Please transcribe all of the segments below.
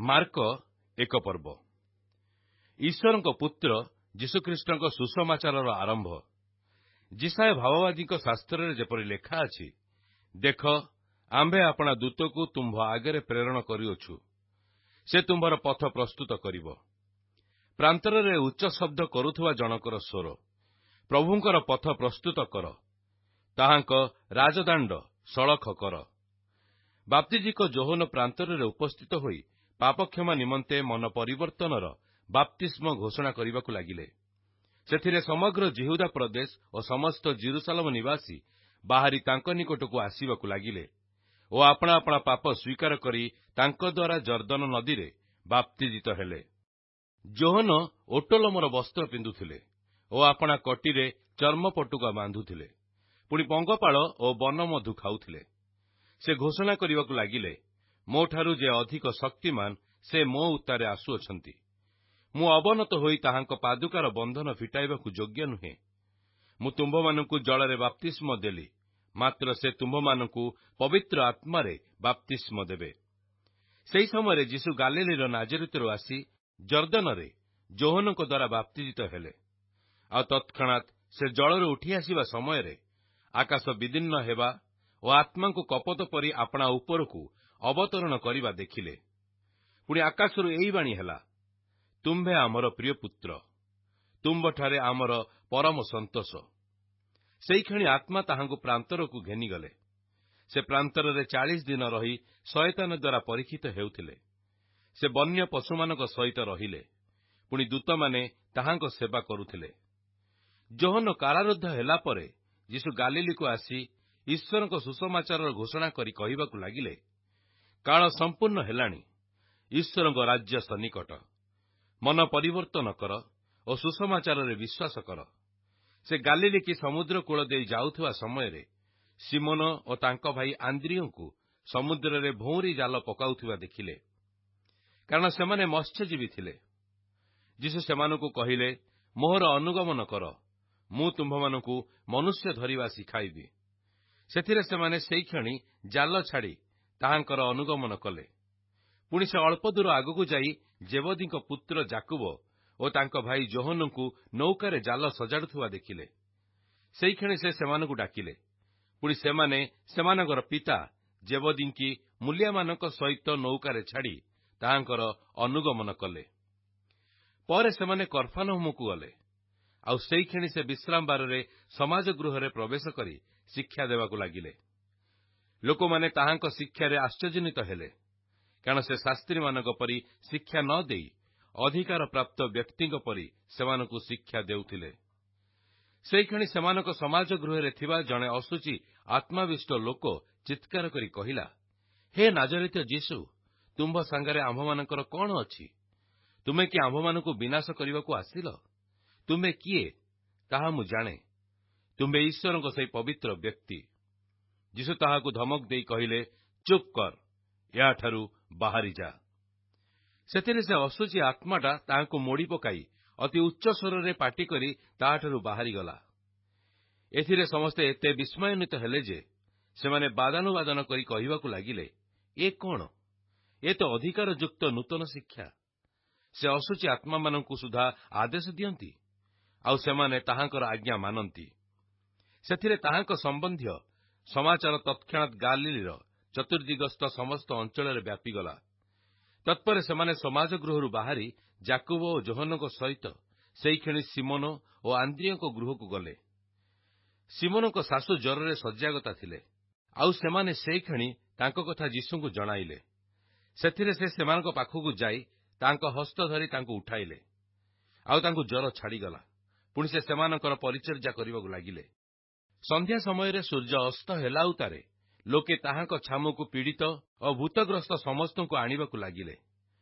Mark ଏକ ପର୍ବ। ଈଶ୍ୱରଙ୍କ ପୁତ୍ର ଯୀଶୁଖ୍ରୀଷ୍ଟଙ୍କ ସୁସମାଚାରର ଆରମ୍ଭ। ଯିଶାୟ ଭାବବାଦୀଙ୍କ ଶାସ୍ତ୍ରରେ ଯେପରି ଲେଖା ଅଛି, ଦେଖ, ଆମ୍ଭେ ଆପଣା ଦୂତକୁ ତୁମ୍ଭ ଆଗରେ ପ୍ରେରଣ କରିଅଛୁ, ସେ ତୁମ୍ଭର ପଥ ପ୍ରସ୍ତୁତ କରିବ। ପ୍ରାନ୍ତରରେ ଉଚ୍ଚ ଶବ୍ଦ କରୁଥିବା ଜଣକର ସ୍ୱର, ପ୍ରଭୁଙ୍କର ପଥ ପ୍ରସ୍ତୁତ କର, ତାହାଙ୍କ ରାଜଦାଣ୍ଡ ସଳଖ କର। ବାପ୍ତିଜିକ ଯୋହନ ପ୍ରାନ୍ତରରେ ଉପସ୍ଥିତ ହୋଇ ପାପକ୍ଷମା ନିମନ୍ତେ ମନ ପରିବର୍ତ୍ତନର ବାପ୍ତିସ୍ମ ଘୋଷଣା କରିବାକୁ ଲାଗିଲେ। ସେଥିରେ ସମଗ୍ର ଜିହୁଦା ପ୍ରଦେଶ ଓ ସମସ୍ତ ଜେରୁସାଲେମ ନିବାସୀ ବାହାରି ତାଙ୍କ ନିକଟକୁ ଆସିବାକୁ ଲାଗିଲେ ଓ ଆପଣା ଆପଣା ପାପ ସ୍ୱୀକାର କରି ତାଙ୍କ ଦ୍ୱାରା ଜର୍ଦ୍ଦନ ନଦୀରେ ବାପ୍ତିଜିତ ହେଲେ। ଯୋହନ ଓଟଲୋମର ବସ୍ତ୍ର ପିନ୍ଧୁଥିଲେ ଓ ଆପଣା କଟିରେ ଚର୍ମପଟୁକା ବାନ୍ଧୁଥିଲେ, ପୁଣି ପଙ୍ଗପାଳ ଓ ବନମଧୁ ଖାଉଥିଲେ। ସେ ଘୋଷଣା କରିବାକୁ ଲାଗିଲେ, ମୋଠାରୁ ଯେ ଅଧିକ ଶକ୍ତିମାନ, ସେ ମୋ ଉତ୍ତାରେ ଆସୁଅଛନ୍ତି। ମୁଁ ଅବନତ ହୋଇ ତାହାଙ୍କ ପାଦୁକାର ବନ୍ଧନ ଫିଟାଇବାକୁ ଯୋଗ୍ୟ ନୁହେଁ। ମୁଁ ତୁମ୍ଭମାନଙ୍କୁ ଜଳରେ ବାପ୍ତିସ୍ମ ଦେଲି, ମାତ୍ର ସେ ତୁମ୍ଭମାନଙ୍କୁ ପବିତ୍ର ଆତ୍ମାରେ ବାପ୍ତିସ୍ମ ଦେବେ। ସେହି ସମୟରେ ଯୀଶୁ ଗାଲିଲୀର ନାଜରିଥରୁ ଆସି ଜର୍ଦ୍ଦନରେ ଯୋହନଙ୍କ ଦ୍ୱାରା ବାପ୍ତିଜିତ ହେଲେ। ଆଉ ତତ୍କ୍ଷଣାତ୍ ସେ ଜଳରୁ ଉଠି ଆସିବା ସମୟରେ ଆକାଶ ବିଦୀର୍ଣ୍ଣ ହେବା ଓ ଆତ୍ମାଙ୍କୁ କପୋତ ପରି ଆପଣା ଉପରକୁ ଅବତରଣ କରିବା ଦେଖିଲେ। ପୁଣି ଆକାଶରୁ ଏହି ବାଣୀ ହେଲା, ତୁମ୍ଭେ ଆମର ପ୍ରିୟ ପୁତ୍ର, ତୁମ୍ଭଠାରେ ଆମର ପରମ ସନ୍ତୋଷ। ସେହିକ୍ଷଣି ଆତ୍ମା ତାହାଙ୍କୁ ପ୍ରାନ୍ତରକୁ ଘେନିଗଲେ। ସେ ପ୍ରାନ୍ତରରେ 40 ଦିନ ରହି ଶୟତାନ ଦ୍ୱାରା ପରୀକ୍ଷିତ ହେଉଥିଲେ। ସେ ବନ୍ୟ ପଶୁମାନଙ୍କ ସହିତ ରହିଲେ, ପୁଣି ଦୂତମାନେ ତାହାଙ୍କ ସେବା କରୁଥିଲେ। ଯୋହନ କାରାରୁଦ୍ଧ ହେଲା ପରେ ଯୀଶୁ ଗାଲିଲୀକୁ ଆସି ଈଶ୍ୱରଙ୍କ ସୁସମାଚାରର ଘୋଷଣା କରି କହିବାକୁ ଲାଗିଲେ, କାଳ ସମ୍ପୂର୍ଣ୍ଣ ହେଲାଣି, ଈଶ୍ୱରଙ୍କ ରାଜ୍ୟ ସନ୍ନିକଟ। ମନ ପରିବର୍ତ୍ତନ କର ଓ ସୁସମାଚାରରେ ବିଶ୍ୱାସ କର। ସେ ଗାଲିଲୀ ସମୁଦ୍ର କୂଳ ଦେଇ ଯାଉଥିବା ସମୟରେ ସିମୋନ ଓ ତାଙ୍କ ଭାଇ ଆନ୍ଦ୍ରିୟଙ୍କୁ ସମୁଦ୍ରରେ ଭଉଁରୀ ଜାଲ ପକାଉଥିବା ଦେଖିଲେ, କାରଣ ସେମାନେ ମତ୍ସ୍ୟଜୀବୀ ଥିଲେ। ଯୀଶୁ ସେମାନଙ୍କୁ କହିଲେ, ମୋହର ଅନୁଗମନ କର, ମୁଁ ତୁମ୍ଭମାନଙ୍କୁ ମନୁଷ୍ୟ ଧରିବା ଶିଖାଇବି। ସେଥିରେ ସେମାନେ ସେଇକ୍ଷଣି ଜାଲ ଛାଡ଼ି ତାହାଙ୍କର ଅନୁଗମନ କଲେ। ପୁଣି ସେ ଅଳ୍ପ ଦୂର ଆଗକୁ ଯାଇ ଜେବଦୀଙ୍କ ପୁତ୍ର ଯାକୁବ ଓ ତାଙ୍କ ଭାଇ ଯୋହନଙ୍କୁ ନୌକାରେ ଜାଲ ସଜାଡୁଥିବା ଦେଖିଲେ। ସେଇକ୍ଷଣି ସେ ସେମାନଙ୍କୁ ଡାକିଲେ। ପୁଣି ସେମାନେ ସେମାନଙ୍କର ପିତା ଜେବଦୀଙ୍କି ମୂଲିଆମାନଙ୍କ ସହିତ ନୌକାରେ ଛାଡ଼ି ତାହାଙ୍କର ଅନୁଗମନ କଲେ। ପରେ ସେମାନେ କଫର୍ଣ୍ଣାହୁମକୁ ଗଲେ। ଆଉ ସେଇକ୍ଷଣି ସେ ବିଶ୍ରାମ ବାରରେ ସମାଜ ଗୃହରେ ପ୍ରବେଶ କରି ଶିକ୍ଷା ଦେବାକୁ ଲାଗିଲେ। ଲୋକମାନେ ତାହାଙ୍କ ଶିକ୍ଷାରେ ଆଶ୍ଚର୍ଯ୍ୟାନ୍ୱିତ ହେଲେ, କାରଣ ସେ ଶାସ୍ତ୍ରୀମାନଙ୍କ ପରି ଶିକ୍ଷା ନ ଦେଇ ଅଧିକାର ପ୍ରାପ୍ତ ବ୍ୟକ୍ତିଙ୍କ ପରି ସେମାନଙ୍କୁ ଶିକ୍ଷା ଦେଉଥିଲେ। ସେହିକ୍ଷଣି ସେମାନଙ୍କ ସମାଜ ଗୃହରେ ଥିବା ଜଣେ ଅଶୁଚି ଆତ୍ମାବିଷ୍ଟ ଲୋକ ଚିତ୍କାର କରି କହିଲା, ହେ ନାଜରିଥ୍ୟ ଯୀଶୁ, ତୁମ୍ଭ ସାଙ୍ଗରେ ଆମ୍ଭମାନଙ୍କର କଣ ଅଛି? ତୁମେ କି ଆମ୍ଭମାନଙ୍କୁ ବିନାଶ କରିବାକୁ ଆସିଲ? ତୁମେ କିଏ, ତାହା ମୁଁ ଜାଣେ। ତୁମ୍ଭେ ଈଶ୍ୱରଙ୍କ ସେହି ପବିତ୍ର ବ୍ୟକ୍ତି। ଯୀଶୁ ତାହାକୁ ଧମକ ଦେଇ କହିଲେ, ଚୁପ୍ କର, ଏହାଠାରୁ ବାହାରି ଯା। ସେଥିରେ ସେ ଅଶୁଚି ଆତ୍ମାଟା ତାହାଙ୍କୁ ମୋଡ଼ି ପକାଇ ଅତି ଉଚ୍ଚ ସ୍ୱରରେ ପାଟି କରି ତାହାଠାରୁ ବାହାରିଗଲା। ଏଥିରେ ସମସ୍ତେ ଏତେ ବିସ୍ମୟାନ୍ୱିତ ହେଲେ ଯେ ସେମାନେ ବାଦାନୁବାଦନ କରି କହିବାକୁ ଲାଗିଲେ, ଏ କଣ? ଏ ତ ଅଧିକାରଯୁକ୍ତ ନୂତନ ଶିକ୍ଷା। ସେ ଅଶୁଚି ଆତ୍ମାମାନଙ୍କୁ ସୁଦ୍ଧା ଆଦେଶ ଦିଅନ୍ତି, ଆଉ ସେମାନେ ତାହାଙ୍କର ଆଜ୍ଞା ମାନନ୍ତି। ସେଥିରେ ତାହାଙ୍କ ସମ୍ବନ୍ଧୀୟ ସମାଚାର ତତ୍କ୍ଷଣାତ୍ ଗାଲିଲୀର ଚତୁର୍ଦିଗସ୍ଥ ସମସ୍ତ ଅଞ୍ଚଳରେ ବ୍ୟାପିଗଲା। ତତ୍ପରେ ସେମାନେ ସମାଜ ଗୃହରୁ ବାହାରି ଯାକୁବ ଓ ଯୋହନଙ୍କ ସହିତ ସେଇକ୍ଷଣି ସିମୋନ ଓ ଆନ୍ଦ୍ରିୟଙ୍କ ଗୃହକୁ ଗଲେ। ସିମୋନଙ୍କ ଶାଶୁ ଜ୍ୱରରେ ଶଯ୍ୟାଗତା ଥିଲେ, ଆଉ ସେମାନେ ସେଇକ୍ଷଣି ତାଙ୍କ କଥା ଯୀଶୁଙ୍କୁ ଜଣାଇଲେ। ସେଥିରେ ସେ ସେମାନଙ୍କ ପାଖକୁ ଯାଇ ତାଙ୍କ ହସ୍ତ ଧରି ତାଙ୍କୁ ଉଠାଇଲେ, ଆଉ ତାଙ୍କୁ ଜ୍ୱର ଛାଡ଼ିଗଲା। ପୁଣି ସେ ସେମାନଙ୍କର ପରିଚର୍ଯ୍ୟା କରିବାକୁ ଲାଗିଲେ। ସନ୍ଧ୍ୟା ସମୟରେ ସୂର୍ଯ୍ୟ ଅସ୍ତ ହେଲା ଉତ୍ତାରେ ଲୋକେ ତାହାଙ୍କ ଛାମୁକୁ ପୀଡ଼ିତ ଓ ଭୂତଗ୍ରସ୍ତ ସମସ୍ତଙ୍କୁ ଆଣିବାକୁ ଲାଗିଲେ।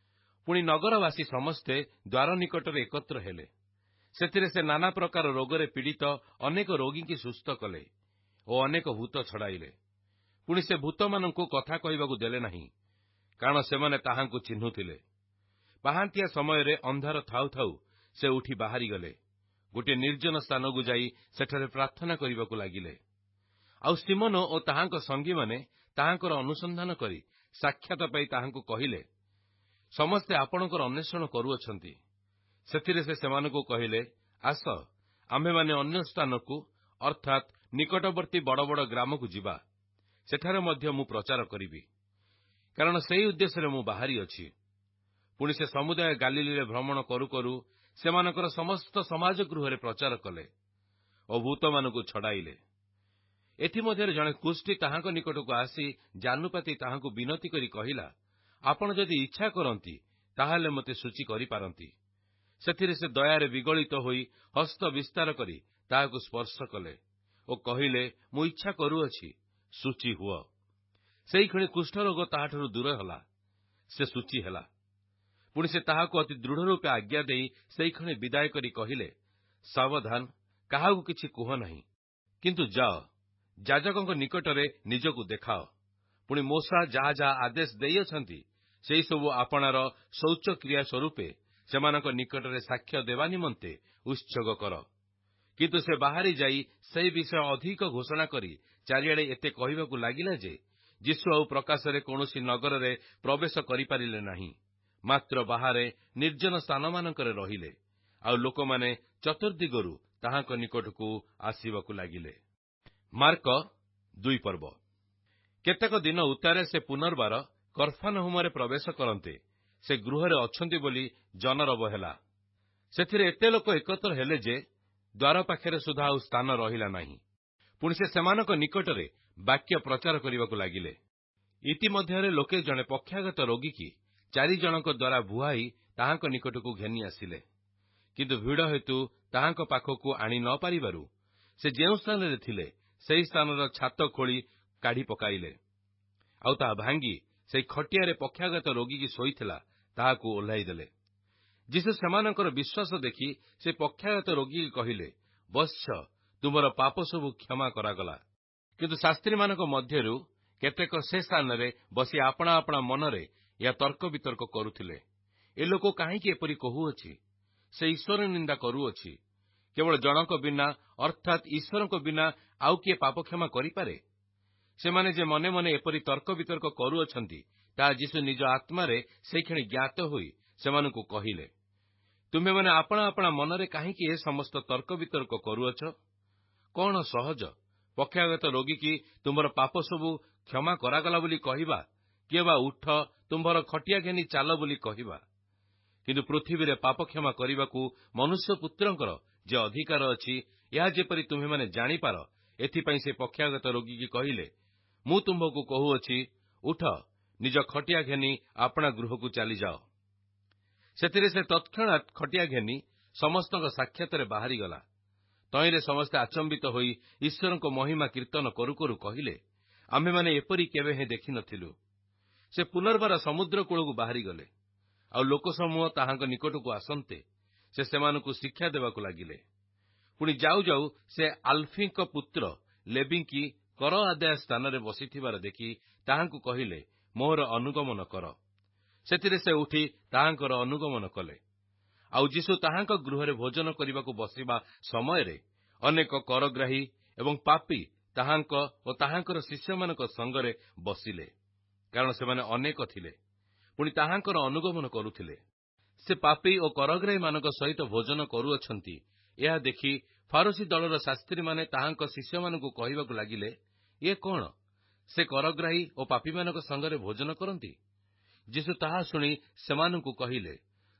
ପୁଣି ନଗରବାସୀ ସମସ୍ତେ ଦ୍ୱାର ନିକଟରେ ଏକତ୍ର ହେଲେ। ସେଥିରେ ସେ ନାନା ପ୍ରକାର ରୋଗରେ ପୀଡ଼ିତ ଅନେକ ରୋଗୀଙ୍କୁ ସୁସ୍ଥ କଲେ ଓ ଅନେକ ଭୂତ ଛଡ଼ାଇଲେ। ପୁଣି ସେ ଭୂତମାନଙ୍କୁ କଥା କହିବାକୁ ଦେଲେ ନାହିଁ, କାରଣ ସେମାନେ ତାହାଙ୍କୁ ଚିହ୍ନୁଥିଲେ। ପାହାନ୍ତିଆ ସମୟରେ ଅନ୍ଧାର ଥାଉ ଥାଉ ସେ ଉଠି ବାହାରିଗଲେ, ଗୋଟିଏ ନିର୍ଜନ ସ୍ଥାନକୁ ଯାଇ ସେଠାରେ ପ୍ରାର୍ଥନା କରିବାକୁ ଲାଗିଲେ। ଆଉ ସିମୋନ ଓ ତାହାଙ୍କ ସଙ୍ଗୀମାନେ ତାହାଙ୍କର ଅନୁସନ୍ଧାନ କରି ସାକ୍ଷାତ ପାଇ ତାହାଙ୍କୁ କହିଲେ, ସମସ୍ତେ ଆପଣଙ୍କର ଅନ୍ୱେଷଣ କରୁଅଛନ୍ତି। ସେଥିରେ ସେ ସେମାନଙ୍କୁ କହିଲେ, ଆସ, ଆମ୍ଭେମାନେ ଅନ୍ୟ ସ୍ଥାନକୁ ଅର୍ଥାତ୍ ନିକଟବର୍ତ୍ତୀ ବଡ଼ ବଡ଼ ଗ୍ରାମକୁ ଯିବା। ସେଠାରେ ମଧ୍ୟ ମୁଁ ପ୍ରଚାର କରିବି, କାରଣ ସେହି ଉଦ୍ଦେଶ୍ୟରେ ମୁଁ ବାହାରିଅଛି। ପୁଣି ସେ ସମୁଦାୟ ଗାଲିଲୀରେ ଭ୍ରମଣ କରୁ କରୁ ସେମାନଙ୍କର ସମସ୍ତ ସମାଜ ଗୃହରେ ପ୍ରଚାର କଲେ ଓ ଭୂତମାନଙ୍କୁ ଛଡ଼ାଇଲେ। ଏଥିମଧ୍ୟରେ ଜଣେ କୁଷ୍ଠୀ ତାହାଙ୍କ ନିକଟକୁ ଆସି ଜାନୁପାତି ତାହାଙ୍କୁ ବିନତି କରି କହିଲା, ଆପଣ ଯଦି ଇଚ୍ଛା କରନ୍ତି ତାହେଲେ ମୋତେ ଶୁଚି କରିପାରନ୍ତି। ସେଥିରେ ସେ ଦୟାରେ ବିଗଳିତ ହୋଇ ହସ୍ତ ବିସ୍ତାର କରି ତାହାକୁ ସ୍ପର୍ଶ କଲେ ଓ କହିଲେ, ମୁଁ ଇଚ୍ଛା କରୁଅଛି, ଶୁଚି ହୁଅ। ସେହିକ୍ଷଣି କୁଷ୍ଠରୋଗ ତାହାଠାରୁ ଦୂର ହେଲା, ସେ ଶୁଚି ହେଲା। ପୁଣି ସେ ତାହାକୁ ଅତି ଦୃଢ଼ ରୂପେ ଆଜ୍ଞା ଦେଇ ସେହିକ୍ଷଣି ବିଦାୟ କରି କହିଲେ, ସାବଧାନ, କାହାକୁ କିଛି କୁହ ନାହିଁ, କିନ୍ତୁ ଯାଅ, ଯାଜକଙ୍କ ନିକଟରେ ନିଜକୁ ଦେଖାଅ। ପୁଣି ମୋଶା ଯାହା ଯାହା ଆଦେଶ ଦେଇଅଛନ୍ତି ସେହିସବୁ ଆପଣାର ଶୌଚକ୍ରିୟା ସ୍ୱରୂପେ ସେମାନଙ୍କ ନିକଟରେ ସାକ୍ଷ୍ୟ ଦେବା ନିମନ୍ତେ ଉତ୍ସର୍ଗ କର। କିନ୍ତୁ ସେ ବାହାରି ଯାଇ ସେହି ବିଷୟ ଅଧିକ ଘୋଷଣା କରି ଚାରିଆଡ଼େ ଏତେ କହିବାକୁ ଲାଗିଲା ଯେ ଯୀଶୁ ଆଉ ପ୍ରକାଶରେ କୌଣସି ନଗରରେ ପ୍ରବେଶ କରିପାରିଲେ ନାହିଁ, ମାତ୍ର ବାହାରେ ନିର୍ଜନ ସ୍ଥାନମାନଙ୍କରେ ରହିଲେ। ଆଉ ଲୋକମାନେ ଚତୁର୍ଦ୍ଦିଗରୁ ତାହାଙ୍କ ନିକଟକୁ ଆସିବାକୁ ଲାଗିଲେ। ମାର୍କ 2 ପର୍ବ। କେତେକ ଦିନ ଉତ୍ତାରେ ସେ ପୁନର୍ବାର କଫର୍ଣ୍ଣାହୁମରେ ପ୍ରବେଶ କରନ୍ତେ ସେ ଗୃହରେ ଅଛନ୍ତି ବୋଲି ଜନରବ ହେଲା। ସେଥିରେ ଏତେ ଲୋକ ଏକତ୍ର ହେଲେ ଯେ ଦ୍ୱାର ପାଖରେ ସୁଦ୍ଧା ଆଉ ସ୍ଥାନ ରହିଲା ନାହିଁ। ପୁଣି ସେ ସେମାନଙ୍କ ନିକଟରେ ବାକ୍ୟ ପ୍ରଚାର କରିବାକୁ ଲାଗିଲେ। ଇତିମଧ୍ୟରେ ଲୋକେ ଜଣେ ପକ୍ଷାଘାତ ରୋଗୀକି 4 ଜଣଙ୍କ ଦ୍ୱାରା ବୁହାଇ ତାହାଙ୍କ ନିକଟକୁ ଘେନି ଆସିଲେ। କିନ୍ତୁ ଭିଡ଼ ହେତୁ ତାହାଙ୍କ ପାଖକୁ ଆଣି ନ ପାରିବାରୁ ସେ ଯେଉଁ ସ୍ଥାନରେ ଥିଲେ ସେହି ସ୍ଥାନର ଛାତ ଖୋଳି କାଢ଼ି ପକାଇଲେ, ଆଉ ତାହା ଭାଙ୍ଗି ସେହି ଖଟିଆରେ ପକ୍ଷାଘାତ ରୋଗୀକି ଶୋଇଥିଲା ତାହାକୁ ଓହ୍ଲାଇ ଦେଲେ। ଯୀଶୁ ସେମାନଙ୍କର ବିଶ୍ୱାସ ଦେଖି ସେ ପକ୍ଷାଘାତ ରୋଗୀକି କହିଲେ, ବତ୍ସ, ତୁମର ପାପ ସବୁ କ୍ଷମା କରାଗଲା। କିନ୍ତୁ ଶାସ୍ତ୍ରୀମାନଙ୍କ ମଧ୍ୟରୁ କେତେକ ସେ ସ୍ଥାନରେ ବସି ଆପଣା ଆପଣା ମନରେ ଏହା ତର୍କ ବିତର୍କ କରୁଥିଲେ, ଏ ଲୋକ କାହିଁକି ଏପରି କହୁଅଛି? ସେ ଈଶ୍ୱର ନିନ୍ଦା କରୁଅଛି। କେବଳ ଜଣକ ବିନା ଅର୍ଥାତ୍ ଈଶ୍ୱରଙ୍କ ବିନା ଆଉ କିଏ ପାପ କ୍ଷମା କରିପାରେ? ସେମାନେ ଯେ ମନେ ମନେ ଏପରି ତର୍କ ବିତର୍କ କରୁଅଛନ୍ତି ତାହା ଯୀଶୁ ନିଜ ଆତ୍ମାରେ ସେହିକ୍ଷଣି ଜ୍ଞାତ ହୋଇ ସେମାନଙ୍କୁ କହିଲେ, ତୁମେମାନେ ଆପଣା ଆପଣା ମନରେ କାହିଁକି ଏ ସମସ୍ତ ତର୍କ ବିତର୍କ କରୁଅଛ? କଣ ସହଜ, ପକ୍ଷାଘାତ ରୋଗୀକି ତୁମର ପାପ ସବୁ କ୍ଷମା କରାଗଲା ବୋଲି କହିବା, କିଏ ବା ଉଠ, ତୁମ୍ଭର ଖଟିଆ ଘେନି ଚାଲ ବୋଲି କହିବା? କିନ୍ତୁ ପୃଥିବୀରେ ପାପ କ୍ଷମା କରିବାକୁ ମନୁଷ୍ୟ ପୁତ୍ରଙ୍କର ଯେ ଅଧିକାର ଅଛି, ଏହା ଯେପରି ତୁମେମାନେ ଜାଣିପାର, ଏଥିପାଇଁ ସେ ପକ୍ଷାଘାତ ରୋଗୀକି କହିଲେ, ମୁଁ ତୁମ୍ଭକୁ କହୁଅଛି, ଉଠ, ନିଜ ଖଟିଆ ଘେନି ଆପଣା ଗୃହକୁ ଚାଲିଯାଅ। ସେଥିରେ ସେ ତତ୍କ୍ଷଣାତ୍ ଖଟିଆ ଘେନି ସମସ୍ତଙ୍କ ସାକ୍ଷାତରେ ବାହାରିଗଲା। ତହିଁରେ ସମସ୍ତେ ଆଚମ୍ବିତ ହୋଇ ଈଶ୍ୱରଙ୍କ ମହିମା କୀର୍ତ୍ତନ କରୁ କରୁ କହିଲେ, ଆମ୍ଭେମାନେ ଏପରି କେବେ ହେଁ ଦେଖିନଥିଲୁ। ସେ ପୁନର୍ବାର ସମୁଦ୍ର କୂଳକୁ ବାହାରିଗଲେ। ଆଉ ଲୋକସମୂହ ତାହାଙ୍କ ନିକଟକୁ ଆସନ୍ତେ ସେ ସେମାନଙ୍କୁ ଶିକ୍ଷା ଦେବାକୁ ଲାଗିଲେ। ପୁଣି ଯାଉ ଯାଉ ସେ ଆଲ୍ଫିଙ୍କ ପୁତ୍ର ଲେବିଙ୍କି କର ଆଦାୟ ସ୍ଥାନରେ ବସିଥିବାର ଦେଖି ତାହାଙ୍କୁ କହିଲେ, ମୋର ଅନୁଗମନ କର। ସେଥିରେ ସେ ଉଠି ତାହାଙ୍କର ଅନୁଗମନ କଲେ। ଆଉ ଯୀଶୁ ତାହାଙ୍କ ଗୃହରେ ଭୋଜନ କରିବାକୁ ବସିବା ସମୟରେ ଅନେକ କରଗ୍ରାହୀ ଏବଂ ପାପୀ ତାହାଙ୍କ ଓ ତାହାଙ୍କର ଶିଷ୍ୟମାନଙ୍କ ସଙ୍ଗରେ ବସିଲେ, କାରଣ ସେମାନେ ଅନେକ ଥିଲେ, ପୁଣି ତାହାଙ୍କର ଅନୁଗମନ କରୁଥିଲେ। ସେ ପାପୀ ଓ କରଗ୍ରାହୀମାନଙ୍କ ସହିତ ଭୋଜନ କରୁଅଛନ୍ତି, ଏହା ଦେଖି ଫାରୁସୀ ଦଳର ଶାସ୍ତ୍ରୀମାନେ ତାହାଙ୍କ ଶିଷ୍ୟମାନଙ୍କୁ କହିବାକୁ ଲାଗିଲେ, ଇଏ କଣ, ସେ କରଗ୍ରାହୀ ଓ ପାପୀମାନଙ୍କ ସଙ୍ଗରେ ଭୋଜନ କରନ୍ତି? ଯୀଶୁ ତାହା ଶୁଣି ସେମାନଙ୍କୁ କହିଲେ,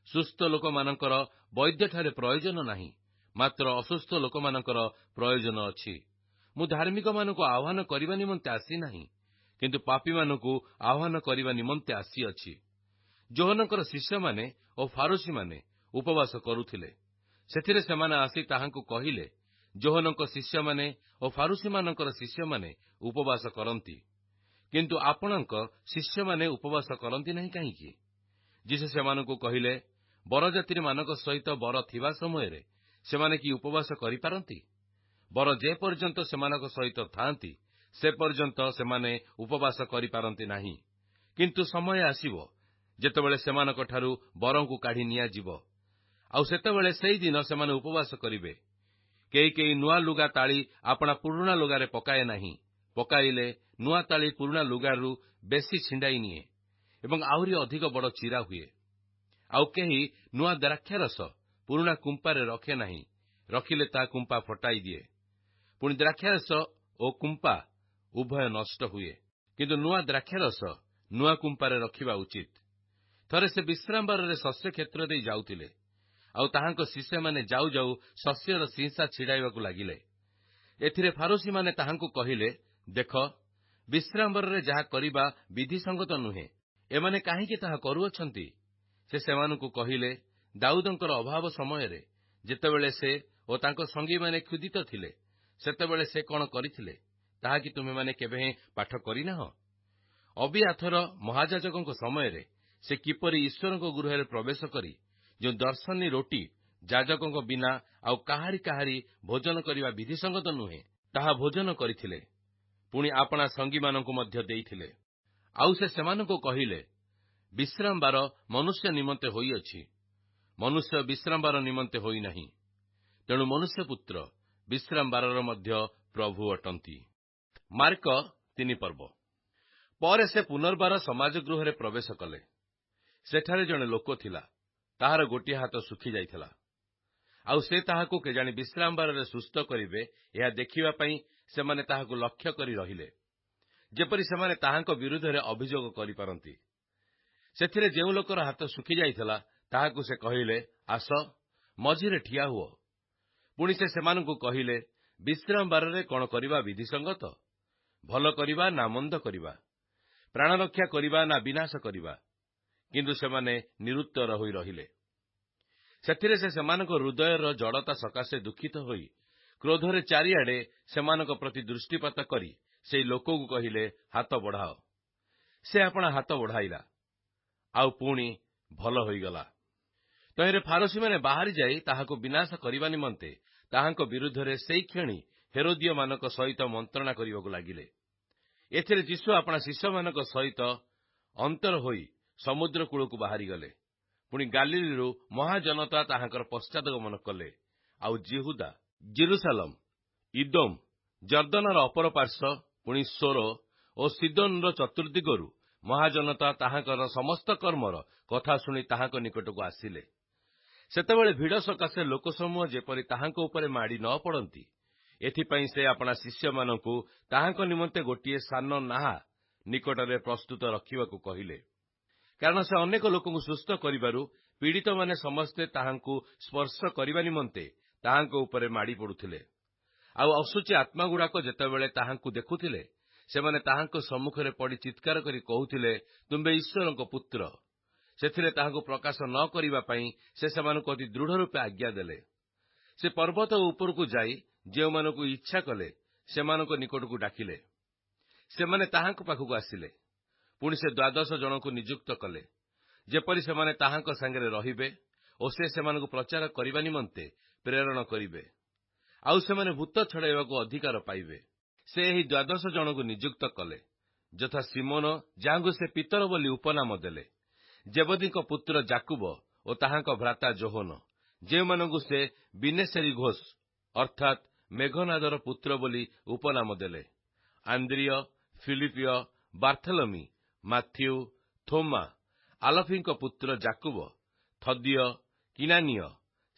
ସୁସ୍ଥ ଲୋକମାନଙ୍କର ବୈଦ୍ୟଠାରେ ପ୍ରୟୋଜନ ନାହିଁ, ମାତ୍ର ଅସୁସ୍ଥ ଲୋକମାନଙ୍କର ପ୍ରୟୋଜନ ଅଛି। ମୁଁ ଧାର୍ମିକମାନଙ୍କୁ ଆହ୍ୱାନ କରିବା ନିମନ୍ତେ ଆସିନାହିଁ, କିନ୍ତୁ ପାପୀମାନଙ୍କୁ ଆହ୍ୱାନ କରିବା ନିମନ୍ତେ ଆସିଅଛି। ଯୋହନଙ୍କର ଶିଷ୍ୟମାନେ ଓ ଫାରୁସୀମାନେ ଉପବାସ କରୁଥିଲେ। ସେଥିରେ ସେମାନେ ଆସି ତାହାଙ୍କୁ କହିଲେ, ଯୋହନଙ୍କ ଶିଷ୍ୟମାନେ ଓ ଫାରୁସୀମାନଙ୍କର ଶିଷ୍ୟମାନେ ଉପବାସ କରନ୍ତି, କିନ୍ତୁ ଆପଣଙ୍କ ଶିଷ୍ୟମାନେ ଉପବାସ କରନ୍ତି ନାହିଁ କାହିଁକି? ଯୀଶୁ ସେମାନଙ୍କୁ କହିଲେ, ବରଯାତ୍ରୀମାନଙ୍କ ସହିତ ବର ଥିବା ସମୟରେ ସେମାନେ କି ଉପବାସ କରିପାରନ୍ତି? ବର ଯେ ପର୍ଯ୍ୟନ୍ତ ସେମାନଙ୍କ ସହିତ ଥାଆନ୍ତି ସେ ପର୍ଯ୍ୟନ୍ତ ସେମାନେ ଉପବାସ କରିପାରନ୍ତି ନାହିଁ। କିନ୍ତୁ ସମୟ ଆସିବ ଯେତେବେଳେ ସେମାନଙ୍କଠାରୁ ବରଙ୍କୁ କାଢ଼ି ନିଆଯିବ, ଆଉ ସେତେବେଳେ ସେହିଦିନ ସେମାନେ ଉପବାସ କରିବେ। କେହି କେହି ନୂଆ ଲୁଗା ତାଳି ଆପଣା ପୁରୁଣା ଲୁଗାରେ ପକାଏ ନାହିଁ, ପକାଇଲେ ନୂଆ ତାଳି ପୁରୁଣା ଲୁଗାରୁ ବେଶୀ ଛିଣ୍ଡାଇ ନିଏ ଏବଂ ଆହୁରି ଅଧିକ ବଡ଼ ଚିରା ହୁଏ। ଆଉ କେହି ନୂଆ ଦ୍ରାକ୍ଷାରସ ପୁରୁଣା କୁମ୍ପାରେ ରଖେ ନାହିଁ, ରଖିଲେ ତା କୁମ୍ପା ଫଟାଇ ଦିଏ। ପୁଣି ଦ୍ରାକ୍ଷାରସ ଓ କୁମ୍ପା ଉଭୟ ନଷ୍ଟ ହୁଏ। କିନ୍ତୁ ନୂଆ ଦ୍ରାକ୍ଷାରସ ନୂଆ କୁମ୍ପାରେ ରଖିବା ଉଚିତ। ଥରେ ସେ ବିଶ୍ରାମବାରରେ ଶସ୍ୟ କ୍ଷେତ୍ର ଦେଇ ଯାଉଥିଲେ, ଆଉ ତାହାଙ୍କ ଶିଷ୍ୟମାନେ ଯାଉ ଯାଉ ଶସ୍ୟର ସିଂସା ଛିଡ଼ାଇବାକୁ ଲାଗିଲେ। ଏଥିରେ ଫାରୁସୀମାନେ ତାହାଙ୍କୁ କହିଲେ, ଦେଖ, ବିଶ୍ରାମବାରରେ ଯାହା କରିବା ବିଧିସଙ୍ଗତ ନୁହେଁ, ଏମାନେ କାହିଁକି ତାହା କରୁଅଛନ୍ତି? ସେ ସେମାନଙ୍କୁ କହିଲେ, ଦାଉଦଙ୍କର ଅଭାବ ସମୟରେ ଯେତେବେଳେ ସେ ଓ ତାଙ୍କ ସଙ୍ଗୀମାନେ କ୍ଷୁଧିତ ଥିଲେ, ସେତେବେଳେ ସେ କଣ କରିଥିଲେ, ତାହା କି ତୁମେମାନେ କେବେ ହେଁ ପାଠ କରିନାହ? ଅବିଆଥର ମହାଯାଜକଙ୍କ ସମୟରେ ସେ କିପରି ଈଶ୍ୱରଙ୍କ ଗୃହରେ ପ୍ରବେଶ କରି ଯେଉଁ ଦର୍ଶନୀ ରୋଟି ଯାଜକଙ୍କ ବିନା ଆଉ କାହାରି ଭୋଜନ କରିବା ବିଧିସଙ୍ଗତ ନୁହେଁ, ତାହା ଭୋଜନ କରିଥିଲେ, ପୁଣି ଆପଣା ସଙ୍ଗୀମାନଙ୍କୁ ମଧ୍ୟ ଦେଇଥିଲେ। ଆଉ ସେ ସେମାନଙ୍କୁ କହିଲେ, ବିଶ୍ରାମବାର ମନୁଷ୍ୟ ନିମନ୍ତେ ହୋଇଅଛି, ମନୁଷ୍ୟ ବିଶ୍ରାମବାର ନିମନ୍ତେ ହୋଇନାହିଁ। ତେଣୁ ମନୁଷ୍ୟପୁତ୍ର ବିଶ୍ରାମବାରର ମଧ୍ୟ ପ୍ରଭୁ ଅଟନ୍ତି। ମାର୍କ 3 ପର୍ବ। ପରେ ସେ ପୁନର୍ବାର ସମାଜ ଗୃହରେ ପ୍ରବେଶ କଲେ। ସେଠାରେ ଜଣେ ଲୋକ ଥିଲା, ତାହାର ଗୋଟିଏ ହାତ ଶୁଖି ଯାଇଥିଲା। ଆଉ ସେ ତାହାକୁ କେଜାଣି ବିଶ୍ରାମବାରରେ ସୁସ୍ଥ କରିବେ, ଏହା ଦେଖିବା ପାଇଁ ସେମାନେ ତାହାକୁ ଲକ୍ଷ୍ୟ କରି ରହିଲେ, ଯେପରି ସେମାନେ ତାହାଙ୍କ ବିରୁଦ୍ଧରେ ଅଭିଯୋଗ କରିପାରନ୍ତି। ସେଥିରେ ଯେଉଁ ଲୋକର ହାତ ଶୁଖି ଯାଇଥିଲା, ତାହାକୁ ସେ କହିଲେ, ଆସ, ମଝିରେ ଠିଆ ହୁଅ। ପୁଣି ସେ ସେମାନଙ୍କୁ କହିଲେ, ବିଶ୍ରାମବାରରେ କଣ କରିବା ବିଧିସଙ୍ଗତ? ଭଲ କରିବା ନା ମନ୍ଦ କରିବା? ପ୍ରାଣରକ୍ଷା କରିବା ନା ବିନାଶ କରିବା? କିନ୍ତୁ ସେମାନେ ନିରୁତ୍ତର ହୋଇ ରହିଲେ। ସେଥିରେ ସେ ସେମାନଙ୍କ ହୃଦୟର ଜଡ଼ତା ସକାଶେ ଦୁଃଖିତ ହୋଇ କ୍ରୋଧରେ ଚାରିଆଡ଼େ ସେମାନଙ୍କ ପ୍ରତି ଦୃଷ୍ଟିପାତ କରି ସେହି ଲୋକକୁ କହିଲେ, ହାତ ବଢ଼ାଅ। ସେ ଆପଣା ହାତ ବଢ଼ାଇଲା, ଆଉ ପୁଣି ଭଲ ହୋଇଗଲା। ତହିଁରେ ଫାରୁସୀମାନେ ବାହାରି ଯାଇ ତାହାକୁ ବିନାଶ କରିବା ନିମନ୍ତେ ତାହାଙ୍କ ବିରୁଦ୍ଧରେ ସେଇ କ୍ଷଣି ହେରୋଦିୟମାନଙ୍କ ସହିତ ମନ୍ତ୍ରଣା କରିବାକୁ ଲାଗିଲେ। ଏଥିରେ ଯୀଶୁ ଆପଣା ଶିଷ୍ୟମାନଙ୍କ ସହିତ ଅନ୍ତର ହୋଇ ସମୁଦ୍ର କୂଳକୁ ବାହାରିଗଲେ। ପୁଣି ଗାଲିଲରୁ ମହାଜନତା ତାହାଙ୍କର ପଶ୍ଚାଦଗମନ କଲେ। ଆଉ ଯିହୁଦା, ଜେରୁସାଲମ, ଇଦୋମ, ଜର୍ଦ୍ଦନର ଅପର ପାର୍ଶ୍ୱ, ପୁଣି ସୋର ଓ ସିଦୋନର ଚତୁର୍ଦ୍ଦିଗରୁ ମହାଜନତା ତାହାଙ୍କର ସମସ୍ତ କର୍ମର କଥା ଶୁଣି ତାହାଙ୍କ ନିକଟକୁ ଆସିଲେ। ସେତେବେଳେ ଭିଡ଼ ସକାଶେ ଲୋକସମୂହ ଯେପରି ତାହାଙ୍କ ଉପରେ ମାଡ଼ି ନ ପଡ଼ନ୍ତି, ଏଥିପାଇଁ ସେ ଆପଣା ଶିଷ୍ୟମାନଙ୍କୁ ତାହାଙ୍କ ନିମନ୍ତେ ଗୋଟିଏ ସାନ ନାହା ନିକଟରେ ପ୍ରସ୍ତୁତ ରଖିବାକୁ କହିଲେ। କାରଣ ସେ ଅନେକ ଲୋକଙ୍କୁ ସୁସ୍ଥ କରିବାରୁ ପୀଡ଼ିତମାନେ ସମସ୍ତେ ତାହାଙ୍କୁ ସ୍ପର୍ଶ କରିବା ନିମନ୍ତେ ତାହାଙ୍କ ଉପରେ ମାଡ଼ି ପଡ଼ୁଥିଲେ। ଆଉ ଅଶୁଚି ଆତ୍ମାଗୁଡ଼ାକ ଯେତେବେଳେ ତାହାଙ୍କୁ ଦେଖୁଥିଲେ, ସେମାନେ ତାହାଙ୍କ ସମ୍ମୁଖରେ ପଡ଼ି ଚିତ୍କାର କରି କହୁଥିଲେ, ତୁମ୍ଭେ ଈଶ୍ୱରଙ୍କ ପୁତ୍ର। ସେଥିରେ ତାହାଙ୍କୁ ପ୍ରକାଶ ନ କରିବା ପାଇଁ ସେ ସେମାନଙ୍କୁ ଅତି ଦୃଢ଼ ରୂପେ ଆଜ୍ଞା ଦେଲେ। ସେ ପର୍ବତ ଉପରକୁ ଯାଇ ଯେଉଁମାନଙ୍କୁ ଇଚ୍ଛା କଲେ ସେମାନଙ୍କ ନିକଟକୁ ଡାକିଲେ। ସେମାନେ ତାହାଙ୍କ ପାଖକୁ ଆସିଲେ। ପୁଣି ସେ 12 ଜଣଙ୍କୁ ନିଯୁକ୍ତ କଲେ, ଯେପରି ସେମାନେ ତାହାଙ୍କ ସାଙ୍ଗରେ ରହିବେ ଓ ସେ ସେମାନଙ୍କୁ ପ୍ରଚାର କରିବା ନିମନ୍ତେ ପ୍ରେରଣ କରିବେ। ଆଉ ସେମାନେ ଭୂତ ଛଡ଼ାଇବାକୁ ଅଧିକାର ପାଇବେ। ସେ ଏହି 12 ଜଣଙ୍କୁ ନିଯୁକ୍ତ କଲେ, ଯଥା ସିମୋନ, ଯାହାଙ୍କୁ ସେ ପିତର ବୋଲି ଉପନାମ ଦେଲେ, ଜେବଦୀଙ୍କ ପୁତ୍ର ଯାକୁବ ଓ ତାହାଙ୍କ ଭ୍ରାତା ଯୋହନ, ଯେଉଁମାନଙ୍କୁ ସେ ବିନେଶେରୀ ଘୋଷ ଅର୍ଥାତ୍ ମେଘନାଦର ପୁତ୍ର ବୋଲି ଉପନାମ ଦେଲେ, ଆନ୍ଦ୍ରିୟ, ଫିଲିପିୟ, ବାର୍ଥେଲମି, ମାଥ୍ୟୁ, ଥୋମା, ଆଲଫିଙ୍କ ପୁତ୍ର ଯାକୁବ, ଥଦିୟ, କିନାନୀୟ,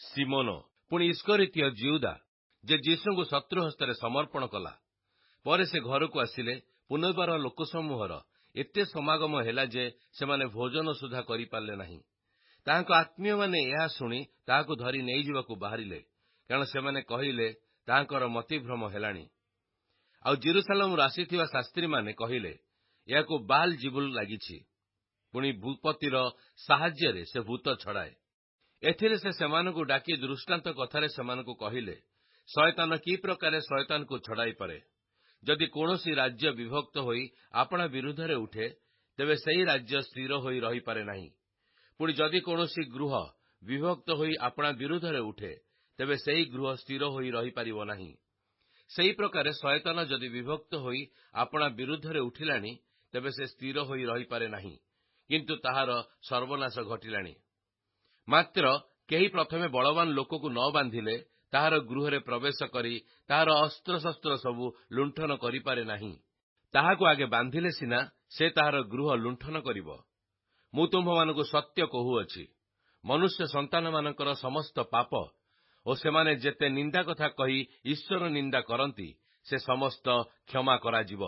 ସିମୋନ, ପୁଣି ଇସ୍କରିତୀୟ ଯିହୁଦା, ଯେ ଯୀଶୁଙ୍କୁ ଶତ୍ରୁ ହସ୍ତରେ ସମର୍ପଣ କଲା। ପରେ ସେ ଘରକୁ ଆସିଲେ। ପୁନର୍ବାର ଲୋକସମୂହର ଏତେ ସମାଗମ ହେଲା ଯେ ସେମାନେ ଭୋଜନ ସୁଦ୍ଧା କରିପାରିଲେ ନାହିଁ। ତାହାଙ୍କ ଆତ୍ମୀୟମାନେ ଏହା ଶୁଣି ତାହାକୁ ଧରି ନେଇଯିବାକୁ ବାହାରିଲେ, କାରଣ ସେମାନେ କହିଲେ, ତାହାଙ୍କର ମତିଭ୍ରମ ହେଲାଣି। ଆଉ ଜେରୁସାଲେମରୁ ଆସିଥିବା ଶାସ୍ତ୍ରୀମାନେ କହିଲେ, ଏହାକୁ ବାଲ ଜିବୁଲ ଲାଗିଛି। ପୁଣି ଭୂପତିର ସାହାଯ୍ୟରେ ସେ ଭୂତ ଛଡ଼ାଏ। ଏଥିରେ ସେ ସେମାନଙ୍କୁ ଡାକି ଦୃଷ୍ଟାନ୍ତ କଥାରେ ସେମାନଙ୍କୁ କହିଲେ, ଶୟତାନ କି ପ୍ରକାରେ ଶୟତାନକୁ ଛଡ଼ାଇପାରେ। ଯଦି କୌଣସି ରାଜ୍ୟ ବିଭକ୍ତ ହୋଇ ଆପଣା ବିରୁଦ୍ଧରେ ଉଠେ, ତେବେ ସେହି ରାଜ୍ୟ ସ୍ଥିର ହୋଇ ରହିପାରେ ନାହିଁ। ପୁଣି ଯଦି କୌଣସି ଗୃହ ବିଭକ୍ତ ହୋଇ ଆପଣା ବିରୁଦ୍ଧରେ ଉଠେ, ତେବେ ସେହି ଗୃହ ସ୍ଥିର ହୋଇ ରହିପାରିବ ନାହିଁ। ସେହି ପ୍ରକାରେ ଶୟତାନ ଯଦି ବିଭକ୍ତ ହୋଇ ଆପଣା ବିରୁଦ୍ଧରେ ଉଠିଲାଣି, ତେବେ ସେ ସ୍ଥିର ହୋଇ ରହିପାରେ ନାହିଁ, କିନ୍ତୁ ତାହାର ସର୍ବନାଶ ଘଟିଲାଣି। ମାତ୍ର କେହି ପ୍ରଥମେ ବଳବାନ ଲୋକକୁ ନ ବାନ୍ଧିଲେ ତାହାର ଗୃହରେ ପ୍ରବେଶ କରି ତାହାର ଅସ୍ତ୍ରଶସ୍ତ୍ର ସବୁ ଲୁଣ୍ଠନ କରିପାରେ ନାହିଁ। ତାହାକୁ ଆଗେ ବାନ୍ଧିଲେ ସିନା ସେ ତାହାର ଗୃହ ଲୁଣ୍ଠନ କରିବ। ମୁଁ ତୁମ୍ଭମାନଙ୍କୁ ସତ୍ୟ କହୁଅଛି, ମନୁଷ୍ୟ ସନ୍ତାନମାନଙ୍କର ସମସ୍ତ ପାପ ଓ ସେମାନେ ଯେତେ ନିନ୍ଦା କଥା କହି ଈଶ୍ୱର ନିନ୍ଦା କରନ୍ତି ସେ ସମସ୍ତ କ୍ଷମା କରାଯିବ।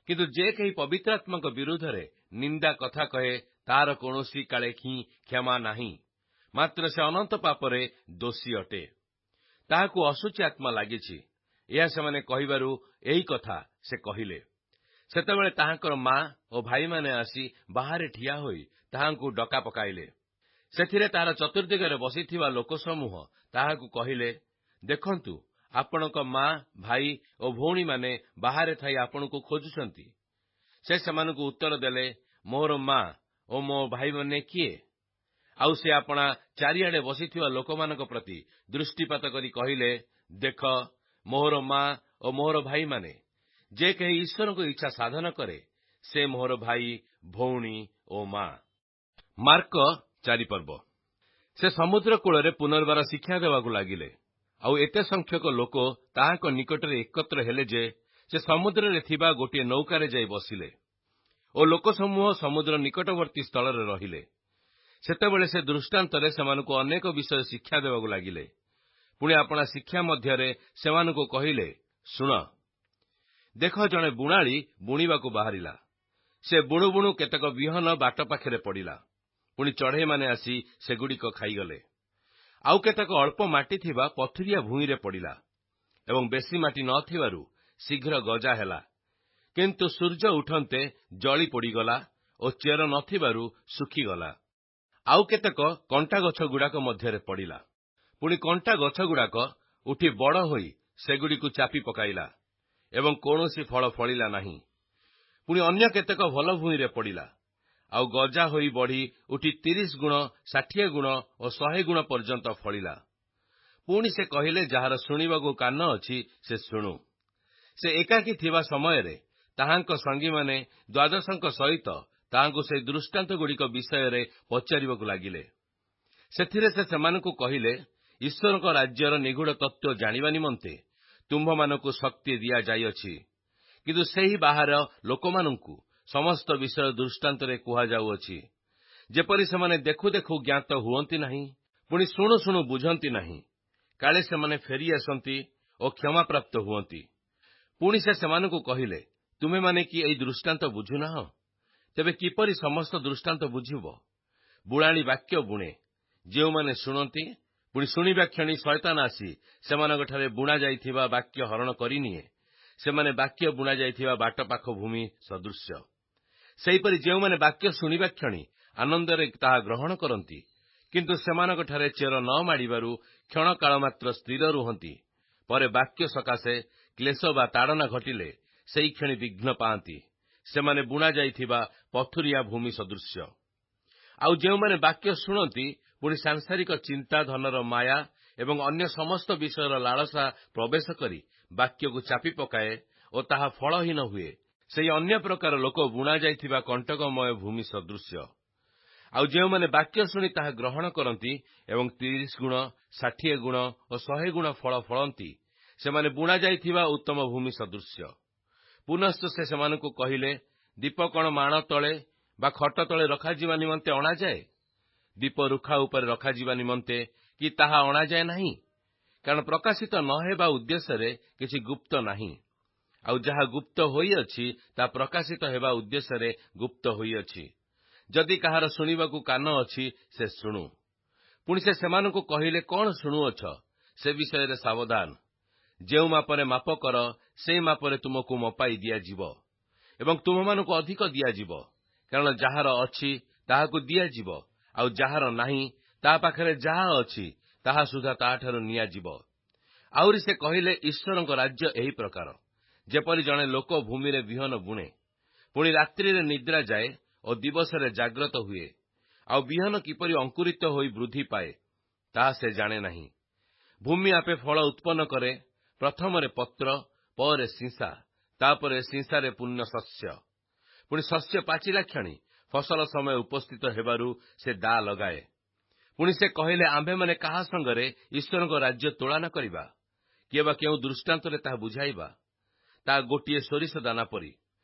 କିନ୍ତୁ ଯେ କେହି ପବିତ୍ରାତ୍ମାଙ୍କ ବିରୁଦ୍ଧରେ ନିନ୍ଦା କଥା କହେ ତାହାର କୌଣସି କାଳେ ହିଁ କ୍ଷମା ନାହିଁ, ମାତ୍ର ସେ ଅନନ୍ତ ପାପରେ ଦୋଷୀ ଅଟେ। ତାହାକୁ ଅଶୁଚି ଆତ୍ମା ଲାଗିଛି। ଏହା ସେମାନେ କହିବାରୁ ଏହି କଥା ସେ କହିଲେ। ସେତେବେଳେ ତାହାଙ୍କର ମା ଓ ଭାଇମାନେ ଆସି ବାହାରେ ଠିଆ ହୋଇ ତାହାଙ୍କୁ ଡକା ପକାଇଲେ। ସେଥିରେ ତାହାର ଚତୁର୍ଦ୍ଦିଗରେ ବସିଥିବା ଲୋକସମୂହ ତାହାକୁ କହିଲେ, ଦେଖନ୍ତୁ, ଆପଣଙ୍କ ମା, ଭାଇ ଓ ଭଉଣୀମାନେ ବାହାରେ ଥାଇ ଆପଣଙ୍କୁ ଖୋଜୁଛନ୍ତି। ସେ ସେମାନଙ୍କୁ ଉତ୍ତର ଦେଲେ, ମୋର ମା ଓ ମୋ ଭାଇମାନେ କିଏ? ଆଉ ସେ ଆପଣା ଚାରିଆଡ଼େ ବସିଥିବା ଲୋକମାନଙ୍କ ପ୍ରତି ଦୃଷ୍ଟିପାତ କରି କହିଲେ, ଦେଖ, ମୋର ମା ଓ ମୋର ଭାଇମାନେ। ଯେ କେହି ଈଶ୍ୱରଙ୍କ ଇଚ୍ଛା ସାଧନ କରେ ସେ ମୋର ଭାଇ, ଭଉଣୀ ଓ ମା। ମାର୍କ 4 ପର୍ବ। ସେ ସମୁଦ୍ର କୂଳରେ ପୁନର୍ବାର ଶିକ୍ଷା ଦେବାକୁ ଲାଗିଲେ। ଆଉ ଏତେ ସଂଖ୍ୟକ ଲୋକ ତାହାଙ୍କ ନିକଟରେ ଏକତ୍ର ହେଲେ ଯେ ସେ ସମୁଦ୍ରରେ ଥିବା ଗୋଟିଏ ନୌକାରେ ଯାଇ ବସିଲେ ଓ ଲୋକସମୂହ ସମୁଦ୍ର ନିକଟବର୍ତ୍ତୀ ସ୍ଥଳରେ ରହିଲେ। ସେତେବେଳେ ସେ ଦୃଷ୍ଟାନ୍ତରେ ସେମାନଙ୍କୁ ଅନେକ ବିଷୟ ଶିକ୍ଷା ଦେବାକୁ ଲାଗିଲେ। ପୁଣି ଆପଣା ଶିକ୍ଷା ମଧ୍ୟରେ ସେମାନଙ୍କୁ କହିଲେ, ଶୁଣ, ଦେଖ, ଜଣେ ବୁଣାଳି ବୁଣିବାକୁ ବାହାରିଲା। ସେ ବୁଣୁ ବୁଣୁ କେତେକ ବିହନ ବାଟ ପାଖରେ ପଡ଼ିଲା। ପୁଣି ଚଢ଼େଇମାନେ ଆସି ସେଗୁଡ଼ିକ ଖାଇଗଲେ। ଆଉ କେତେକ ଅଳ୍ପ ମାଟି ଥିବା ପଥୁରିଆ ଭୂଇଁରେ ପଡ଼ିଲା ଏବଂ ବେଶୀ ମାଟି ନ ଥିବାରୁ ଶୀଘ୍ର ଗଜା ହେଲା। କିନ୍ତୁ ସୂର୍ଯ୍ୟ ଉଠନ୍ତେ ଜଳି ପୋଡ଼ିଗଲା ଓ ଚେର ନଥିବାରୁ ଶୁଖିଗଲା। ଆଉ କେତେକ କଣ୍ଟା ଗଛଗୁଡ଼ାକ ମଧ୍ୟରେ ପଡ଼ିଲା। ପୁଣି କଣ୍ଟା ଗଛଗୁଡ଼ାକ ଉଠି ବଡ଼ ହୋଇ ସେଗୁଡ଼ିକୁ ଚାପି ପକାଇଲା ଏବଂ କୌଣସି ଫଳ ଫଳିଲା ନାହିଁ। ପୁଣି ଅନ୍ୟ କେତେକ ଭଲ ଭୂଇଁରେ ପଡ଼ିଲା ଆଉ ଗଜା ହୋଇ ବଢ଼ି ଉଠି 30 ଗୁଣ, 60 ଗୁଣ ଓ 100 ଗୁଣ ପର୍ଯ୍ୟନ୍ତ ଫଳିଲା। ପୁଣି ସେ କହିଲେ, ଯାହାର ଶୁଣିବାକୁ କାନ ଅଛି ସେ ଶୁଣୁ। ସେ ଏକାକୀ ଥିବା ସମୟରେ ତାହାଙ୍କ ସଙ୍ଗୀମାନେ ଦ୍ୱାଦଶଙ୍କ ସହିତ ତାହାଙ୍କୁ ସେହି ଦୃଷ୍ଟାନ୍ତଗୁଡ଼ିକ ବିଷୟରେ ପଚାରିବାକୁ ଲାଗିଲେ। ସେଥିରେ ସେ ସେମାନଙ୍କୁ କହିଲେ, ଈଶ୍ୱରଙ୍କ ରାଜ୍ୟର ନିଗୂଢ଼ ତତ୍ତ୍ୱ ଜାଣିବା ନିମନ୍ତେ ତୁମ୍ଭମାନଙ୍କୁ ଶକ୍ତି ଦିଆଯାଇଅଛି, କିନ୍ତୁ ସେହି ବାହାର ଲୋକମାନଙ୍କୁ ସମସ୍ତ ବିଷୟ ଦୃଷ୍ଟାନ୍ତରେ କୁହାଯାଉଅଛି, ଯେପରି ସେମାନେ ଦେଖୁ ଦେଖୁ ଜ୍ଞାତ ହୁଅନ୍ତି ନାହିଁ, ପୁଣି ଶୁଣୁ ଶୁଣୁ ବୁଝନ୍ତି ନାହିଁ, କାଳେ ସେମାନେ ଫେରିଆସନ୍ତି ଓ କ୍ଷମାପ୍ରାପ୍ତ ହୁଅନ୍ତି। ପୁଣି ସେ ସେମାନଙ୍କୁ କହିଲେ, ତୁମେମାନେ କି ଏହି ଦୃଷ୍ଟାନ୍ତ ବୁଝୁନାହଁ? ତେବେ କିପରି ସମସ୍ତ ଦୃଷ୍ଟାନ୍ତ ବୁଝିବ? ବୁଣାଳି ବାକ୍ୟ ବୁଣେ। ଯେଉଁମାନେ ଶୁଣନ୍ତି, ପୁଣି ଶୁଣିବା କ୍ଷଣି ଶୟତାନ ଆସି ସେମାନଙ୍କଠାରେ ବୁଣାଯାଇଥିବା ବାକ୍ୟ ହରଣ କରିନିଏ। ସେମାନେ ବାକ୍ୟ ବୁଣାଯାଇଥିବା ବାଟ ପାଖ ଭୂମି ସଦୃଶ୍ୟ। ସେହିପରି ଯେଉଁମାନେ ବାକ୍ୟ ଶୁଣିବା କ୍ଷଣି ଆନନ୍ଦରେ ତାହା ଗ୍ରହଣ କରନ୍ତି, କିନ୍ତୁ ସେମାନଙ୍କଠାରେ ଚେର ନ ମାଡ଼ିବାରୁ କ୍ଷଣକାଳ ମାତ୍ର ସ୍ଥିର ରୁହନ୍ତି, ପରେ ବାକ୍ୟ ସକାଶେ କ୍ଲେଶ ବା ତାଡ଼ନା ଘଟିଲେ ସେହି କ୍ଷଣି ବିଘ୍ନ ପାଆନ୍ତି। ସେମାନେ ବୁଣାଯାଇଥିବା ପଥୁରିଆ ଭୂମି ସଦୃଶ୍ୟ। ଆଉ ଯେଉଁମାନେ ବାକ୍ୟ ଶୁଣନ୍ତି, ପୁଣି ସାଂସାରିକ ଚିନ୍ତା, ଧନର ମାୟା ଏବଂ ଅନ୍ୟ ସମସ୍ତ ବିଷୟର ଲାଳସା ପ୍ରବେଶ କରି ବାକ୍ୟକୁ ଚାପି ପକାଏ ଓ ତାହା ଫଳହୀନ ହୁଏ, ସେହି ଅନ୍ୟ ପ୍ରକାର ଲୋକ ବୁଣାଯାଇଥିବା କଣ୍ଟକମୟ ଭୂମି ସଦୃଶ୍ୟ। ଆଉ ଯେଉଁମାନେ ବାକ୍ୟ ଶୁଣି ତାହା ଗ୍ରହଣ କରନ୍ତି ଏବଂ 30 ଗୁଣ, 60 ଗୁଣ ଓ 100 ଗୁଣ ଫଳ ଫଳନ୍ତି, ସେମାନେ ବୁଣାଯାଇଥିବା ଉତ୍ତମ ଭୂମି ସଦୃଶ୍ୟ। ପୁନଶ୍ଚ ସେ ସେମାନଙ୍କୁ କହିଲେ, ଦୀପ କଣ ମାଣ ତଳେ ବା ଖଟ ତଳେ ରଖାଯିବା ନିମନ୍ତେ ଅଣାଯାଏ? ଦୀପ ରୁଖା ଉପରେ ରଖାଯିବା ନିମନ୍ତେ କି ତାହା ଅଣାଯାଏ ନାହିଁ? କାରଣ ପ୍ରକାଶିତ ନ ହେବା ଉଦ୍ଦେଶ୍ୟରେ କିଛି ଗୁପ୍ତ ନାହିଁ। ଆଉ ଯାହା ଗୁପ୍ତ ହୋଇଅଛି ତାହା ପ୍ରକାଶିତ ହେବା ଉଦ୍ଦେଶ୍ୟରେ ଗୁପ୍ତ ହୋଇଅଛି। ଯଦି କାହାର ଶୁଣିବାକୁ କାନ ଅଛି ସେ ଶୁଣୁ। ପୁଣି ସେ ସେମାନଙ୍କୁ କହିଲେ, କଣ ଶୁଣୁଅଛ? ସେ ବିଷୟରେ ସାବଧାନ। ଯେଉଁ ମାପରେ ମାପ କର, ସେହି ମାପରେ ତୁମକୁ ମପାଇ ଦିଆଯିବ ଏବଂ ତୁମମାନଙ୍କୁ ଅଧିକ ଦିଆଯିବ। କାରଣ ଯାହାର ଅଛି ତାହାକୁ ଦିଆଯିବ, ଆଉ ଯାହାର ନାହିଁ ତା ପାଖରେ ଯାହା ଅଛି ତାହା ସୁଦ୍ଧା ତାହାଠାରୁ ନିଆଯିବ। ଆହୁରି ସେ କହିଲେ, ଈଶ୍ୱରଙ୍କ ରାଜ୍ୟ ଏହି ପ୍ରକାର, ଯେପରି ଜଣେ ଲୋକ ଭୂମିରେ ବିହନ ବୁଣେ, ପୁଣି ରାତ୍ରିରେ ନିଦ୍ରା ଯାଏ ଓ ଦିବସରେ ଜାଗ୍ରତ ହୁଏ। ଆଉ ବିହନ କିପରି ଅଙ୍କୁରିତ ହୋଇ ବୃଦ୍ଧି ପାଏ, ତାହା ସେ ଜାଣେ ନାହିଁ। ଭୂମି ଆପେ ଫଳ ଉତ୍ପନ୍ନ କରେ, ପ୍ରଥମରେ ପତ୍ର, ପରେ ସିଂସା, ତାପରେ ସିଂସାରେ ପୂର୍ଣ୍ଣ ଶସ୍ୟ। ପୁଣି ଶସ୍ୟ ପାଚିଲା କ୍ଷଣି ଫସଲ ସମୟ ଉପସ୍ଥିତ ହେବାରୁ ସେ ଦା ଲଗାଏ। ପୁଣି ସେ କହିଲେ, ଆମ୍ଭେମାନେ କାହା ସଙ୍ଗରେ ଈଶ୍ୱରଙ୍କ ରାଜ୍ୟ ତୁଳନା କରିବା? କିଏ ବା କେଉଁ ଦୃଷ୍ଟାନ୍ତରେ ତାହା ବୁଝାଇବା? ତାହା ଗୋଟିଏ ସୋରିଷ ଦାନା ପରି।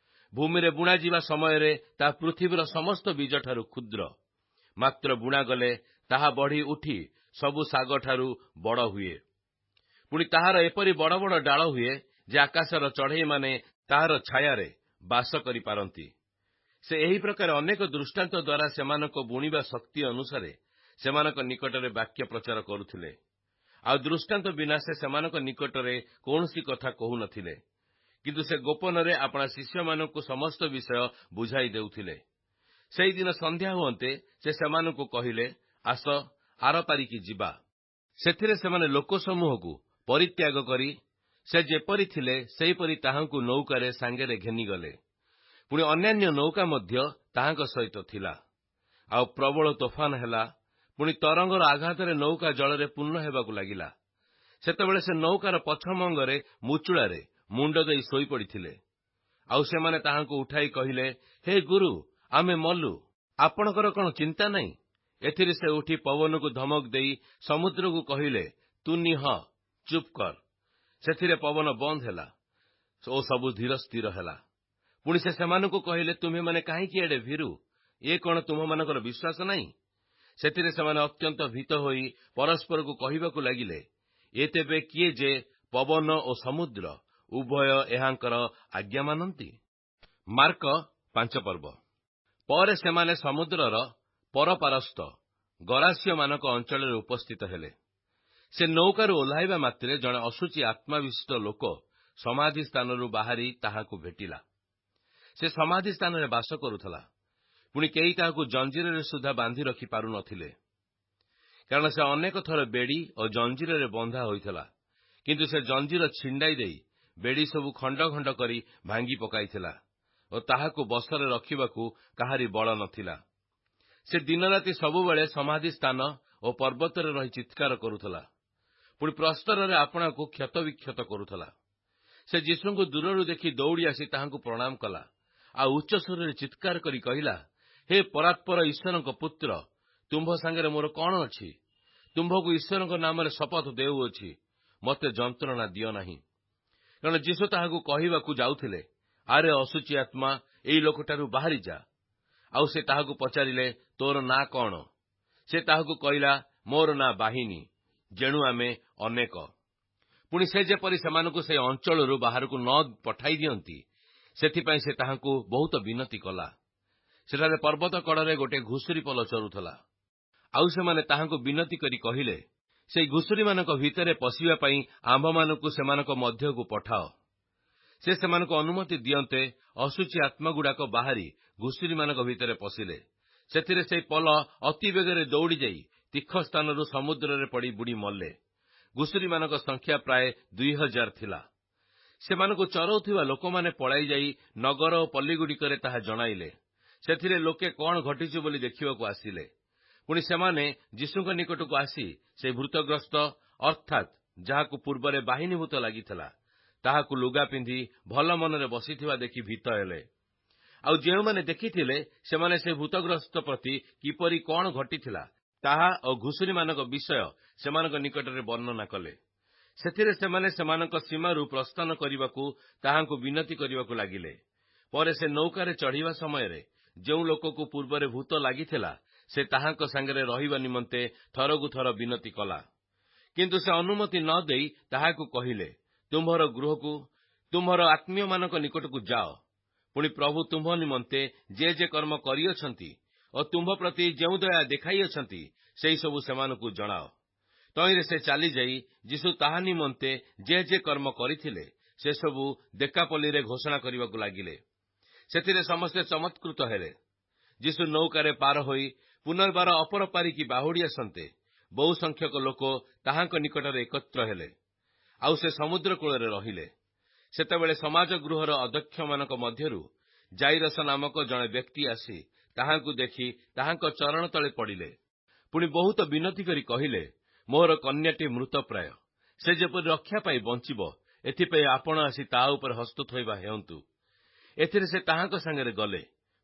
ଭୂମିରେ ବୁଣାଯିବା ସମୟରେ ତାହା ପୃଥିବୀର ସମସ୍ତ ବୀଜଠାରୁ କ୍ଷୁଦ୍ର, ମାତ୍ର ବୁଣାଗଲେ ତାହା ବଢ଼ି ଉଠି ସବୁ ଶାଗଠାରୁ ବଡ଼ ହୁଏ। ପୁଣି ତାହାର ଏପରି ବଡ଼ ବଡ଼ ଡାଳ ହୁଏ ଯେ ଆକାଶର ଚଢ଼େଇମାନେ ତାହାର ଛାୟାରେ ବାସ କରିପାରନ୍ତି। ସେ ଏହି ପ୍ରକାର ଅନେକ ଦୃଷ୍ଟାନ୍ତ ଦ୍ୱାରା ସେମାନଙ୍କ ବୁଣିବା ଶକ୍ତି ଅନୁସାରେ ସେମାନଙ୍କ ନିକଟରେ ବାକ୍ୟ ପ୍ରଚାର କରୁଥିଲେ। ଆଉ ଦୃଷ୍ଟାନ୍ତ ବିନା ସେ ସେମାନଙ୍କ ନିକଟରେ କୌଣସି କଥା କହୁନଥିଲେ, କିନ୍ତୁ ସେ ଗୋପନରେ ଆପଣା ଶିଷ୍ୟମାନଙ୍କୁ ସମସ୍ତ ବିଷୟ ବୁଝାଇ ଦେଉଥିଲେ। ସେହିଦିନ ସନ୍ଧ୍ୟା ହୁଅନ୍ତେ ସେ ସେମାନଙ୍କୁ କହିଲେ, ଆସ ଆରପାରିକି ଯିବା। ସେଥିରେ ସେମାନେ ଲୋକସମୂହକୁ ପରିତ୍ୟାଗ କରି ସେ ଯେପରି ଥିଲେ ସେହିପରି ତାହାଙ୍କୁ ନୌକାରେ ସାଙ୍ଗରେ ଘେନିଗଲେ। ପୁଣି ଅନ୍ୟାନ୍ୟ ନୌକା ମଧ୍ୟ ତାହାଙ୍କ ସହିତ ଥିଲା। ଆଉ ପ୍ରବଳ ତୋଫାନ ହେଲା। ପୁଣି ତରଙ୍ଗର ଆଘାତରେ ନୌକା ଜଳରେ ପୂର୍ଣ୍ଣ ହେବାକୁ ଲାଗିଲା। ସେତେବେଳେ ସେ ନୌକାର ପଛମଙ୍ଗରେ ମୁଚୁଳାରେ ମୁଣ୍ଡ ଦେଇ ଶୋଇପଡ଼ିଥିଲେ। ଆଉ ସେମାନେ ତାହାଙ୍କୁ ଉଠାଇ କହିଲେ, ହେ ଗୁରୁ, ଆମେ ମଲୁ, ଆପଣଙ୍କର କଣ ଚିନ୍ତା ନାହିଁ? ଏଥିରେ ସେ ଉଠି ପବନକୁ ଧମକ ଦେଇ ସମୁଦ୍ରକୁ କହିଲେ, ତୁ ନିହ, ଚୁପ୍ କର। ସେଥିରେ ପବନ ବନ୍ଦ ହେଲା ଓ ସବୁ ଧୀର ସ୍ଥିର ହେଲା। ପୁଣି ସେ ସେମାନଙ୍କୁ କହିଲେ, ତୁମେମାନେ କାହିଁକି ଏଡ଼େ ଭୀରୁ? ଏ କଣ ତୁମମାନଙ୍କର ବିଶ୍ୱାସ ନାହିଁ? ସେଥିରେ ସେମାନେ ଅତ୍ୟନ୍ତ ଭୀତ ହୋଇ ପରସ୍ପରକୁ କହିବାକୁ ଲାଗିଲେ, ଏ ତେବେ କିଏ ଯେ ପବନ ଓ ସମୁଦ୍ର ଉଭୟ ଏହାଙ୍କର ଆଜ୍ଞା ମାନନ୍ତି? ମାର୍କ 5 ପର୍ବ। ପରେ ସେମାନେ ସମୁଦ୍ରର ପରପାରସ୍ଥ ଗରାସ୍ୟମାନଙ୍କ ଅଞ୍ଚଳରେ ଉପସ୍ଥିତ ହେଲେ। ସେ ନୌକାରୁ ଓହ୍ଲାଇବା ମାତ୍ରେ ଜଣେ ଅଶୁଚି ଆତ୍ମାବିଶିଷ୍ଟ ଲୋକ ସମାଧି ସ୍ଥାନରୁ ବାହାରି ତାହାକୁ ଭେଟିଲା। ସେ ସମାଧି ସ୍ଥାନରେ ବାସ କରୁଥିଲା। ପୁଣି କେହି ତାହାକୁ ଜଞ୍ଜିରରେ ସୁଦ୍ଧା ବାନ୍ଧି ରଖି ପାରୁନଥିଲେ, କାରଣ ସେ ଅନେକ ଥର ବେଡ଼ି ଓ ଜଞ୍ଜିରରେ ବନ୍ଧା ହୋଇଥିଲା। କିନ୍ତୁ ସେ ଜଞ୍ଜିର ଛିଣ୍ଡାଇ ଦେଇ ବେଡ଼ି ସବୁ ଖଣ୍ଡ ଖଣ୍ଡ କରି ଭାଙ୍ଗି ପକାଇଥିଲା ଓ ତାହାକୁ ବସରେ ରଖିବାକୁ କାହାରି ବଳ ନଥିଲା। ସେ ଦିନରାତି ସବୁବେଳେ ସମାଧି ସ୍ଥାନ ଓ ପର୍ବତରେ ରହି ଚିତ୍କାର କରୁଥିଲା। ପୁଣି ପ୍ରସ୍ତରରେ ଆପଣାକୁ କ୍ଷତବିକ୍ଷତ କରୁଥିଲା। ସେ ଯୀଶୁଙ୍କୁ ଦୂରରୁ ଦେଖି ଦୌଡ଼ି ଆସି ତାହାଙ୍କୁ ପ୍ରଣାମ କଲା। ଆଉ ଉଚ୍ଚ ସ୍ୱରରେ ଚିତ୍କାର କରି କହିଲା, ହେ ପରାତ୍ପର ଈଶ୍ୱରଙ୍କ ପୁତ୍ର, ତୁମ୍ଭ ସାଙ୍ଗରେ ମୋର କଣ ଅଛି? ତୁମ୍ଭକୁ ଈଶ୍ୱରଙ୍କ ନାମରେ ଶପଥ ଦେଉଅଛି, ମୋତେ ଯନ୍ତ୍ରଣା ଦିଅ ନାହିଁ। କାରଣ ଯୀଶୁ ତାହାକୁ କହିବାକୁ ଯାଉଥିଲେ, ଆରେ ଅଶୁଚି ଆତ୍ମା, ଏଇ ଲୋକଠାରୁ ବାହାରି ଯା। ଆଉ ସେ ତାହାକୁ ପଚାରିଲେ, ତୋର ନାଁ କଣ? ସେ ତାହାକୁ କହିଲା, ମୋର ନାଁ ବାହିନୀ, ଯେଣୁ ଆମେ ଅନେକ। ପୁଣି ସେ ଯେପରି ସେମାନଙ୍କୁ ସେହି ଅଞ୍ଚଳରୁ ବାହାରକୁ ନ ପଠାଇ ଦିଅନ୍ତି, ସେଥିପାଇଁ ସେ ତାହାଙ୍କୁ ବହୁତ ବିନତି କଲା। ସେଠାରେ ପର୍ବତ କଡ଼ରେ ଗୋଟିଏ ଘୁଷୁରି ପଲ ଚରୁଥିଲା। ଆଉ ସେମାନେ ତାହାଙ୍କୁ ବିନତି କରି କହିଲେ, ସେହି ଘୁଷୁରିମାନଙ୍କ ଭିତରେ ପଶିବା ପାଇଁ ଆମ୍ଭମାନଙ୍କୁ ସେମାନଙ୍କ ମଧ୍ୟକୁ ପଠାଅ। ସେ ସେମାନଙ୍କୁ ଅନୁମତି ଦିଅନ୍ତେ ଅଶୁଚି ଆତ୍ମାଗୁଡ଼ାକ ବାହାରି ଘୁଷୁରିମାନଙ୍କ ଭିତରେ ପଶିଲେ। ସେଥିରେ ସେହି ପଲ ଅତି ବେଗରେ ଦୌଡ଼ି ଯାଇ ତୀଖ ସ୍ଥାନରୁ ସମୁଦ୍ରରେ ପଡ଼ି ବୁଡ଼ି ମଲେ। ଘୁଷୁରିମାନଙ୍କ ସଂଖ୍ୟା ପ୍ରାୟ 2000 ଥିଲା। ସେମାନଙ୍କୁ ଚରଉଥିବା ଲୋକମାନେ ପଳାଇ ଯାଇ ନଗର ଓ ପଲ୍ଲୀଗୁଡ଼ିକରେ ତାହା ଜଣାଇଲେ। ସେଥିରେ ଲୋକେ କଣ ଘଟିଛି ବୋଲି ଦେଖିବାକୁ ଆସିଲେ। ପୁଣି ସେମାନେ ଯୀଶୁଙ୍କ ନିକଟକୁ ଆସି ସେହି ଭୂତଗ୍ରସ୍ତ ଅର୍ଥାତ୍ ଯାହାକୁ ପୂର୍ବରେ ବାହିନୀ ଭୂତ ଲାଗିଥିଲା, ତାହାକୁ ଲୁଗା ପିନ୍ଧି ଭଲ ମନରେ ବସିଥିବା ଦେଖି ଭୀତ ହେଲେ। ଆଉ ଯେଉଁମାନେ ଦେଖିଥିଲେ, ସେମାନେ ସେ ଭୂତଗ୍ରସ୍ତ ପ୍ରତି କିପରି କଣ ଘଟିଥିଲା ତାହା ଓ ଘୁଷୁରିମାନଙ୍କ ବିଷୟ ସେମାନଙ୍କ ନିକଟରେ ବର୍ଣ୍ଣନା କଲେ। ସେଥିରେ ସେମାନେ ସେମାନଙ୍କ ସୀମାରୁ ପ୍ରସ୍ଥାନ କରିବାକୁ ତାହାଙ୍କୁ ବିନତି କରିବାକୁ ଲାଗିଲେ। ପରେ ସେ ନୌକାରେ ଚଢ଼ିବା ସମୟରେ ଯେଉଁ ଲୋକକୁ ପୂର୍ବରେ ଭୂତ ଲାଗିଥିଲା, ସେ ତାହାଙ୍କ ସାଙ୍ଗରେ ରହିବା ନିମନ୍ତେ ଥରକୁ ଥର ବିନତି କଲା। କିନ୍ତୁ ସେ ଅନୁମତି ନ ଦେଇ ତାହାକୁ କହିଲେ, ତୁମ୍ଭର ଗୃହକୁ, ତୁମ୍ଭର ଆତ୍ମୀୟମାନଙ୍କ ନିକଟକୁ ଯାଅ। ପୁଣି ପ୍ରଭୁ ତୁମ୍ଭ ନିମନ୍ତେ ଯେ କର୍ମ କରିଅଛନ୍ତି ଓ ତୁମ୍ଭ ପ୍ରତି ଯେଉଁ ଦୟା ଦେଖାଇଅଛନ୍ତି, ସେହିସବୁ ସେମାନଙ୍କୁ ଜଣାଅ। ତହିଁରେ ସେ ଚାଲିଯାଇ ଯୀଶୁ ତାହା ନିମନ୍ତେ ଯେ କର୍ମ କରିଥିଲେ, ସେସବୁ ଦେକାପଲ୍ଲୀରେ ଘୋଷଣା କରିବାକୁ ଲାଗିଲେ। ସେଥିରେ ସମସ୍ତେ ଚମତ୍କୃତ ହେଲେ। ଯୀଶୁ ନୌକାରେ ପାର ହୋଇ ପୁନର୍ବାର ଅପର ପାରିକି ବାହୁଡ଼ି ଆସନ୍ତେ ବହୁ ସଂଖ୍ୟକ ଲୋକ ତାହାଙ୍କ ନିକଟରେ ଏକତ୍ର ହେଲେ। ଆଉ ସେ ସମୁଦ୍ର କୂଳରେ ରହିଲେ। ସେତେବେଳେ ସମାଜ ଗୃହର ଅଧ୍ୟକ୍ଷମାନଙ୍କ ମଧ୍ୟରୁ ଜାଇରସ ନାମକ ଜଣେ ବ୍ୟକ୍ତି ଆସି ତାହାଙ୍କୁ ଦେଖି ତାହାଙ୍କ ଚରଣ ତଳେ ପଡ଼ିଲେ। ପୁଣି ବହୁତ ବିନତି କରି କହିଲେ, ମୋର କନ୍ୟାଟି ମୃତପ୍ରାୟ। ସେ ଯେପରି ରକ୍ଷା ପାଇ ବଞ୍ଚିବ, ଏଥିପାଇଁ ଆପଣ ଆସି ତା ଉପରେ ହସ୍ତ ଥୋଇବା ହେଉନ୍ତୁ। ଏଥିରେ ସେ ତାହାଙ୍କ ସାଙ୍ଗରେ ଗଲେ।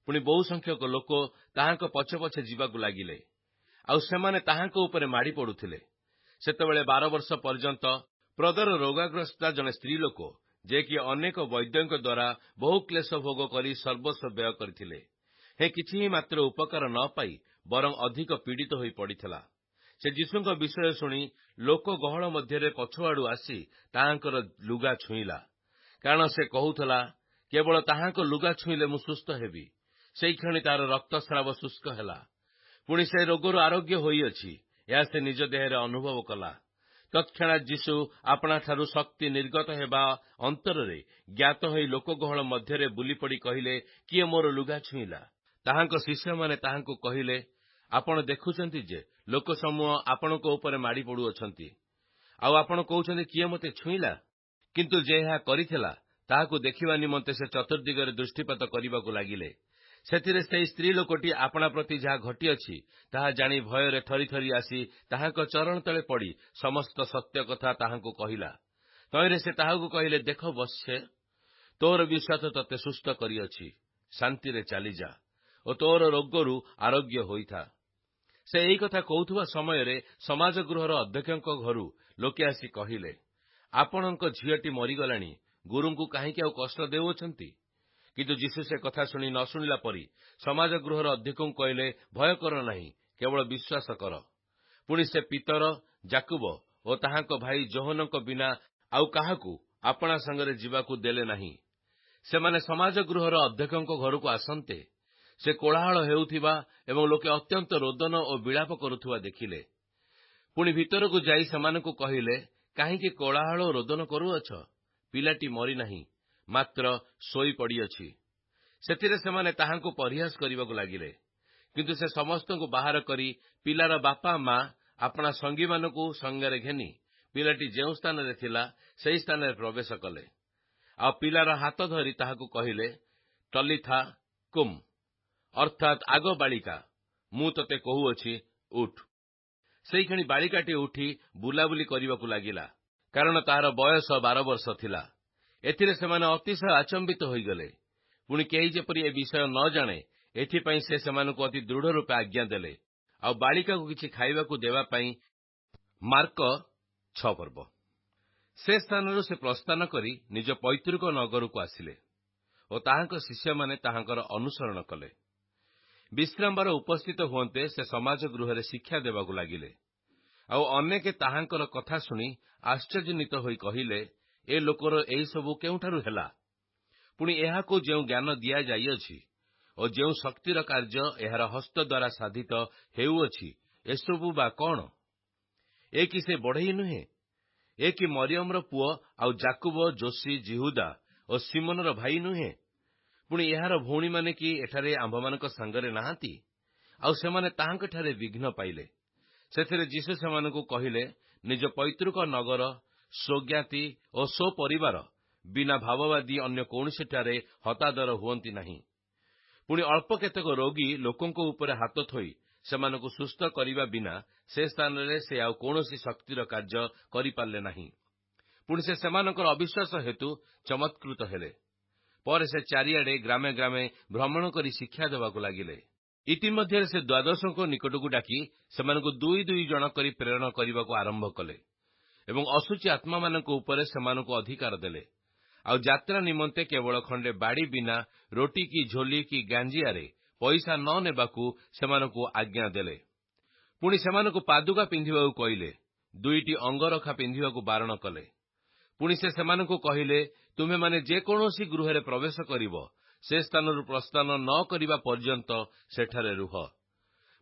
ପୁଣି ବହୁ ସଂଖ୍ୟକ ଲୋକ ତାହାଙ୍କ ପଛେ ପଛେ ଯିବାକୁ ଲାଗିଲେ। ଆଉ ସେମାନେ ତାହାଙ୍କ ଉପରେ ମାଡ଼ି ପଡୁଥିଲେ। ସେତେବେଳେ 12 ବର୍ଷ ପର୍ଯ୍ୟନ୍ତ ପ୍ରଦର ରୋଗାଗ୍ରସ୍ତା ଜଣେ ସ୍ତ୍ରୀ ଲୋକ, ଯିଏକି ଅନେକ ବୈଦ୍ୟଙ୍କ ଦ୍ୱାରା ବହୁ କ୍ଲେଶ ଭୋଗ କରି ସର୍ବସ୍ୱ ବ୍ୟୟ କରିଥିଲେ, ହେ କିଛି ହିଁ ମାତ୍ର ଉପକାର ନ ପାଇ ବରଂ ଅଧିକ ପୀଡ଼ିତ ହୋଇ ପଡ଼ିଥିଲା। ସେ ଯୀଶୁଙ୍କ ବିଷୟ ଶୁଣି ଲୋକ ଗହଳ ମଧ୍ୟରେ ପଛଆଡ଼ୁ ଆସି ତାହାଙ୍କର ଲୁଗା ଛୁଇଁଲା, କାରଣ ସେ କହୁଥିଲା, କେବଳ ତାହାଙ୍କ ଲୁଗା ଛୁଇଁଲେ ମୁଁ ସୁସ୍ଥ ହେବି। ସେଇକ୍ଷଣି ତାହାର ରକ୍ତସ୍ରାବ ଶୁଷ୍କ ହେଲା। ପୁଣି ସେ ରୋଗରୁ ଆରୋଗ୍ୟ ହୋଇଅଛି, ଏହା ସେ ନିଜ ଦେହରେ ଅନୁଭବ କଲା। ତତ୍କ୍ଷଣାତ୍ ଯୀଶୁ ଆପଣାଠାରୁ ଶକ୍ତି ନିର୍ଗତ ହେବା ଅନ୍ତରରେ ଜ୍ଞାତ ହୋଇ ଲୋକଗହଳ ମଧ୍ୟରେ ବୁଲିପଡ଼ି କହିଲେ, କିଏ ମୋର ଲୁଗା ଛୁଇଁଲା? ତାହାଙ୍କ ଶିଷ୍ୟମାନେ ତାହାଙ୍କୁ କହିଲେ, ଆପଣ ଦେଖୁଛନ୍ତି ଯେ ଲୋକସମୂହ ଆପଣଙ୍କ ଉପରେ ମାଡ଼ି ପଡ଼ୁଅଛନ୍ତି, ଆଉ ଆପଣ କହୁଛନ୍ତି, କିଏ ମୋତେ ଛୁଇଁଲା? କିନ୍ତୁ ଯେ ଏହା କରିଥିଲା, ତାହାକୁ ଦେଖିବା ନିମନ୍ତେ ସେ ଚତୁର୍ଦ୍ଦିଗରେ ଦୃଷ୍ଟିପାତ କରିବାକୁ ଲାଗିଲେ। ସେଥିରେ ସେହି ସ୍ତ୍ରୀ ଲୋକଟି ଆପଣା ପ୍ରତି ଯାହା ଘଟିଅଛି, ତାହା ଜାଣି ଭୟରେ ଥରିଥରି ଆସି ତାହାଙ୍କ ଚରଣ ତଳେ ପଡ଼ି ସମସ୍ତ ସତ୍ୟ କଥା ତାହାଙ୍କୁ କହିଲା। ତହିଁରେ ସେ ତାହାକୁ କହିଲେ, ଦେଖ ବତ୍ସେ, ତୋର ବିଶ୍ୱାସ ତତେ ସୁସ୍ଥ କରିଅଛି। ଶାନ୍ତିରେ ଚାଲିଯା ଓ ତୋର ରୋଗରୁ ଆରୋଗ୍ୟ ହୋଇଥା। ସେ ଏହି କଥା କହୁଥିବା ସମୟରେ ସମାଜ ଗୃହର ଅଧ୍ୟକ୍ଷଙ୍କ ଘରୁ ଲୋକେ ଆସି କହିଲେ, ଆପଣଙ୍କ ଝିଅଟି ମରିଗଲାଣି, ଗୁରୁଙ୍କୁ କାହିଁକି ଆଉ କଷ୍ଟ ଦେଉଅଛନ୍ତି? କିନ୍ତୁ ଯୀଶୁ ସେ କଥା ଶୁଣି ନ ଶୁଣିଲା ପରି ସମାଜ ଗୃହର ଅଧ୍ୟକ୍ଷଙ୍କୁ କହିଲେ, ଭୟ କର ନାହିଁ, କେବଳ ବିଶ୍ୱାସ କର। ପୁଣି ସେ ପିତର, ଯାକୁବ ଓ ତାହାଙ୍କ ଭାଇ ଯୋହନଙ୍କ ବିନା ଆଉ କାହାକୁ ଆପଣା ସାଙ୍ଗରେ ଯିବାକୁ ଦେଲେ ନାହିଁ। ସେମାନେ ସମାଜ ଗୃହର ଅଧ୍ୟକ୍ଷଙ୍କ ଘରକୁ ଆସନ୍ତେ ସେ କୋଳାହଳ ହେଉଥିବା ଏବଂ ଲୋକେ ଅତ୍ୟନ୍ତ ରୋଦନ ଓ ବିଳାପ କରୁଥିବା ଦେଖିଲେ। ପୁଣି ଭିତରକୁ ଯାଇ ସେମାନଙ୍କୁ କହିଲେ, କାହିଁକି କୋଳାହଳ ଓ ରୋଦନ କରୁଅଛ? ପିଲାଟି ମରିନାହିଁ, ମାତ୍ର ଶୋଇପଡ଼ିଅଛି। ସେଥିରେ ସେମାନେ ତାହାଙ୍କୁ ପରିହାସ କରିବାକୁ ଲାଗିଲେ। କିନ୍ତୁ ସେ ସମସ୍ତଙ୍କୁ ବାହାର କରି ପିଲାର ବାପା ମା ଆପଣା ସଙ୍ଗୀମାନଙ୍କୁ ସଙ୍ଗରେ ଘେନି ପିଲାଟି ଯେଉଁ ସ୍ଥାନରେ ଥିଲା ସେହି ସ୍ଥାନରେ ପ୍ରବେଶ କଲେ। ଆଉ ପିଲାର ହାତ ଧରି ତାହାକୁ କହିଲେ, ଟଲିଥା କୁମ୍, ଅର୍ଥାତ୍ ଆଗ ବାଳିକା, ମୁଁ ତତେ କହୁଅଛି, ଉଠ। ସେଇକ୍ଷଣି ବାଳିକାଟି ଉଠି ବୁଲାବୁଲି କରିବାକୁ ଲାଗିଲା, କାରଣ ତାହାର ବୟସ 12 ବର୍ଷ ଥିଲା। ଏଥିରେ ସେମାନେ ଅତିଶୟ ଆଚମ୍ବିତ ହୋଇଗଲେ। ପୁଣି କେହି ଯେପରି ଏ ବିଷୟ ନ ଜାଣେ, ଏଥିପାଇଁ ସେ ସେମାନଙ୍କୁ ଅତି ଦୃଢ଼ ରୂପେ ଆଜ୍ଞା ଦେଲେ। ଆଉ ବାଳିକାକୁ କିଛି ଖାଇବାକୁ ଦେବା ପାଇଁ ମାର୍କ 6 ପର୍ବ। ସେ ସ୍ଥାନରୁ ସେ ପ୍ରସ୍ଥାନ କରି ନିଜ ପୈତୃକ ନଗରକୁ ଆସିଲେ ଓ ତାହାଙ୍କ ଶିଷ୍ୟମାନେ ତାହାଙ୍କର ଅନୁସରଣ କଲେ। ବିଶ୍ରାମବାର ଉପସ୍ଥିତ ହୁଅନ୍ତେ ସେ ସମାଜ ଗୃହରେ ଶିକ୍ଷା ଦେବାକୁ ଲାଗିଲେ। ଆଉ ଅନେକେ ତାହାଙ୍କର କଥା ଶୁଣି ଆଶ୍ଚର୍ଯ୍ୟାନ୍ୱିତ ହୋଇ କହିଲେ, ଏ ଲୋକର ଏହିସବୁ କେଉଁଠାରୁ ହେଲା? ପୁଣି ଏହାକୁ ଯେଉଁ ଜ୍ଞାନ ଦିଆଯାଇଅଛି ଓ ଯେଉଁ ଶକ୍ତିର କାର୍ଯ୍ୟ ଏହାର ହସ୍ତ ଦ୍ୱାରା ସାଧିତ ହେଉଅଛି, ଏସବୁ ବା କଣ? ଏ କି ସେ ବଢ଼େଇ ନୁହେଁ? ଏ କି ମରିୟମର ପୁଅ ଆଉ ଯାକୁବ, ଯୋସି, ଜିହୁଦା ଓ ସିମୋନର ଭାଇ ନୁହେଁ? ପୁଣି ଏହାର ଭଉଣୀମାନେ କି ଏଠାରେ ଆମ୍ଭମାନଙ୍କ ସାଙ୍ଗରେ ନାହାନ୍ତି? ଆଉ ସେମାନେ ତାହାଙ୍କଠାରେ ବିଘ୍ନ ପାଇଲେ। ସେଥିରେ ଯୀଶୁ ସେମାନଙ୍କୁ କହିଲେ, ନିଜ ପୈତୃକ ନଗର, ସ୍ୱଜ୍ଞାତି ଓ ସ୍ୱପରିବାର ବିନା ଭାବବାଦୀ ଅନ୍ୟ କୌଣସିଠାରେ ହତାଦର ହୁଅନ୍ତି ନାହିଁ। ପୁଣି ଅଳ୍ପ କେତେକ ରୋଗୀ ଲୋକଙ୍କ ଉପରେ ହାତ ଥୋଇ ସେମାନଙ୍କୁ ସୁସ୍ଥ କରିବା ବିନା ସେ ସ୍ଥାନରେ ସେ ଆଉ କୌଣସି ଶକ୍ତିର କାର୍ଯ୍ୟ କରିପାରିଲେ ନାହିଁ। ପୁଣି ସେ ସେମାନଙ୍କର ଅବିଶ୍ୱାସ ହେତୁ ଚମତ୍କୃତ ହେଲେ। ପରେ ସେ ଚାରିଆଡ଼େ ଗ୍ରାମେ ଗ୍ରାମେ ଭ୍ରମଣ କରି ଶିକ୍ଷା ଦେବାକୁ ଲାଗିଲେ। ଇତିମଧ୍ୟରେ ସେ ଦ୍ୱାଦଶଙ୍କ ନିକଟକୁ ଡାକି ସେମାନଙ୍କୁ 2 ଜଣ କରି ପ୍ରେରଣ କରିବାକୁ ଆରମ୍ଭ କଲେ ଏବଂ ଅଶୁଚି ଆତ୍ମାମାନଙ୍କ ଉପରେ ସେମାନଙ୍କୁ ଅଧିକାର ଦେଲେ। ଆଉ ଯାତ୍ରା ନିମନ୍ତେ କେବଳ ଖଣ୍ଡେ ବାଡ଼ି ବିନା ରୋଟି କି ଝୋଲି କି ଗାଞ୍ଜିଆରେ ପଇସା ନ ନେବାକୁ ସେମାନଙ୍କୁ ଆଜ୍ଞା ଦେଲେ। ପୁଣି ସେମାନଙ୍କୁ ପାଦୁକା ପିନ୍ଧିବାକୁ କହିଲେ, 2ଟି ଅଙ୍ଗରଖା ପିନ୍ଧିବାକୁ ବାରଣ କଲେ। ପୁଣି ସେ ସେମାନଙ୍କୁ କହିଲେ, ତୁମେମାନେ ଯେକୌଣସି ଗୃହରେ ପ୍ରବେଶ କରିବ, ସେ ସ୍ଥାନରୁ ପ୍ରସ୍ଥାନ ନ କରିବା ପର୍ଯ୍ୟନ୍ତ ସେଠାରେ ରୁହ।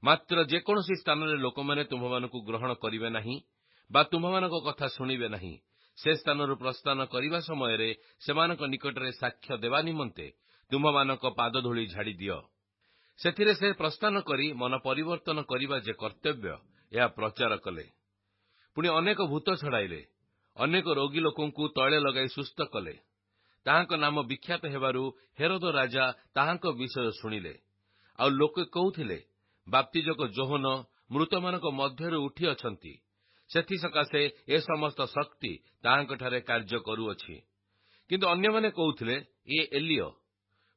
ମାତ୍ର ଯେକୌଣସି ସ୍ଥାନରେ ଲୋକମାନେ ତୁମମାନଙ୍କୁ ଗ୍ରହଣ କରିବେ ନାହିଁ ବା ତୁମମାନଙ୍କ କଥା ଶୁଣିବେ ନାହିଁ, ସେ ସ୍ଥାନରୁ ପ୍ରସ୍ଥାନ କରିବା ସମୟରେ ସେମାନଙ୍କ ନିକଟରେ ସାକ୍ଷ୍ୟ ଦେବା ନିମନ୍ତେ ତୁମମାନଙ୍କ ପାଦଧୂଳି ଝାଡ଼ି ଦିଅ। ସେଥିରେ ସେ ପ୍ରସ୍ଥାନ କରି ମନ ପରିବର୍ତ୍ତନ କରିବା ଯେ କର୍ତ୍ତବ୍ୟ, ଏହା ପ୍ରଚାର କଲେ। ପୁଣି ଅନେକ ଭୂତ ଛଡ଼ାଇଲେ, ଅନେକ ରୋଗୀ ଲୋକଙ୍କୁ ତୈଳ ଲଗାଇ ସୁସ୍ଥ କଲେ। ତାହାଙ୍କ ନାମ ବିଖ୍ୟାତ ହେବାରୁ ହେରୋଦ ରାଜା ତାହାଙ୍କ ବିଷୟ ଶୁଣିଲେ। ଆଉ ଲୋକେ କହୁଥିଲେ, ବାପ୍ତିଜକ ଯୋହନ ମୃତମାନଙ୍କ ମଧ୍ୟରୁ ଉଠିଅଛନ୍ତି, ସେଥିସକାଶେ ଏ ସମସ୍ତ ଶକ୍ତି ତାହାଙ୍କଠାରେ କାର୍ଯ୍ୟ କରୁଅଛି। କିନ୍ତୁ ଅନ୍ୟମାନେ କହୁଥିଲେ, ଏ ଏଲିୟ।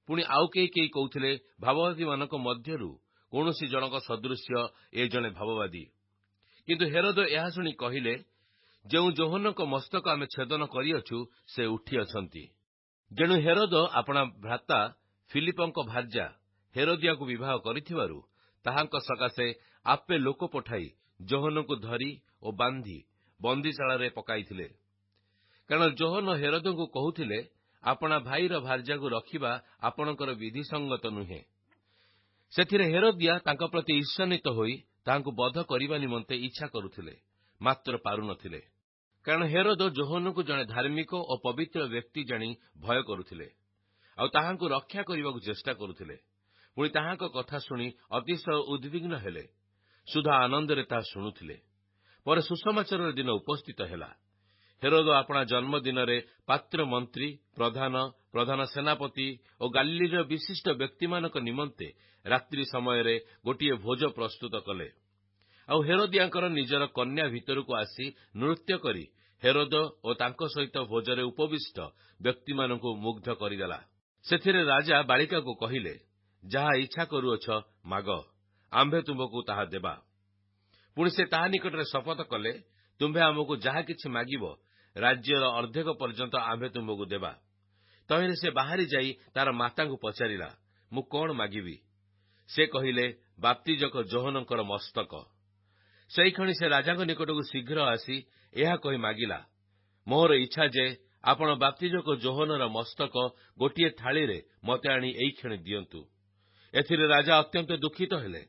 ପୁଣି ଆଉ କେହି କହୁଥିଲେ, ଭାବବାଦୀମାନଙ୍କ ମଧ୍ୟରୁ କୌଣସି ଜଣକ ସଦୃଶ୍ୟ ଏ ଜଣେ ଭାବବାଦୀ। କିନ୍ତୁ ହେରୋଦ ଏହା ଶୁଣି କହିଲେ, ଯେଉଁ ଯୋହନଙ୍କ ମସ୍ତକ ଆମେ ଛେଦନ କରିଅଛୁ, ସେ ଉଠିଅଛନ୍ତି। ଯେଣୁ ହେରୋଦ ଆପଣା ଭ୍ରାତା ଫିଲିପଙ୍କ ଭାର୍ଯ୍ୟା ହେରୋଦିଆକୁ ବିବାହ କରିଥିବାରୁ ତାହାଙ୍କ ସକାଶେ ଆପେ ଲୋକ ପଠାଇ ଯୋହନଙ୍କୁ ଧରି ଓ ବାନ୍ଧି ବନ୍ଦୀଶାଳାରେ ପକାଇଥିଲେ। କାରଣ ଯୋହନ ହେରୋଦଙ୍କୁ କହୁଥିଲେ, ଆପଣା ଭାଇର ଭାର୍ଯ୍ୟାକୁ ରଖିବା ଆପଣଙ୍କର ବିଧିସଙ୍ଗତ ନୁହେଁ। ସେଥିରେ ହେରୋଦିଆ ତାଙ୍କ ପ୍ରତି ଈର୍ଷାନ୍ୱିତ ହୋଇ ତାହାଙ୍କୁ ବଧ କରିବା ନିମନ୍ତେ ଇଚ୍ଛା କରୁଥିଲେ, ମାତ୍ର ପାରୁନଥିଲେ। କାରଣ ହେରୋଦ ଯୋହନଙ୍କୁ ଜଣେ ଧାର୍ମିକ ଓ ପବିତ୍ର ବ୍ୟକ୍ତି ଜାଣି ଭୟ କରୁଥିଲେ, ଆଉ ତାହାଙ୍କୁ ରକ୍ଷା କରିବାକୁ ଚେଷ୍ଟା କରୁଥିଲେ। ପୁଣି ତାହାଙ୍କ କଥା ଶୁଣି ଅତିଶୟ ଉଦ୍ବିଗ୍ନ ହେଲେ, ସୁଧା ଆନନ୍ଦରେ ତାହା ଶୁଣୁଥିଲେ। ପରେ ସୁସମାଚାରର ଦିନ ଉପସ୍ଥିତ ହେଲା। ହେରୋଦ ଆପଣା ଜନ୍ମଦିନରେ ପାତ୍ର ମନ୍ତ୍ରୀ, ପ୍ରଧାନ ସେନାପତି ଓ ଗାଲିଲର ବିଶିଷ୍ଟ ବ୍ୟକ୍ତିମାନଙ୍କ ନିମନ୍ତେ ରାତ୍ରି ସମୟରେ ଗୋଟିଏ ଭୋଜ ପ୍ରସ୍ତୁତ କଲେ। ଆଉ ହେରୋଦିଆଙ୍କର ନିଜର କନ୍ୟା ଭିତରକୁ ଆସି ନୃତ୍ୟ କରି ହେରୋଦ ଓ ତାଙ୍କ ସହିତ ଭୋଜରେ ଉପବିଷ୍ଟ ବ୍ୟକ୍ତିମାନଙ୍କୁ ମୁଗ୍ଧ କରିଦେଲା। ସେଥିରେ ରାଜା ବାଳିକାକୁ କହିଲେ, ଯାହା ଇଚ୍ଛା କରୁଅଛ ମାଗ, ଆମ୍ଭେ ତୁମ୍ଭକୁ ତାହା ଦେବା। ପୁଣି ସେ ତାହା ନିକଟରେ ଶପଥ କଲେ, ତୁମ୍ଭେ ଆମକୁ ଯାହା କିଛି ମାଗିବ, ରାଜ୍ୟର ଅର୍ଦ୍ଧେକ ପର୍ଯ୍ୟନ୍ତ ଆମ୍ଭେ ତୁମ୍ଭକୁ ଦେବା। ତହିଁରେ ସେ ବାହାରି ଯାଇ ତାର ମାତାଙ୍କୁ ପଚାରିଲା, ମୁଁ କଣ ମାଗିବି? ସେ କହିଲେ, ବାପ୍ତିଜକ ଯୋହନଙ୍କର ମସ୍ତକ। ସେହିକ୍ଷଣି ସେ ରାଜାଙ୍କ ନିକଟକୁ ଶୀଘ୍ର ଆସି ଏହା କହି ମାଗିଲା, ମୋର ଇଚ୍ଛା ଯେ ଆପଣ ବାପ୍ତିଜକ ଯୋହନର ମସ୍ତକ ଗୋଟିଏ ଥାଳିରେ ମୋତେ ଆଣି ଏଇକ୍ଷଣି ଦିଅନ୍ତୁ। ଏଥିରେ ରାଜା ଅତ୍ୟନ୍ତ ଦୁଃଖିତ ହେଲେ,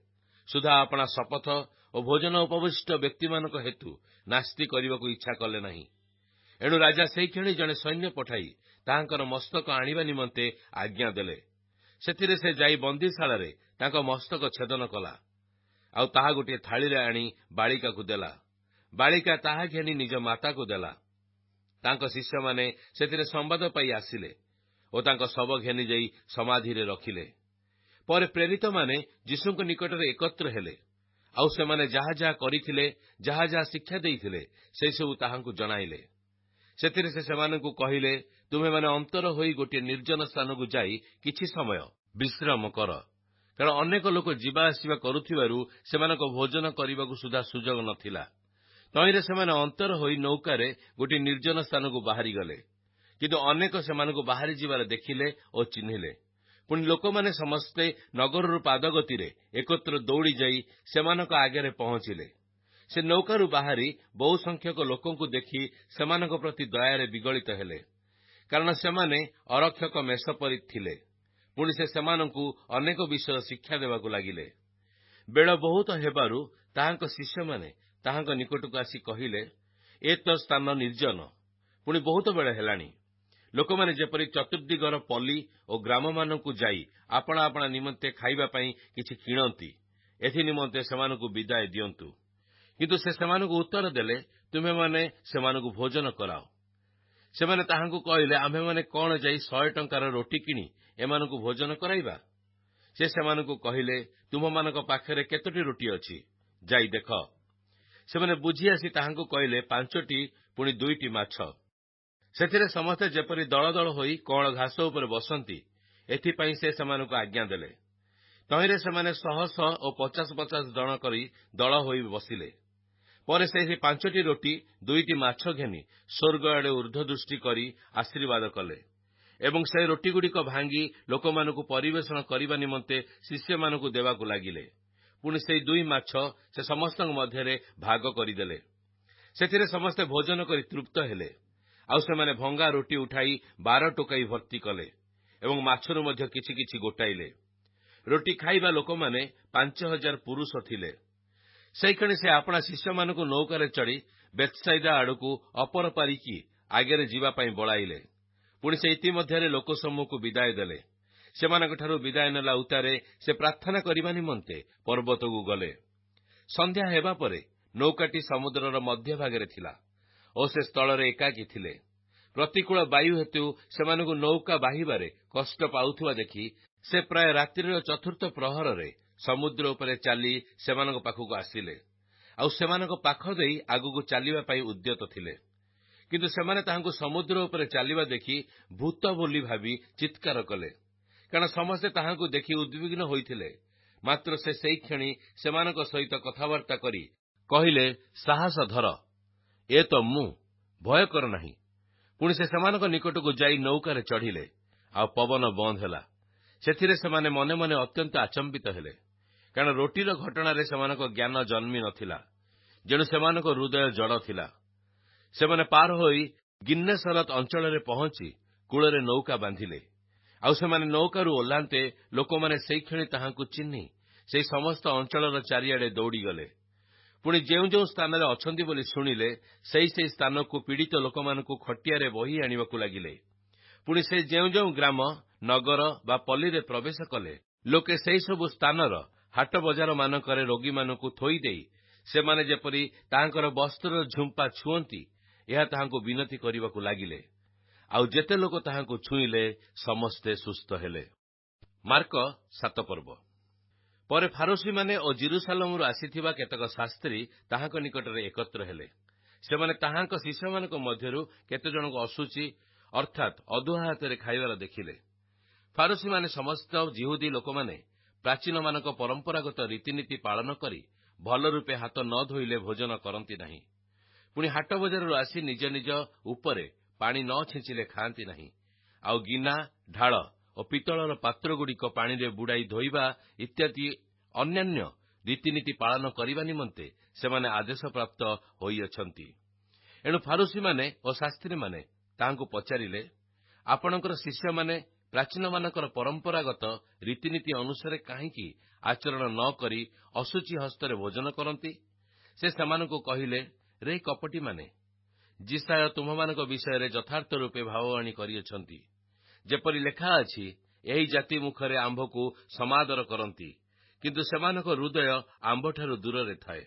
ସୁଦ୍ଧା ଆପଣା ଶପଥ ଓ ଭୋଜନ ଉପବିଷ୍ଟ ବ୍ୟକ୍ତିମାନଙ୍କ ହେତୁ ନାସ୍ତି କରିବାକୁ ଇଚ୍ଛା କଲେ ନାହିଁ। ଏଣୁ ରାଜା ସେହିକ୍ଷଣି ଜଣେ ସୈନ୍ୟ ପଠାଇ ତାହାଙ୍କର ମସ୍ତକ ଆଣିବା ନିମନ୍ତେ ଆଜ୍ଞା ଦେଲେ। ସେଥିରେ ସେ ଯାଇ ବନ୍ଦୀଶାଳାରେ ତାଙ୍କ ମସ୍ତକ ଛେଦନ କଲା, ଆଉ ତାହା ଗୋଟିଏ ଥାଳିରେ ଆଣି ବାଳିକାକୁ ଦେଲା। ବାଳିକା ତାହା ଘେନି ନିଜ ମାତାକୁ ଦେଲା। ତାଙ୍କ ଶିଷ୍ୟମାନେ ସେଥିରେ ସମ୍ବାଦ ପାଇ ଆସିଲେ ଓ ତାଙ୍କ ଶବ ଘେନି ଯାଇ ସମାଧିରେ ରଖିଲେ। ପରେ ପ୍ରେରିତମାନେ ଯୀଶୁଙ୍କ ନିକଟରେ ଏକତ୍ର ହେଲେ, ଆଉ ସେମାନେ ଯାହା ଯାହା କରିଥିଲେ, ଯାହା ଯାହା ଶିକ୍ଷା ଦେଇଥିଲେ, ସେସବୁ ତାହାଙ୍କୁ ଜଣାଇଲେ। ସେଥିରେ ସେ ସେମାନଙ୍କୁ କହିଲେ, ତୁମେମାନେ ଅନ୍ତର ହୋଇ ଗୋଟିଏ ନିର୍ଜନ ସ୍ଥାନକୁ ଯାଇ କିଛି ସମୟ ବିଶ୍ରାମ କର। କାରଣ ଅନେକ ଲୋକ ଯିବା ଆସିବା କରୁଥିବାରୁ ସେମାନଙ୍କ ଭୋଜନ କରିବାକୁ ସୁଦ୍ଧା ସୁଯୋଗ ନଥିଲା। ତହିଁରେ ସେମାନେ ଅନ୍ତର ହୋଇ ନୌକାରେ ଗୋଟିଏ ନିର୍ଜନ ସ୍ଥାନକୁ ବାହାରିଗଲେ। କିନ୍ତୁ ଅନେକ ସେମାନଙ୍କୁ ବାହାରି ଯିବାର ଦେଖିଲେ ଓ ଚିହ୍ନିଲେ। ପୁଣି ଲୋକମାନେ ସମସ୍ତେ ନଗରରୁ ପାଦଗତିରେ ଏକତ୍ର ଦୌଡ଼ି ଯାଇ ସେମାନଙ୍କ ଆଗରେ ପହଞ୍ଚିଲେ। ସେ ନୌକାରୁ ବାହାରି ବହୁ ସଂଖ୍ୟକ ଲୋକଙ୍କୁ ଦେଖି ସେମାନଙ୍କ ପ୍ରତି ଦୟାରେ ବିଗଳିତ ହେଲେ, କାରଣ ସେମାନେ ଅରକ୍ଷକ ମେଷ ପରି ଥିଲେ। ପୁଣି ସେ ସେମାନଙ୍କୁ ଅନେକ ବିଷୟ ଶିକ୍ଷା ଦେବାକୁ ଲାଗିଲେ। ବେଳ ବହୁତ ହେବାରୁ ତାହାଙ୍କ ଶିଷ୍ୟମାନେ ତାହାଙ୍କ ନିକଟକୁ ଆସି କହିଲେ, ଏ ତ ସ୍ଥାନ ନିର୍ଜନ, ପୁଣି ବହୁତ ବେଳ ହେଲାଣି। ଲୋକମାନେ ଯେପରି ଚତୁର୍ଦ୍ଦିଗର ପଲ୍ଲୀ ଓ ଗ୍ରାମମାନଙ୍କୁ ଯାଇ ଆପଣା ଆପଣା ନିମନ୍ତେ ଖାଇବା ପାଇଁ କିଛି କିଣନ୍ତି, ଏଥି ନିମନ୍ତେ ସେମାନଙ୍କୁ ବିଦାୟ ଦିଅନ୍ତୁ। କିନ୍ତୁ ସେ ସେମାନଙ୍କୁ ଉତ୍ତର ଦେଲେ, ତୁମେମାନେ ସେମାନଙ୍କୁ ଭୋଜନ କରାଅ। ସେମାନେ ତାହାଙ୍କୁ କହିଲେ, ଆମ୍ଭେମାନେ କଣ ଯାଇ 100 ଟଙ୍କାର ରୋଟି କିଣି ଏମାନଙ୍କୁ ଭୋଜନ କରାଇବା? ସେ ସେମାନଙ୍କୁ କହିଲେ, ତୁମମାନଙ୍କ ପାଖରେ କେତୋଟି ରୋଟି ଅଛି, ଯାଇ ଦେଖ। ସେମାନେ ବୁଝି ଆସି ତାହାଙ୍କୁ କହିଲେ, 5ଟି, ପୁଣି 2ଟି ମାଛ। ସେଥିରେ ସମସ୍ତେ ଯେପରି ଦଳ ଦଳ ହୋଇ କଅଁଳ ଘାସ ଉପରେ ବସନ୍ତି, ଏଥିପାଇଁ ସେ ସେମାନଙ୍କୁ ଆଜ୍ଞା ଦେଲେ। ତହିଁରେ ସେମାନେ 100 ଓ 50 ଜଣ କରି ଦଳ ହୋଇ ବସିଲେ। ପରେ ସେହି 5ଟି ରୋଟି 2ଟି ମାଛ ଘେନି ସ୍ୱର୍ଗ ଆଡ଼େ ଊର୍ଦ୍ଧ୍ୱଦୃଷ୍ଟି କରି ଆଶୀର୍ବାଦ କଲେ ଏବଂ ସେ ରୋଟିଗୁଡ଼ିକ ଭାଙ୍ଗି ଲୋକମାନଙ୍କୁ ପରିବେଷଣ କରିବା ନିମନ୍ତେ ଶିଷ୍ୟମାନଙ୍କୁ ଦେବାକୁ ଲାଗିଲେ। ପୁଣି ସେହି 2 ମାଛ ସେ ସମସ୍ତଙ୍କ ମଧ୍ୟରେ ଭାଗ କରିଦେଲେ। ସେଥିରେ ସମସ୍ତେ ଭୋଜନ କରି ତୃପ୍ତ ହେଲେ। ଆଉ ସେମାନେ ଭଙ୍ଗା ରୋଟି ଉଠାଇ 12 ଟୋକାଇ ଭର୍ତ୍ତି କଲେ ଏବଂ ମାଛରୁ ମଧ୍ୟ କିଛି କିଛି ଗୋଟାଇଲେ। ରୋଟି ଖାଇବା ଲୋକମାନେ 5000 ପୁରୁଷ ଥିଲେ। ସେହିକ୍ଷଣି ସେ ଆପଣା ଶିଷ୍ୟମାନଙ୍କୁ ନୌକାରେ ଚଢ଼ି ବେଥସାଇଦା ଆଡ଼କୁ ଅପର ପାରିକି ଆଗରେ ଯିବା ପାଇଁ ବଳାଇଲେ। ପୁଣି ସେ ଇତିମଧ୍ୟରେ ଲୋକସମୂହକୁ ବିଦାୟ ଦେଲେ। ସେମାନଙ୍କଠାରୁ ବିଦାୟ ନେଲା ଉତ୍ତାରେ ସେ ପ୍ରାର୍ଥନା କରିବା ନିମନ୍ତେ ପର୍ବତକୁ ଗଲେ। ସନ୍ଧ୍ୟା ହେବା ପରେ ନୌକାଟି ସମୁଦ୍ରର ମଧ୍ୟଭାଗରେ ଥିଲା ଓ ସେ ସ୍ଥଳରେ ଏକାକୀ ଥିଲେ। ପ୍ରତିକୂଳ ବାୟୁ ହେତୁ ସେମାନଙ୍କୁ ନୌକା ବାହିବାରେ କଷ୍ଟ ପାଉଥିବା ଦେଖି ସେ ପ୍ରାୟ ରାତ୍ରିର 4ର୍ଥ ପ୍ରହରରେ ସମୁଦ୍ର ଉପରେ ଚାଲି ସେମାନଙ୍କ ପାଖକୁ ଆସିଲେ, ଆଉ ସେମାନଙ୍କ ପାଖ ଦେଇ ଆଗକୁ ଚାଲିବା ପାଇଁ ଉଦ୍ୟତ ଥିଲେ। କିନ୍ତୁ ସେମାନେ ତାହାଙ୍କୁ ସମୁଦ୍ର ଉପରେ ଚାଲିବା ଦେଖି ଭୂତ ବୋଲି ଭାବି ଚିତ୍କାର କଲେ, କାରଣ ସମସ୍ତେ ତାହାଙ୍କୁ ଦେଖି ଉଦ୍ବିଗ୍ନ ହୋଇଥିଲେ। ମାତ୍ର ସେ ସେହିକ୍ଷଣି ସେମାନଙ୍କ ସହିତ କଥାବାର୍ତ୍ତା କରି କହିଲେ, ସାହସ ଧର, ଏ ତ ମୁଁ, ଭୟ କର ନାହିଁ। ପୁଣି ସେ ସେମାନଙ୍କ ନିକଟକୁ ଯାଇ ନୌକାରେ ଚଢ଼ିଲେ, ଆଉ ପବନ ବନ୍ଦ ହେଲା। ସେଥିରେ ସେମାନେ ମନେ ମନେ ଅତ୍ୟନ୍ତ ଆଚମ୍ବିତ ହେଲେ, କାରଣ ରୋଟିର ଘଟଣାରେ ସେମାନଙ୍କ ଜ୍ଞାନ ଜନ୍ମି ନଥିଲା, ଯେଣୁ ସେମାନଙ୍କ ହୃଦୟ ଜଡ଼ ଥିଲା। ସେମାନେ ପାର ହୋଇ ଗିନ୍ନେସରତ ଅଞ୍ଚଳରେ ପହଞ୍ଚି କୂଳରେ ନୌକା ବାନ୍ଧିଲେ। ଆଉ ସେମାନେ ନୌକାରୁ ଓହ୍ଲାନ୍ତେ ଲୋକମାନେ ସେଇକ୍ଷଣି ତାହାଙ୍କୁ ଚିହ୍ନି ସେହି ସମସ୍ତ ଅଞ୍ଚଳର ଚାରିଆଡ଼େ ଦୌଡ଼ିଗଲେ। ପୁଣି ଯେଉଁ ଯେଉଁ ସ୍ଥାନରେ ଅଛନ୍ତି ବୋଲି ଶୁଣିଲେ, ସେହି ସ୍ଥାନକୁ ପୀଡ଼ିତ ଲୋକମାନଙ୍କୁ ଖଟିଆରେ ବୋହି ଆଣିବାକୁ ଲାଗିଲେ। ପୁଣି ସେ ଯେଉଁ ଯେଉଁ ଗ୍ରାମ, ନଗର ବା ପଲ୍ଲୀରେ ପ୍ରବେଶ କଲେ, ଲୋକେ ସେହିସବୁ ସ୍ଥାନର ହାଟ ବଜାରମାନଙ୍କରେ ରୋଗୀମାନଙ୍କୁ ଥୋଇଦେଇ ସେମାନେ ଯେପରି ତାହାଙ୍କର ବସ୍ତ୍ରର ଝୁମ୍ପା ଛୁଅନ୍ତି, ଏହା ତାହାଙ୍କୁ ବିନତି କରିବାକୁ ଲାଗିଲେ। ଆଉ ଯେତେ ଲୋକ ତାହାଙ୍କୁ ଛୁଇଁଲେ, ସମସ୍ତେ ସୁସ୍ଥ ହେଲେ। ମାର୍କ 7 ପର୍ବ। ପରେ ଫାରୁସୀମାନେ ଓ ଜେରୁସାଲେମରୁ ଆସିଥିବା କେତେକ ଶାସ୍ତ୍ରୀ ତାହାଙ୍କ ନିକଟରେ ଏକତ୍ର ହେଲେ। ସେମାନେ ତାହାଙ୍କ ଶିଷ୍ୟମାନଙ୍କ ମଧ୍ୟରୁ କେତେଜଣଙ୍କୁ ଅଶୁଚି ଅର୍ଥାତ୍ ଅଧୁଆ ହାତରେ ଖାଇବାର ଦେଖିଲେ। ଫାରୁସୀମାନେ ସମସ୍ତ ଯିହୁଦୀ ଲୋକମାନେ ପ୍ରାଚୀନମାନଙ୍କ ପରମ୍ପରାଗତ ରୀତିନୀତି ପାଳନ କରି ଭଲ ରୂପେ ହାତ ନ ଧୋଇଲେ ଭୋଜନ କରନ୍ତି ନାହିଁ। ପୁଣି ହାଟ ବଜାରରୁ ଆସି ନିଜ ନିଜ ଉପରେ ପାଣି ନ ଛିଞ୍ଚିଲେ ଖାଆନ୍ତି ନାହିଁ। ଆଉ ଗିନା, ଢାଳ ଓ ପିତ୍ତଳର ପାତ୍ରଗୁଡ଼ିକ ପାଣିରେ ବୁଡ଼ାଇ ଧୋଇବା ଇତ୍ୟାଦି ଅନ୍ୟାନ୍ୟ ରୀତିନୀତି ପାଳନ କରିବା ନିମନ୍ତେ ସେମାନେ ଆଦେଶପ୍ରାପ୍ତ ହୋଇଅଛନ୍ତି। ଏଣୁ ଫାରୁସୀମାନେ ଓ ଶାସ୍ତ୍ରୀମାନେ ତାହାଙ୍କୁ ପଚାରିଲେ, ଆପଣଙ୍କର ଶିଷ୍ୟମାନେ ପ୍ରାଚୀନମାନଙ୍କର ପରମ୍ପରାଗତ ରୀତିନୀତି ଅନୁସାରେ କାହିଁକି ଆଚରଣ ନ କରି ଅଶୁଚି ହସ୍ତରେ ଭୋଜନ କରନ୍ତି? ସେ ସେମାନଙ୍କୁ କହିଲେ, ରେ କପଟିମାନେ, ଯିଶାୟ ତୁମମାନଙ୍କ ବିଷୟରେ ଯଥାର୍ଥ ରୂପେ ଭାବବାଣୀ କରିଅଛନ୍ତି। ଯେପରି ଲେଖା ଅଛି, ଏହି ଜାତି ମୁଖରେ ଆମ୍ଭକୁ ସମାଦର କରନ୍ତି, କିନ୍ତୁ ସେମାନଙ୍କ ହୃଦୟ ଆମ୍ଭଠାରୁ ଦୂରରେ ଥାଏ।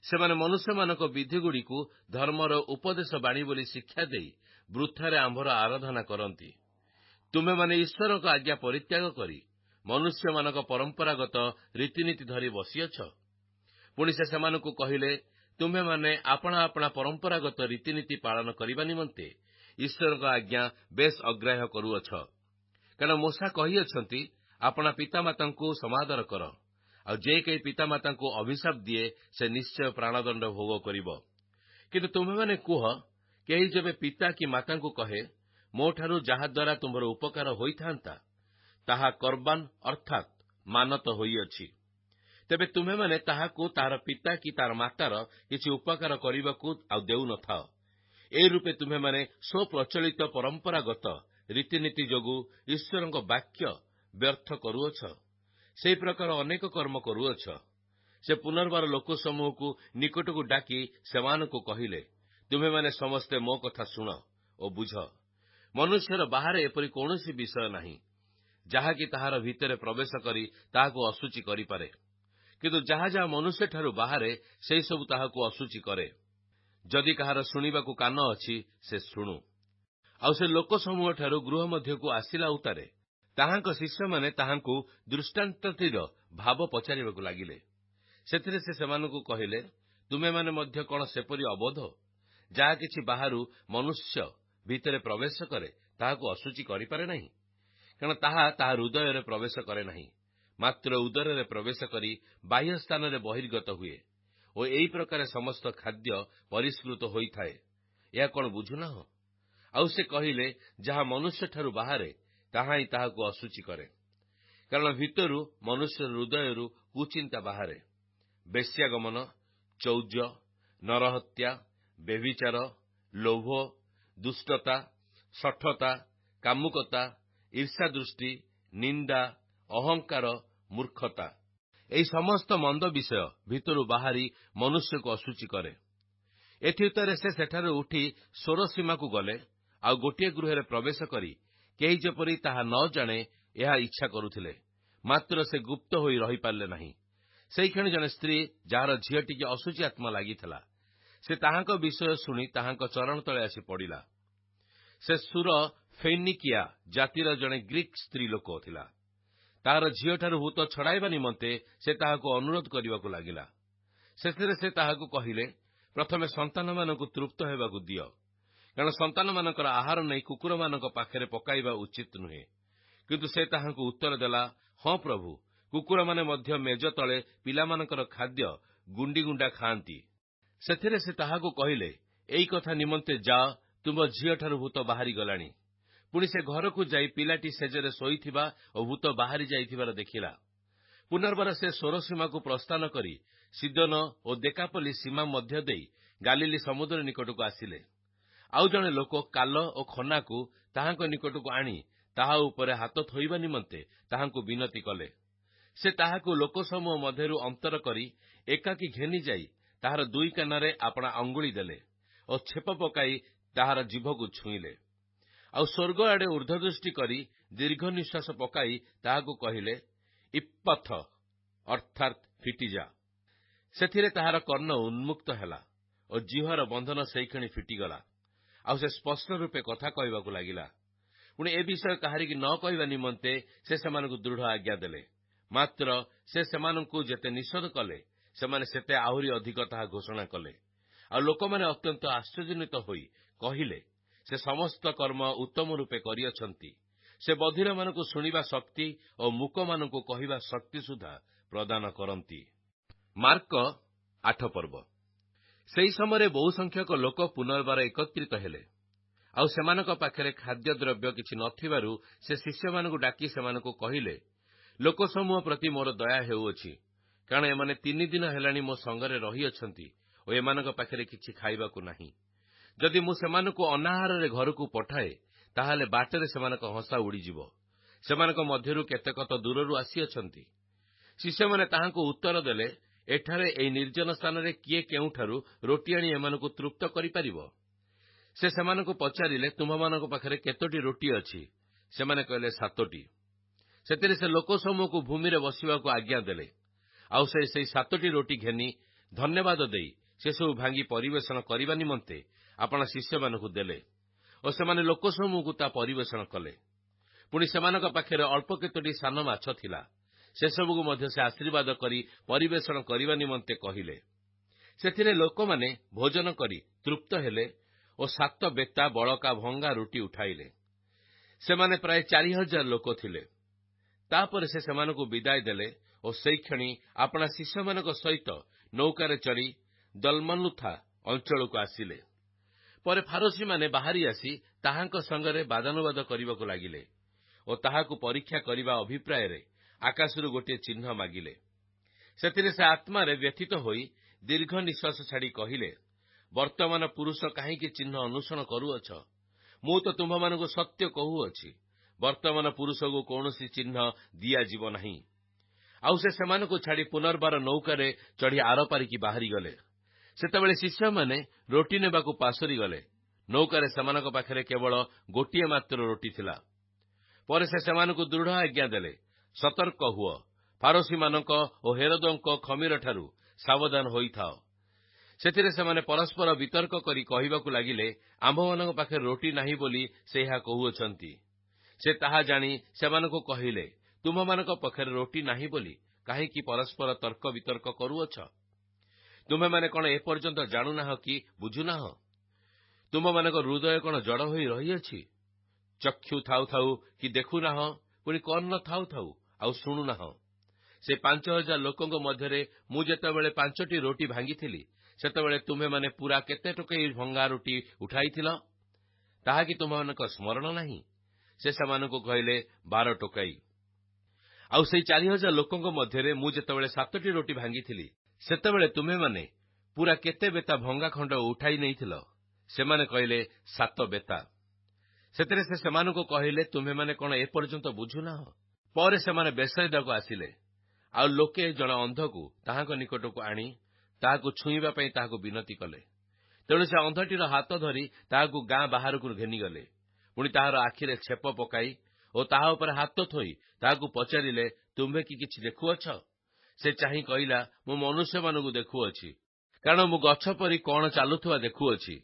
ସେମାନେ ମନୁଷ୍ୟମାନଙ୍କ ବିଧିଗୁଡ଼ିକୁ ଧର୍ମର ଉପଦେଶ ବାଣୀ ବୋଲି ଶିକ୍ଷା ଦେଇ ବୃଥାରେ ଆମ୍ଭର ଆରାଧନା କରନ୍ତି। ତୁମେମାନେ ଈଶ୍ୱରଙ୍କ ଆଜ୍ଞା ପରିତ୍ୟାଗ କରି ମନୁଷ୍ୟମାନଙ୍କ ପରମ୍ପରାଗତ ରୀତିନୀତି ଧରି ବସିଅଛ। ପୁଣି ସେ ସେମାନଙ୍କୁ କହିଲେ, ତୁମେମାନେ ଆପଣା ଆପଣା ପରମ୍ପରାଗତ ରୀତିନୀତି ପାଳନ କରିବା ନିମନ୍ତେ ଈଶ୍ୱରଙ୍କ ଆଜ୍ଞା ବେଶ୍ ଅଗ୍ରାହ୍ୟ କରୁଅଛ। କାରଣ ମୋଶା କହିଅଛନ୍ତି, ଆପଣା ପିତାମାତାଙ୍କୁ ସମାଦର କର, ଆଉ ଯେ କେହି ପିତାମାତାଙ୍କୁ ଅଭିଶାପ ଦିଏ, ସେ ନିଶ୍ଚୟ ପ୍ରାଣଦଣ୍ଡ ଭୋଗ କରିବ। କିନ୍ତୁ ତୁମେମାନେ କୁହ, କେହି ଯେବେ ପିତା କି ମାତାଙ୍କୁ କହେ, ମୋଠାରୁ ଯାହାଦ୍ୱାରା ତୁମ୍ଭର ଉପକାର ହୋଇଥାନ୍ତା, ତାହା କର୍ବାନ ଅର୍ଥାତ୍ ମାନତ ହୋଇଅଛି, ତେବେ ତୁମେମାନେ ତାହାକୁ ତାହାର ପିତା କି ତାର ମାତାର କିଛି ଉପକାର କରିବାକୁ ଆଉ ଦେଉନଥାଅ। ଏ ରୂପେ ତୁମେମାନେ ସ୍ୱପ୍ରଚଳିତ ପରମ୍ପରାଗତ ରୀତିନୀତି ଯୋଗୁଁ ଈଶ୍ୱରଙ୍କ ବାକ୍ୟ ବ୍ୟର୍ଥ କରୁଅଛ। ସେହି ପ୍ରକାର ଅନେକ କର୍ମ କରୁଅଛ। ସେ ପୁନର୍ବାର ଲୋକସମୂହକୁ ନିକଟକୁ ଡାକି ସେମାନଙ୍କୁ କହିଲେ, ତୁମେମାନେ ସମସ୍ତେ ମୋ କଥା ଶୁଣ ଓ ବୁଝ। ମନୁଷ୍ୟର ବାହାରେ ଏପରି କୌଣସି ବିଷୟ ନାହିଁ, ଯାହାକି ତାହାର ଭିତରେ ପ୍ରବେଶ କରି ତାହାକୁ ଅଶୁଚି କରିପାରେ। କିନ୍ତୁ ଯାହା ଯାହା ମନୁଷ୍ୟଠାରୁ ବାହାରେ, ସେହିସବୁ ତାହାକୁ ଅଶୁଚି କରେ। ଯଦି କାହାର ଶୁଣିବାକୁ କାନ ଅଛି, ସେ ଶୁଣୁ। ଆଉ ସେ ଲୋକସମୂହଠାରୁ ଗୃହ ମଧ୍ୟକୁ ଆସିଲା ଉତ୍ତାରେ ତାହାଙ୍କ ଶିଷ୍ୟମାନେ ତାହାଙ୍କୁ ଦୃଷ୍ଟାନ୍ତଟିର ଭାବ ପଚାରିବାକୁ ଲାଗିଲେ। ସେଥିରେ ସେ ସେମାନଙ୍କୁ କହିଲେ, ତୁମେମାନେ ମଧ୍ୟ କଣ ସେପରି ଅବୋଧ, ଯାହା କିଛି ବାହାରୁ ମନୁଷ୍ୟ ଭିତରେ ପ୍ରବେଶ କରେ ତାହାକୁ ଅଶୁଚି କରିପାରେ ନାହିଁ? କାରଣ ତାହା ତାହା ହୃଦୟରେ ପ୍ରବେଶ କରେ ନାହିଁ, ମାତ୍ର ଉଦରରେ ପ୍ରବେଶ କରି ବାହ୍ୟ ସ୍ଥାନରେ ବହିର୍ଗତ ହୁଏ। ଓ ଏହି ପ୍ରକାର ସମସ୍ତ ଖାଦ୍ୟ ପରିଷ୍କୃତ ହୋଇଥାଏ। ଏହା କଣ ବୁଝୁନାହଁ? ଆଉ ସେ କହିଲେ, ଯାହା ମନୁଷ୍ୟଠାରୁ ବାହାରେ, ତାହା ହିଁ ତାହାକୁ ଅଶୁଚି କରେ। କାରଣ ଭିତରୁ ମନୁଷ୍ୟର ହୃଦୟରୁ କୁଚିନ୍ତା ବାହାରେ, ବେଶ୍ୟାଗମନ, ଚୌର୍ଯ୍ୟ, ନରହତ୍ୟା, ବ୍ୟଭିଚାର, ଲୋଭ, ଦୁଷ୍ଟତା, ଶଠତା, କାମୁକତା, ଈର୍ଷାଦୃଷ୍ଟି, ନିନ୍ଦା, ଅହଙ୍କାର, ମୂର୍ଖତା। ଏହି ସମସ୍ତ ମନ୍ଦ ବିଷୟ ଭିତରୁ ବାହାରି ମନୁଷ୍ୟକୁ ଅଶୁଚି କରେ। ଏଥିଉତ୍ତରେ ସେ ସେଠାରୁ ଉଠି ସୋରସୀମାକୁ ଗଲେ, ଆଉ ଗୋଟିଏ ଗୃହରେ ପ୍ରବେଶ କରି କେହି ଯେପରି ତାହା ନ ଜାଣେ ଏହା ଇଚ୍ଛା କରୁଥିଲେ, ମାତ୍ର ସେ ଗୁପ୍ତ ହୋଇ ରହିପାରିଲେ ନାହିଁ। ସେହିକ୍ଷଣି ଜଣେ ସ୍ତ୍ରୀ, ଯାହାର ଝିଅଟିକି ଅଶୁଚି ଆତ୍ମା ଲାଗିଥିଲା, ସେ ତାହାଙ୍କ ବିଷୟ ଶୁଣି ତାହାଙ୍କ ଚରଣ ତଳେ ଆସି ପଡ଼ିଲା। ସେ ସୁର ଫେନିକିଆ ଜାତିର ଜଣେ ଗ୍ରୀକ୍ ସ୍ତ୍ରୀ ଲୋକ ଥିଲା। ତାହାର ଝିଅଠାରୁ ଭୂତ ଛଡ଼ାଇବା ନିମନ୍ତେ ସେ ତାହାକୁ ଅନୁରୋଧ କରିବାକୁ ଲାଗିଲା। ସେଥିରେ ସେ ତାହାକୁ କହିଲେ, ପ୍ରଥମେ ସନ୍ତାନମାନଙ୍କୁ ତୃପ୍ତ ହେବାକୁ ଦିଅ, କାରଣ ସନ୍ତାନମାନଙ୍କର ଆହାର ନେଇ କୁକୁରମାନଙ୍କ ପାଖରେ ପକାଇବା ଉଚିତ ନୁହେଁ। କିନ୍ତୁ ସେ ତାହାଙ୍କୁ ଉତ୍ତର ଦେଲା, ହଁ ପ୍ରଭୁ, କୁକୁରମାନେ ମଧ୍ୟ ମେଜ ତଳେ ପିଲାମାନଙ୍କର ଖାଦ୍ୟ ଗୁଣ୍ଡି ଗୁଣ୍ଡା ଖାଆନ୍ତି। ସେଥିରେ ସେ ତାହାକୁ କହିଲେ, ଏଇ କଥା ନିମନ୍ତେ ଯାଅ, ତୁମ୍ଭ ଝିଅଠାରୁ ଭୂତ ବାହାରିଗଲାଣି। ପୁଣି ସେ ଘରକୁ ଯାଇ ପିଲାଟି ଶେଯରେ ଶୋଇଥିବା ଓ ଭୂତ ବାହାରି ଯାଇଥିବାର ଦେଖିଲା। ପୁନର୍ବାର ସେ ସୋର ସୀମାକୁ ପ୍ରସ୍ଥାନ କରି ସିଦୋନ ଓ ଦେକାପୋଲି ସୀମା ମଧ୍ୟ ଦେଇ ଗାଲିଲି ସମୁଦ୍ର ନିକଟକୁ ଆସିଲେ। ଆଉ ଜଣେ ଲୋକ କାଲ ଓ ଖନାକୁ ତାହାଙ୍କ ନିକଟକୁ ଆଣି ତାହା ଉପରେ ହାତ ଥୋଇବା ନିମନ୍ତେ ତାହାଙ୍କୁ ବିନତି କଲେ। ସେ ତାହାକୁ ଲୋକସମୂହ ମଧ୍ୟରୁ ଅନ୍ତର କରି ଏକାକୀ ଘେନି ଯାଇ ତାହାର ଦୁଇ କାନରେ ଆପଣା ଅଙ୍ଗୁଳି ଦେଲେ ଓ ଛେପ ପକାଇ ତାହାର ଜିଭକୁ ଛୁଇଁଲେ। ଆଉ ସ୍ୱର୍ଗ ଆଡ଼େ ଊର୍ଦ୍ଧ୍ୱଦୃଷ୍ଟି କରି ଦୀର୍ଘ ନିଶ୍ୱାସ ପକାଇ ତାହାକୁ କହିଲେ, ଇପ୍ପଥ, ଅର୍ଥାତ୍ ଫିଟିଯା। ସେଥିରେ ତାହାର କର୍ଣ୍ଣ ଉନ୍ମୁକ୍ତ ହେଲା ଓ ଜିହ୍ବାର ବନ୍ଧନ ସେଇକ୍ଷଣି ଫିଟିଗଲା। ଆଉ ସେ ସ୍ପଷ୍ଟ ରୂପେ କଥା କହିବାକୁ ଲାଗିଲା। ପୁଣି ଏ ବିଷୟ କାହାରିକି ନ କହିବା ନିମନ୍ତେ ସେ ସେମାନଙ୍କୁ ଦୃଢ଼ ଆଜ୍ଞା ଦେଲେ। ମାତ୍ର ସେ ସେମାନଙ୍କୁ ଯେତେ ନିଷେଧ କଲେ, ସେମାନେ ସେତେ ଆହୁରି ଅଧିକ ତାହା ଘୋଷଣା କଲେ। ଆଉ ଲୋକମାନେ ଅତ୍ୟନ୍ତ ଆଶ୍ଚର୍ଯ୍ୟାନ୍ୱିତ ହୋଇ କହିଲେ, ସେ ସମସ୍ତ କର୍ମ ଉତ୍ତମ ରୂପେ କରିଅଛନ୍ତି। ସେ ବଧିରମାନଙ୍କୁ ଶୁଣିବା ଶକ୍ତି ଓ ମୂକମାନଙ୍କୁ କହିବା ଶକ୍ତି ସୁଦ୍ଧା ପ୍ରଦାନ କରନ୍ତି। ମାର୍କ 8 ପର୍ବ। ସେହି ସମୟରେ ବହୁ ସଂଖ୍ୟକ ଲୋକ ପୁନର୍ବାର ଏକତ୍ରିତ ହେଲେ। ଆଉ ସେମାନଙ୍କ ପାଖରେ ଖାଦ୍ୟଦ୍ରବ୍ୟ କିଛି ନଥିବାରୁ ସେ ଶିଷ୍ୟମାନଙ୍କୁ ଡାକି ସେମାନଙ୍କୁ କହିଲେ, ଲୋକସମୂହ ପ୍ରତି ମୋର ଦୟା ହେଉଅଛି, କାରଣ ଏମାନେ 3 ଦିନ ହେଲାଣି ମୋ ସଙ୍ଗରେ ରହିଅଛନ୍ତି ଓ ଏମାନଙ୍କ ପାଖରେ କିଛି ଖାଇବାକୁ ନାହିଁ। ଯଦି ମୁଁ ସେମାନଙ୍କୁ ଅନାହାରରେ ଘରକୁ ପଠାଏ, ତାହେଲେ ବାଟରେ ସେମାନଙ୍କ ହସା ଉଡ଼ିଯିବ। ସେମାନଙ୍କ ମଧ୍ୟରୁ କେତେକ ତ ଦୂରରୁ ଆସିଅଛନ୍ତି। ଶିଷ୍ୟମାନେ ତାହାଙ୍କୁ ଉତ୍ତର ଦେଲେ, ଏଠାରେ ଏହି ନିର୍ଜନ ସ୍ଥାନରେ କିଏ କେଉଁଠାରୁ ରୋଟି ଆଣି ଏମାନଙ୍କୁ ତୃପ୍ତ କରିପାରିବ? ସେ ସେମାନଙ୍କୁ ପଚାରିଲେ, ତୁମମାନଙ୍କ ପାଖରେ କେତୋଟି ରୋଟି ଅଛି? ସେମାନେ କହିଲେ, 7ଟି। ସେଥିରେ ସେ ଲୋକସମୂହକୁ ଭୂମିରେ ବସିବାକୁ ଆଜ୍ଞା ଦେଲେ। ଆଉ ସେ ସେହି 7ଟି ରୋଟି ଘେନି ଧନ୍ୟବାଦ ଦେଇ ସେସବୁ ଭାଙ୍ଗି ପରିବେଷଣ କରିବା ନିମନ୍ତେ ଆପଣା ଶିଷ୍ୟମାନଙ୍କୁ ଦେଲେ ଓ ସେମାନେ ଲୋକସମୂହକୁ ତା ପରିବେଷଣ କଲେ। ପୁଣି ସେମାନଙ୍କ ପାଖରେ ଅଳ୍ପ କେତୋଟି ସାନ ମାଛ ଥିଲା। ସେସବୁକୁ ମଧ୍ୟ ସେ ଆଶୀର୍ବାଦ କରି ପରିବେଷଣ କରିବା ନିମନ୍ତେ କହିଲେ। ସେଥିରେ ଲୋକମାନେ ଭୋଜନ କରି ତୃପ୍ତ ହେଲେ ଓ 7 ବେତା ବଳକା ଭଙ୍ଗା ରୁଟି ଉଠାଇଲେ। ସେମାନେ ପ୍ରାୟ 4000 ଲୋକ ଥିଲେ। ତାପରେ ସେ ସେମାନଙ୍କୁ ବିଦାୟ ଦେଲେ ଓ ସେଇକ୍ଷଣି ଆପଣା ଶିଷ୍ୟମାନଙ୍କ ସହିତ ନୌକାରେ ଚଢ଼ି ଦଲମନୁଥା ଅଞ୍ଚଳକୁ ଆସିଲେ। ପରେ ଫାରୋସୀମାନେ ବାହାରି ଆସି ତାହାଙ୍କ ସଙ୍ଗରେ ବାଦାନୁବାଦ କରିବାକୁ ଲାଗିଲେ ଓ ତାହାକୁ ପରୀକ୍ଷା କରିବା ଅଭିପ୍ରାୟରେ ଆକାଶରୁ ଗୋଟିଏ ଚିହ୍ନ ମାଗିଲେ। ସେଥିରେ ସେ ଆତ୍ମାରେ ବ୍ୟଥିତ ହୋଇ ଦୀର୍ଘ ନିଶ୍ୱାସ ଛାଡ଼ି କହିଲେ, ବର୍ତ୍ତମାନ ପୁରୁଷ କାହିଁକି ଚିହ୍ନ ଅନୁସରଣ କରୁଅଛ? ମୁଁ ତ ତୁମ୍ଭମାନଙ୍କୁ ସତ୍ୟ କହୁଅଛି, ବର୍ତ୍ତମାନ ପୁରୁଷକୁ କୌଣସି ଚିହ୍ନ ଦିଆଯିବ ନାହିଁ। ଆଉ ସେ ସେମାନଙ୍କୁ ଛାଡ଼ି ପୁନର୍ବାର ନୌକାରେ ଚଢ଼ି ଆରପାରିକି ବାହାରିଗଲେ। ସେତେବେଳେ ଶିଷ୍ୟମାନେ ରୋଟି ନେବାକୁ ପାଶୋରି ଗଲେ। ନୌକାରେ ସେମାନଙ୍କ ପାଖରେ କେବଳ ଗୋଟିଏ ମାତ୍ର ରୋଟି ଥିଲା। ପରେ ସେ ସେମାନଙ୍କୁ ଦୃଢ଼ ଆଜ୍ଞା ଦେଲେ, ସତର୍କ ହୁଅ, ଫାରୋସୀମାନଙ୍କ ଓ ହେରୋଦଙ୍କ ଖମିରଠାରୁ ସାବଧାନ ହୋଇଥାଅ। ସେଥିରେ ସେମାନେ ପରସ୍ପର ବିତର୍କ କରି କହିବାକୁ ଲାଗିଲେ, ଆମ୍ଭମାନଙ୍କ ପାଖରେ ରୋଟି ନାହିଁ ବୋଲି ସେ ଏହା କହୁଅଛନ୍ତି। ସେ ତାହା ଜାଣି ସେମାନଙ୍କୁ କହିଲେ, ତୁମ୍ଭମାନଙ୍କ ପାଖରେ ରୋଟି ନାହିଁ ବୋଲି କାହିଁକି ପରସ୍ପର ତର୍କ ବିତର୍କ କରୁଅଛ? ତୁମ୍ଭେମାନେ କଣ ଏପର୍ଯ୍ୟନ୍ତ ଜାଣୁନାହ କି ବୁଝୁନାହ? ତୁମ୍ଭମାନଙ୍କ ହୃଦୟ କଣ ଜଡ଼ ହୋଇ ରହିଅଛି? ଚକ୍ଷୁ ଥାଉ ଥାଉ କି ଦେଖୁନାହ, ପୁଣି କର୍ଣ୍ଣ ଥାଉ ଥାଉ ଆଉ ଶୁଣୁନାହ? ସେ 5000 ଲୋକଙ୍କ ମଧ୍ୟରେ ମୁଁ ଯେତେବେଳେ 5ଟି ରୋଟି ଭାଙ୍ଗିଥିଲି, ସେତେବେଳେ ତୁମ୍ଭେମାନେ ପୂରା କେତେ ଟୋକେଇ ଭଙ୍ଗା ରୋଟି ଉଠାଇଥିଲ? ତାହା କି ତୁମ୍ଭମାନଙ୍କ ସ୍ମରଣ ନାହିଁ? ସେ ସେମାନଙ୍କୁ କହିଲେ, 12 ଟୋକାଇ। ଆଉ ସେଇ 4000 ଲୋକଙ୍କ ମଧ୍ୟରେ ମୁଁ ଯେତେବେଳେ 7ଟି ରୋଟି ଭାଙ୍ଗିଥିଲି, ସେତେବେଳେ ତୁମ୍ଭେମାନେ ପୂରା କେତେ ବେତା ଭଙ୍ଗା ଖଣ୍ଡ ଉଠାଇ ନେଇଥିଲ? ସେମାନେ କହିଲେ, 7 ବେତା। ସେଥିରେ ସେ ସେମାନଙ୍କୁ କହିଲେ, ତୁମ୍ଭେମାନେ କଣ ଏପର୍ଯ୍ୟନ୍ତ ବୁଝୁନାହ? ପରେ ସେମାନେ ବେଥସାଇଦାକୁ ଆସିଲେ। ଆଉ ଲୋକେ ଜଣେ ଅନ୍ଧକୁ ତାହାଙ୍କ ନିକଟକୁ ଆଣି ତାହାକୁ ଛୁଇଁବା ପାଇଁ ତାହାକୁ ବିନତି କଲେ। ତେଣୁ ସେ ଅନ୍ଧଟିର ହାତ ଧରି ତାହାକୁ ଗାଁ ବାହାରକୁ ଘେନିଗଲେ। ପୁଣି ତାହାର ଆଖିରେ ଛେପ ପକାଇ ଓ ତାହା ଉପରେ ହାତ ଥୋଇ ତାହାକୁ ପଚାରିଲେ, ତୁମ୍ଭେ କି କିଛି ଦେଖୁଅଛ? ସେ ଚାହିଁ କହିଲା, ମୁଁ ମନୁଷ୍ୟମାନଙ୍କୁ ଦେଖୁଅଛି, କାରଣ ମୁଁ ଗଛ ପରି କଣ ଚାଲୁଥିବା ଦେଖୁଅଛି।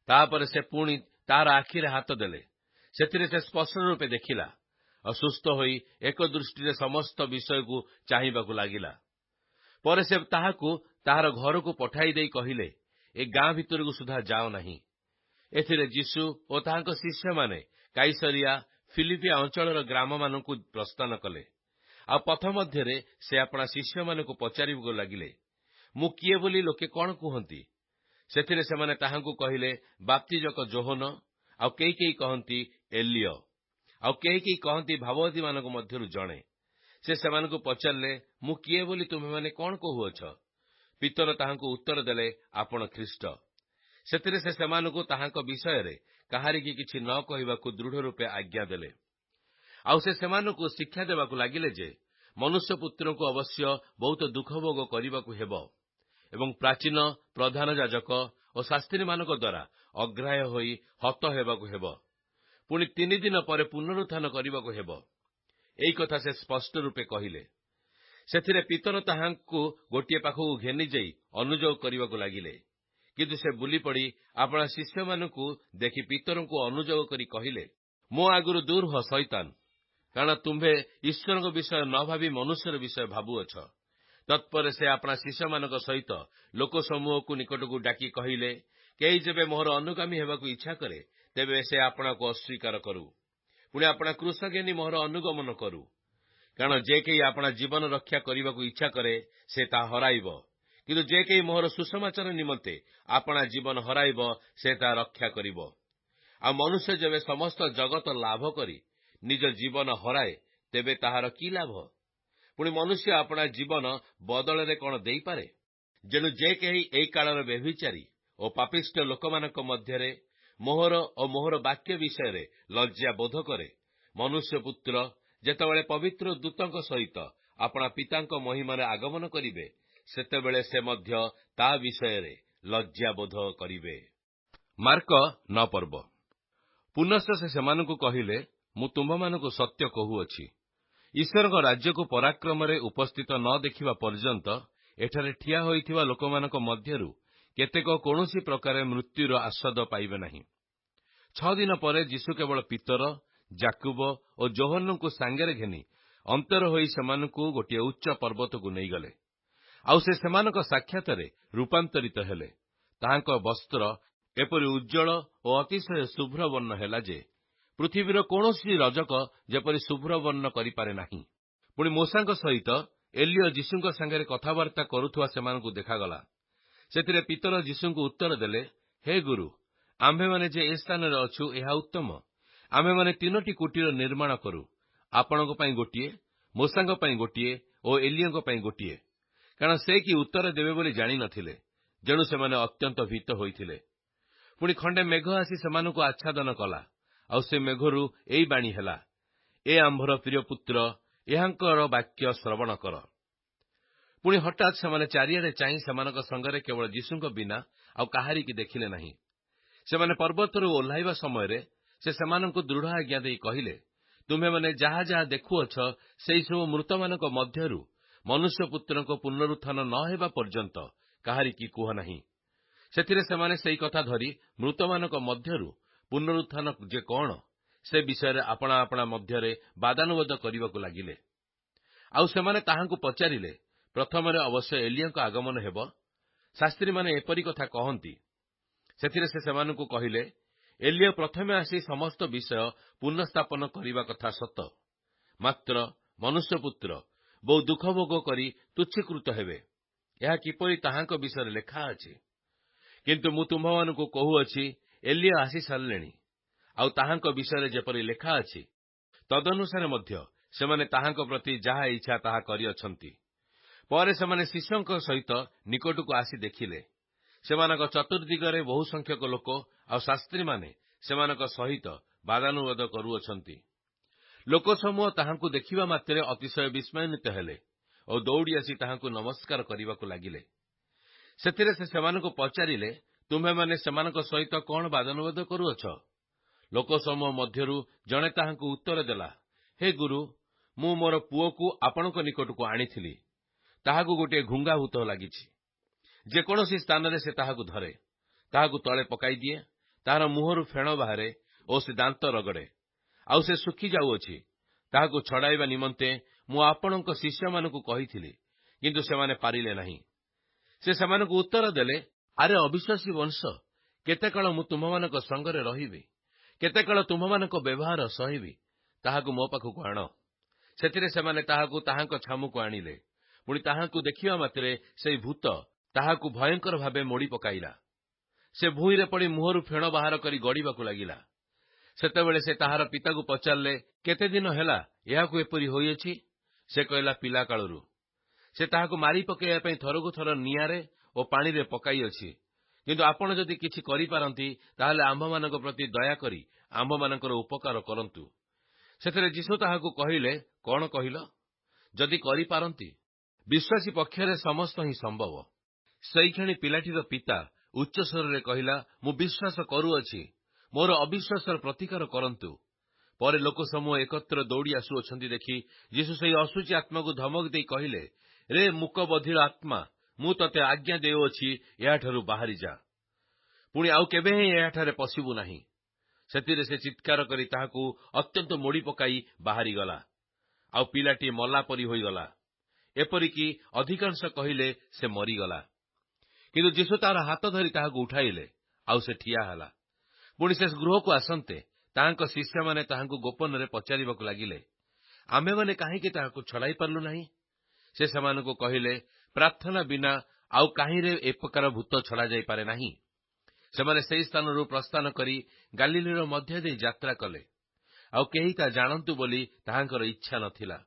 ତାପରେ ସେ ପୁଣି ତାହାର ଆଖିରେ ହାତ ଦେଲେ। ସେଥିରେ ସେ ସ୍ପଷ୍ଟ ରୂପେ ଦେଖିଲା ଓ ସୁସ୍ଥ ହୋଇ ଏକ ଦୃଷ୍ଟିରେ ସମସ୍ତ ବିଷୟକୁ ଚାହିଁବାକୁ ଲାଗିଲା। ପରେ ସେ ତାହାକୁ ତାହାର ଘରକୁ ପଠାଇ ଦେଇ କହିଲେ, ଏ ଗାଁ ଭିତରକୁ ସୁଦ୍ଧା ଯାଅ ନାହିଁ। ଏଥିରେ ଯୀଶୁ ଓ ତାହାଙ୍କ ଶିଷ୍ୟମାନେ କାଇସରିଆ ଫିଲିପିଆ ଅଞ୍ଚଳର ଗ୍ରାମମାନଙ୍କୁ ପ୍ରସ୍ଥାନ କଲେ। ଆଉ ପଥ ମଧ୍ୟରେ ସେ ଆପଣା ଶିଷ୍ୟମାନଙ୍କୁ ପଚାରିବାକୁ ଲାଗିଲେ, ମୁଁ କିଏ ବୋଲି ଲୋକେ କଣ କୁହନ୍ତି? ସେଥିରେ ସେମାନେ ତାହାଙ୍କୁ କହିଲେ, ବାପ୍ତିଜକ ଯୋହନ, ଆଉ କେହି କେହି କହନ୍ତି ଏଲିୟ, ଆଉ କେହି କେହି କହନ୍ତି ଭାବବାଦୀମାନଙ୍କ ମଧ୍ୟରୁ ଜଣେ। ସେ ସେମାନଙ୍କୁ ପଚାରିଲେ, ମୁଁ କିଏ ବୋଲି ତୁମେମାନେ କଣ କହୁଅଛ? ପିତର ତାହାଙ୍କୁ ଉତ୍ତର ଦେଲେ, ଆପଣ ଖ୍ରୀଷ୍ଟ। ସେଥିରେ ସେ ସେମାନଙ୍କୁ ତାହାଙ୍କ ବିଷୟରେ କାହାରିକି କିଛି ନ କହିବାକୁ ଦୃଢ଼ ରୂପେ ଆଜ୍ଞା ଦେଲେ। ଆଉ ସେ ସେମାନଙ୍କୁ ଶିକ୍ଷା ଦେବାକୁ ଲାଗିଲେ ଯେ ମନୁଷ୍ୟ ପୁତ୍ରଙ୍କୁ ଅବଶ୍ୟ ବହୁତ ଦୁଃଖ ଭୋଗ କରିବାକୁ ହେବ ଏବଂ ପ୍ରାଚୀନ ପ୍ରଧାନ ଯାଜକ ଓ ଶାସ୍ତ୍ରୀମାନଙ୍କ ଦ୍ୱାରା ଅଗ୍ରାହ୍ୟ ହୋଇ ହତ ହେବାକୁ ହେବ, ପୁଣି 3 ଦିନ ପରେ ପୁନରୁତ୍ଥାନ କରିବାକୁ ହେବ। ଏହି କଥା ସେ ସ୍ପଷ୍ଟ ରୂପେ କହିଲେ। ସେଥିରେ ପିତର ତାହାଙ୍କୁ ଗୋଟିଏ ପାଖକୁ ଘେନିଯାଇ ଅନୁଯୋଗ କରିବାକୁ ଲାଗିଲେ। କିନ୍ତୁ ସେ ବୁଲିପଡ଼ି ଆପଣା ଶିଷ୍ୟମାନଙ୍କୁ ଦେଖି ପିତରଙ୍କୁ ଅନୁଯୋଗ କରି କହିଲେ, ମୋ ଆଗରୁ ଦୂର ହୁଅ ଶୈତାନ, କାରଣ ତୁମ୍ଭେ ଈଶ୍ୱରଙ୍କ ବିଷୟ ନ ଭାବି ମନୁଷ୍ୟର ବିଷୟ ଭାବୁଅଛ। ତତ୍ପରେ ସେ ଆପଣା ଶିଷ୍ୟମାନଙ୍କ ସହିତ ଲୋକସମୂହକୁ ନିକଟକୁ ଡାକି କହିଲେ, କେହି ଯେବେ ମୋହର ଅନୁଗାମୀ ହେବାକୁ ଇଚ୍ଛା କରେ, ତେବେ ସେ ଆପଣାକୁ ଅସ୍ୱୀକାର କରୁ, ପୁଣି ଆପଣା କ୍ରୁଶ ଘେନି ମୋହର ଅନୁଗମନ କରୁ। କାରଣ ଯେ କେହି ଆପଣା ଜୀବନ ରକ୍ଷା କରିବାକୁ ଇଚ୍ଛା କରେ, ସେ ତାହା ହରାଇବ, କିନ୍ତୁ ଯେ କେହି ମୋହର ସୁସମାଚାର ନିମନ୍ତେ ଆପଣା ଜୀବନ ହରାଇବ, ସେ ତାହା ରକ୍ଷା କରିବ। ଆଉ ମନୁଷ୍ୟ ଯେବେ ସମସ୍ତ ଜଗତ ଲାଭ କରି ନିଜ ଜୀବନ ହରାଏ, ତେବେ ତାହାର କି ଲାଭ? ପୁଣି ମନୁଷ୍ୟ ଆପଣା ଜୀବନ ବଦଳରେ କଣ ଦେଇପାରେ? ଯେଣୁ ଯେ କେହି ଏହି କାଳର ବ୍ୟଭିଚାରୀ ଓ ପାପିଷ୍ଠ ଲୋକମାନଙ୍କ ମଧ୍ୟରେ ମୋହର ଓ ମୋହର ବାକ୍ୟ ବିଷୟରେ ଲଜ୍ଜା ବୋଧ କରେ, ମନୁଷ୍ୟ ପୁତ୍ର ଯେତେବେଳେ ପବିତ୍ର ଦୂତଙ୍କ ସହିତ ଆପଣା ପିତାଙ୍କ ମହିମାରେ ଆଗମନ କରିବେ, ସେତେବେଳେ ସେ ମଧ୍ୟ ତା ବିଷୟରେ ଲଜ୍ଜା ବୋଧ କରିବେ। ମାର୍କ 9 ପର୍ବ। ପୁନଶ୍ଚ ସେ ସେମାନଙ୍କୁ କହିଲେ, ମୁଁ ତୁମ୍ଭମାନଙ୍କୁ ସତ୍ୟ କହୁଅଛି, ଈଶ୍ୱରଙ୍କ ରାଜ୍ୟକୁ ପରାକ୍ରମରେ ଉପସ୍ଥିତ ନ ଦେଖିବା ପର୍ଯ୍ୟନ୍ତ ଏଠାରେ ଠିଆ ହୋଇଥିବା ଲୋକମାନଙ୍କ ମଧ୍ୟରୁ କେତେକ କୌଣସି ପ୍ରକାରେ ମୃତ୍ୟୁର ଆସ୍ୱାଦ ପାଇବେ ନାହିଁ। 6 ଦିନ ପରେ ଯୀଶୁ କେବଳ ପିତର, ଯାକୁବ ଓ ଯୋହନଙ୍କୁ ସାଙ୍ଗରେ ଘେନି ଅନ୍ତର ହୋଇ ସେମାନଙ୍କୁ ଗୋଟିଏ ଉଚ୍ଚ ପର୍ବତକୁ ନେଇଗଲେ। ଆଉ ସେ ସେମାନଙ୍କ ସାକ୍ଷାତରେ ରୂପାନ୍ତରିତ ହେଲେ। ତାହାଙ୍କ ବସ୍ତ୍ର ଏପରି ଉଜ୍ଜ୍ୱଳ ଓ ଅତିଶୟ ଶୁଭ୍ର ବର୍ଣ୍ଣ ହେଲା ଯେ ପୃଥିବୀର କୌଣସି ରଜକ ଯେପରି ଶୁଭ୍ର ବର୍ଣ୍ଣ କରିପାରେ ନାହିଁ। ପୁଣି ମୂଷାଙ୍କ ସହିତ ଏଲିୟ ଯୀଶୁଙ୍କ ସାଙ୍ଗରେ କଥାବାର୍ତ୍ତା କରୁଥିବା ସେମାନଙ୍କୁ ଦେଖାଗଲା। ସେଥିରେ ପିତର ଯୀଶୁଙ୍କୁ ଉତ୍ତର ଦେଲେ, ହେ ଗୁରୁ, ଆମ୍ଭେମାନେ ଯେ ଏ ସ୍ଥାନରେ ଅଛୁ, ଏହା ଉତ୍ତମ। ଆମ୍ଭେମାନେ 3ଟି କୁଟୀର ନିର୍ମାଣ କରୁ, ଆପଣଙ୍କ ପାଇଁ ଗୋଟିଏ, ମୂଷାଙ୍କ ପାଇଁ ଗୋଟିଏ ଓ ଏଲିୟଙ୍କ ପାଇଁ ଗୋଟିଏ। କାରଣ ସେ କି ଉତ୍ତର ଦେବେ ବୋଲି ଜାଣିନଥିଲେ, ଯେଣୁ ସେମାନେ ଅତ୍ୟନ୍ତ ଭୀତ ହୋଇଥିଲେ। ପୁଣି ଖଣ୍ଡେ ମେଘ ଆସି ସେମାନଙ୍କୁ ଆଚ୍ଛାଦନ କଲା, ଆଉ ସେ ମେଘରୁ ଏଇ ବାଣୀ ହେଲା, ଏ ଆମ୍ଭର ପ୍ରିୟ ପୁତ୍ର, ଏହାଙ୍କର ବାକ୍ୟ ଶ୍ରବଣ କର। ପୁଣି ହଠାତ୍ ସେମାନେ ଚାରିଆଡ଼େ ଚାହିଁ ସେମାନଙ୍କ ସଙ୍ଗରେ କେବଳ ଯୀଶୁଙ୍କ ବିନା ଆଉ କାହାରିକି ଦେଖିଲେ ନାହିଁ। ସେମାନେ ପର୍ବତରୁ ଓହ୍ଲାଇବା ସମୟରେ ସେ ସେମାନଙ୍କୁ ଦୃଢ଼ ଆଜ୍ଞା ଦେଇ କହିଲେ, ତୁମ୍ଭେମାନେ ଯାହା ଯାହା ଦେଖୁଅଛ, ସେହିସବୁ ମୃତମାନଙ୍କ ମଧ୍ୟରୁ ମନୁଷ୍ୟ ପୁତ୍ରଙ୍କ ପୁନରୁତ୍ଥାନ ନ ହେବା ପର୍ଯ୍ୟନ୍ତ କାହାରିକି କୁହ ନାହିଁ। ସେଥିରେ ସେମାନେ ସେହି କଥା ଧରି ମୃତମାନଙ୍କ ମଧ୍ୟରୁ ପୁନରୁତ୍ଥାନ ଯେ କଣ, ସେ ବିଷୟରେ ଆପଣା ଆପଣା ମଧ୍ୟରେ ବାଦାନୁବାଦ କରିବାକୁ ଲାଗିଲେ। ଆଉ ସେମାନେ ତାହାଙ୍କୁ ପଚାରିଲେ, ପ୍ରଥମରେ ଅବଶ୍ୟ ଏଲିୟଙ୍କ ଆଗମନ ହେବ? ଶାସ୍ତ୍ରୀମାନେ ଏପରି କଥା କହନ୍ତି। ସେଥିରେ ସେ ସେମାନଙ୍କୁ କହିଲେ, ଏଲିୟ ପ୍ରଥମେ ଆସି ସମସ୍ତ ବିଷୟ ପୁନଃସ୍ଥାପନ କରିବା କଥା ସତ, ମାତ୍ର ମନୁଷ୍ୟ ପୁତ୍ର ବହୁ ଦୁଃଖ ଭୋଗ କରି ତୁଚ୍ଛୀକୃତ ହେବେ, ଏହା କିପରି ତାହାଙ୍କ ବିଷୟରେ ଲେଖା ଅଛି। କିନ୍ତୁ ମୁଁ ତୁମ୍ଭମାନଙ୍କୁ କହୁଅଛି, ଏଲିୟ ଆସି ସାରିଲେଣି, ଆଉ ତାହାଙ୍କ ବିଷୟରେ ଯେପରି ଲେଖା ଅଛି, ତଦନୁସାରେ ମଧ୍ୟ ସେମାନେ ତାହାଙ୍କ ପ୍ରତି ଯାହା ଇଚ୍ଛା ତାହା କରିଅଛନ୍ତି। ପରେ ସେମାନେ ଶିଷ୍ୟଙ୍କ ସହିତ ନିକଟକୁ ଆସି ଦେଖିଲେ, ସେମାନଙ୍କ ଚତୁର୍ଦ୍ଦିଗରେ ବହୁ ସଂଖ୍ୟକ ଲୋକ ଆଉ ଶାସ୍ତ୍ରୀମାନେ ସେମାନଙ୍କ ସହିତ ବାଦାନୁବାଦ କରୁଅଛନ୍ତି। ଲୋକସମୂହ ତାହାଙ୍କୁ ଦେଖିବା ମାତ୍ରେ ଅତିଶୟ ବିସ୍ମୟାନ୍ୱିତ ହେଲେ ଓ ଦୌଡ଼ି ଆସି ତାହାଙ୍କୁ ନମସ୍କାର କରିବାକୁ ଲାଗିଲେ। ସେଥିରେ ସେ ସେମାନଙ୍କୁ ପଚାରିଲେ, ତୁମ୍ଭେମାନେ ସେମାନଙ୍କ ସହିତ କଣ ବାଦାନୁବାଦ କରୁଅଛ? ଲୋକସମୂହ ମଧ୍ୟରୁ ଜଣେ ତାହାଙ୍କୁ ଉତ୍ତର ଦେଲା, ହେ ଗୁରୁ, ମୁଁ ମୋର ପୁଅକୁ ଆପଣଙ୍କ ନିକଟକୁ ଆଣିଥିଲି। ତାହାକୁ ଗୋଟିଏ ଘୁଙ୍ଗାଭୂତ ଲାଗିଛି। ଯେକୌଣସି ସ୍ଥାନରେ ସେ ତାହାକୁ ଧରେ, ତାହାକୁ ତଳେ ପକାଇଦିଏ, ତାହାର ମୁହଁରୁ ଫେଣ ବାହାରେ ଓ ସେ ଦାନ୍ତ ରଗଡ଼େ, ଆଉ ସେ ଶୁଖି ଯାଉଅଛି। ତାହାକୁ ଛଡ଼ାଇବା ନିମନ୍ତେ ମୁଁ ଆପଣଙ୍କ ଶିଷ୍ୟମାନଙ୍କୁ କହିଥିଲି, କିନ୍ତୁ ସେମାନେ ପାରିଲେ ନାହିଁ। ସେ ସେମାନଙ୍କୁ ଉତ୍ତର ଦେଲେ, ଆରେ ଅବିଶ୍ୱାସୀ ବଂଶ, କେତେକାଳ ମୁଁ ତୁମ୍ଭମାନଙ୍କ ସଙ୍ଗରେ ରହିବି? କେତେକାଳ ତୁମ୍ଭମାନଙ୍କ ବ୍ୟବହାର ସହିବି? ତାହାକୁ ମୋ ପାଖକୁ ଆଣ। ସେଥିରେ ସେମାନେ ତାହାକୁ ତାହାଙ୍କ ଛାମୁକୁ ଆଣିଲେ। ପୁଣି ତାହାଙ୍କୁ ଦେଖିବା ମାତ୍ରେ ସେହି ଭୂତ ତାହାକୁ ଭୟଙ୍କର ଭାବେ ମୋଡ଼ି ପକାଇଲା। ସେ ଭୂଇଁରେ ପଡ଼ି ମୁହଁରୁ ଫେଣ ବାହାର କରି ଗଡ଼ିବାକୁ ଲାଗିଲା। ସେତେବେଳେ ସେ ତାହାର ପିତାକୁ ପଚାରିଲେ, କେତେ ଦିନ ହେଲା ଏହାକୁ ଏପରି ହୋଇଅଛି? ସେ କହିଲା, ପିଲାକାଳରୁ। ସେ ତାହାକୁ ମାରି ପକାଇବା ପାଇଁ ଥରକୁ ଥର ନିଆଁରେ ଓ ପାଣିରେ ପକାଇଅଛି। କିନ୍ତୁ ଆପଣ ଯଦି କିଛି କରିପାରନ୍ତି, ତାହେଲେ ଆମ୍ଭମାନଙ୍କ ପ୍ରତି ଦୟାକରି ଆମ୍ଭମାନଙ୍କର ଉପକାର କରନ୍ତୁ। ସେଥିରେ ଯୀଶୁ ତାହାକୁ କହିଲେ, କଣ କହିଲ? ଯଦି କରିପାରନ୍ତି। ବିଶ୍ୱାସୀ ପକ୍ଷରେ ସମସ୍ତ ହିଁ ସମ୍ଭବ। ସେଇକ୍ଷଣି ପିଲାଟିର ପିତା ଉଚ୍ଚସ୍ୱରରେ କହିଲା, ମୁଁ ବିଶ୍ୱାସ କରୁଅଛି, ମୋର ଅବିଶ୍ୱାସର ପ୍ରତିକାର କରନ୍ତୁ। ପରେ ଲୋକସମୂହ ଏକତ୍ର ଦୌଡ଼ି ଆସୁଅଛନ୍ତି ଦେଖି ଯୀଶୁ ସେହି ଅଶୁଚି ଆତ୍ମାକୁ ଧମକ ଦେଇ କହିଲେ, ରେ ମୂକ ବଧିର ଆତ୍ମା, ମୁଁ ତତେ ଆଜ୍ଞା ଦେଉଅଛି, ଏହାଠାରୁ ବାହାରିଯା। ପୁଣି ଆଉ କେବେ ହିଁ ଏହାଠାରେ ପଶିବୁ ନାହିଁ। ସେଥିରେ ସେ ଚିତ୍କାର କରି ତାହାକୁ ଅତ୍ୟନ୍ତ ମୋଡ଼ି ପକାଇ ବାହାରିଗଲା। ଆଉ ପିଲାଟି ମଲା ପରି ହୋଇଗଲା। ଏପରିକି ଅଧିକାଂଶ କହିଲେ ସେ ମରିଗଲା। କିନ୍ତୁ ଯୀଶୁ ତାହାର ହାତ ଧରି ତାହାକୁ ଉଠାଇଲେ, ଆଉ ସେ ଠିଆ ହେଲା। ପୁଣି ସେ ଗୃହକୁ ଆସନ୍ତେ ତାହାଙ୍କ ଶିଷ୍ୟମାନେ ତାହାଙ୍କୁ ଗୋପନରେ ପଚାରିବାକୁ ଲାଗିଲେ, ଆମ୍ଭେମାନେ କାହିଁକି ତାହାକୁ ଛଡ଼ାଇ ପାରିଲୁ ନାହିଁ? ସେ ସେମାନଙ୍କୁ କହିଲେ, ପ୍ରାର୍ଥନା ବିନା ଆଉ କାହିଁରେ ଏ ପ୍ରକାର ଭୂତ ଛଡ଼ାଯାଇପାରେ ନାହିଁ। ସେମାନେ ସେହି ସ୍ଥାନରୁ ପ୍ରସ୍ଥାନ କରି ଗାଲିଲୀର ମଧ୍ୟ ଦେଇ ଯାତ୍ରା କଲେ। ଆଉ କେହି ତା ଜାଣନ୍ତୁ ବୋଲି ତାହାଙ୍କର ଇଚ୍ଛା ନଥିଲା,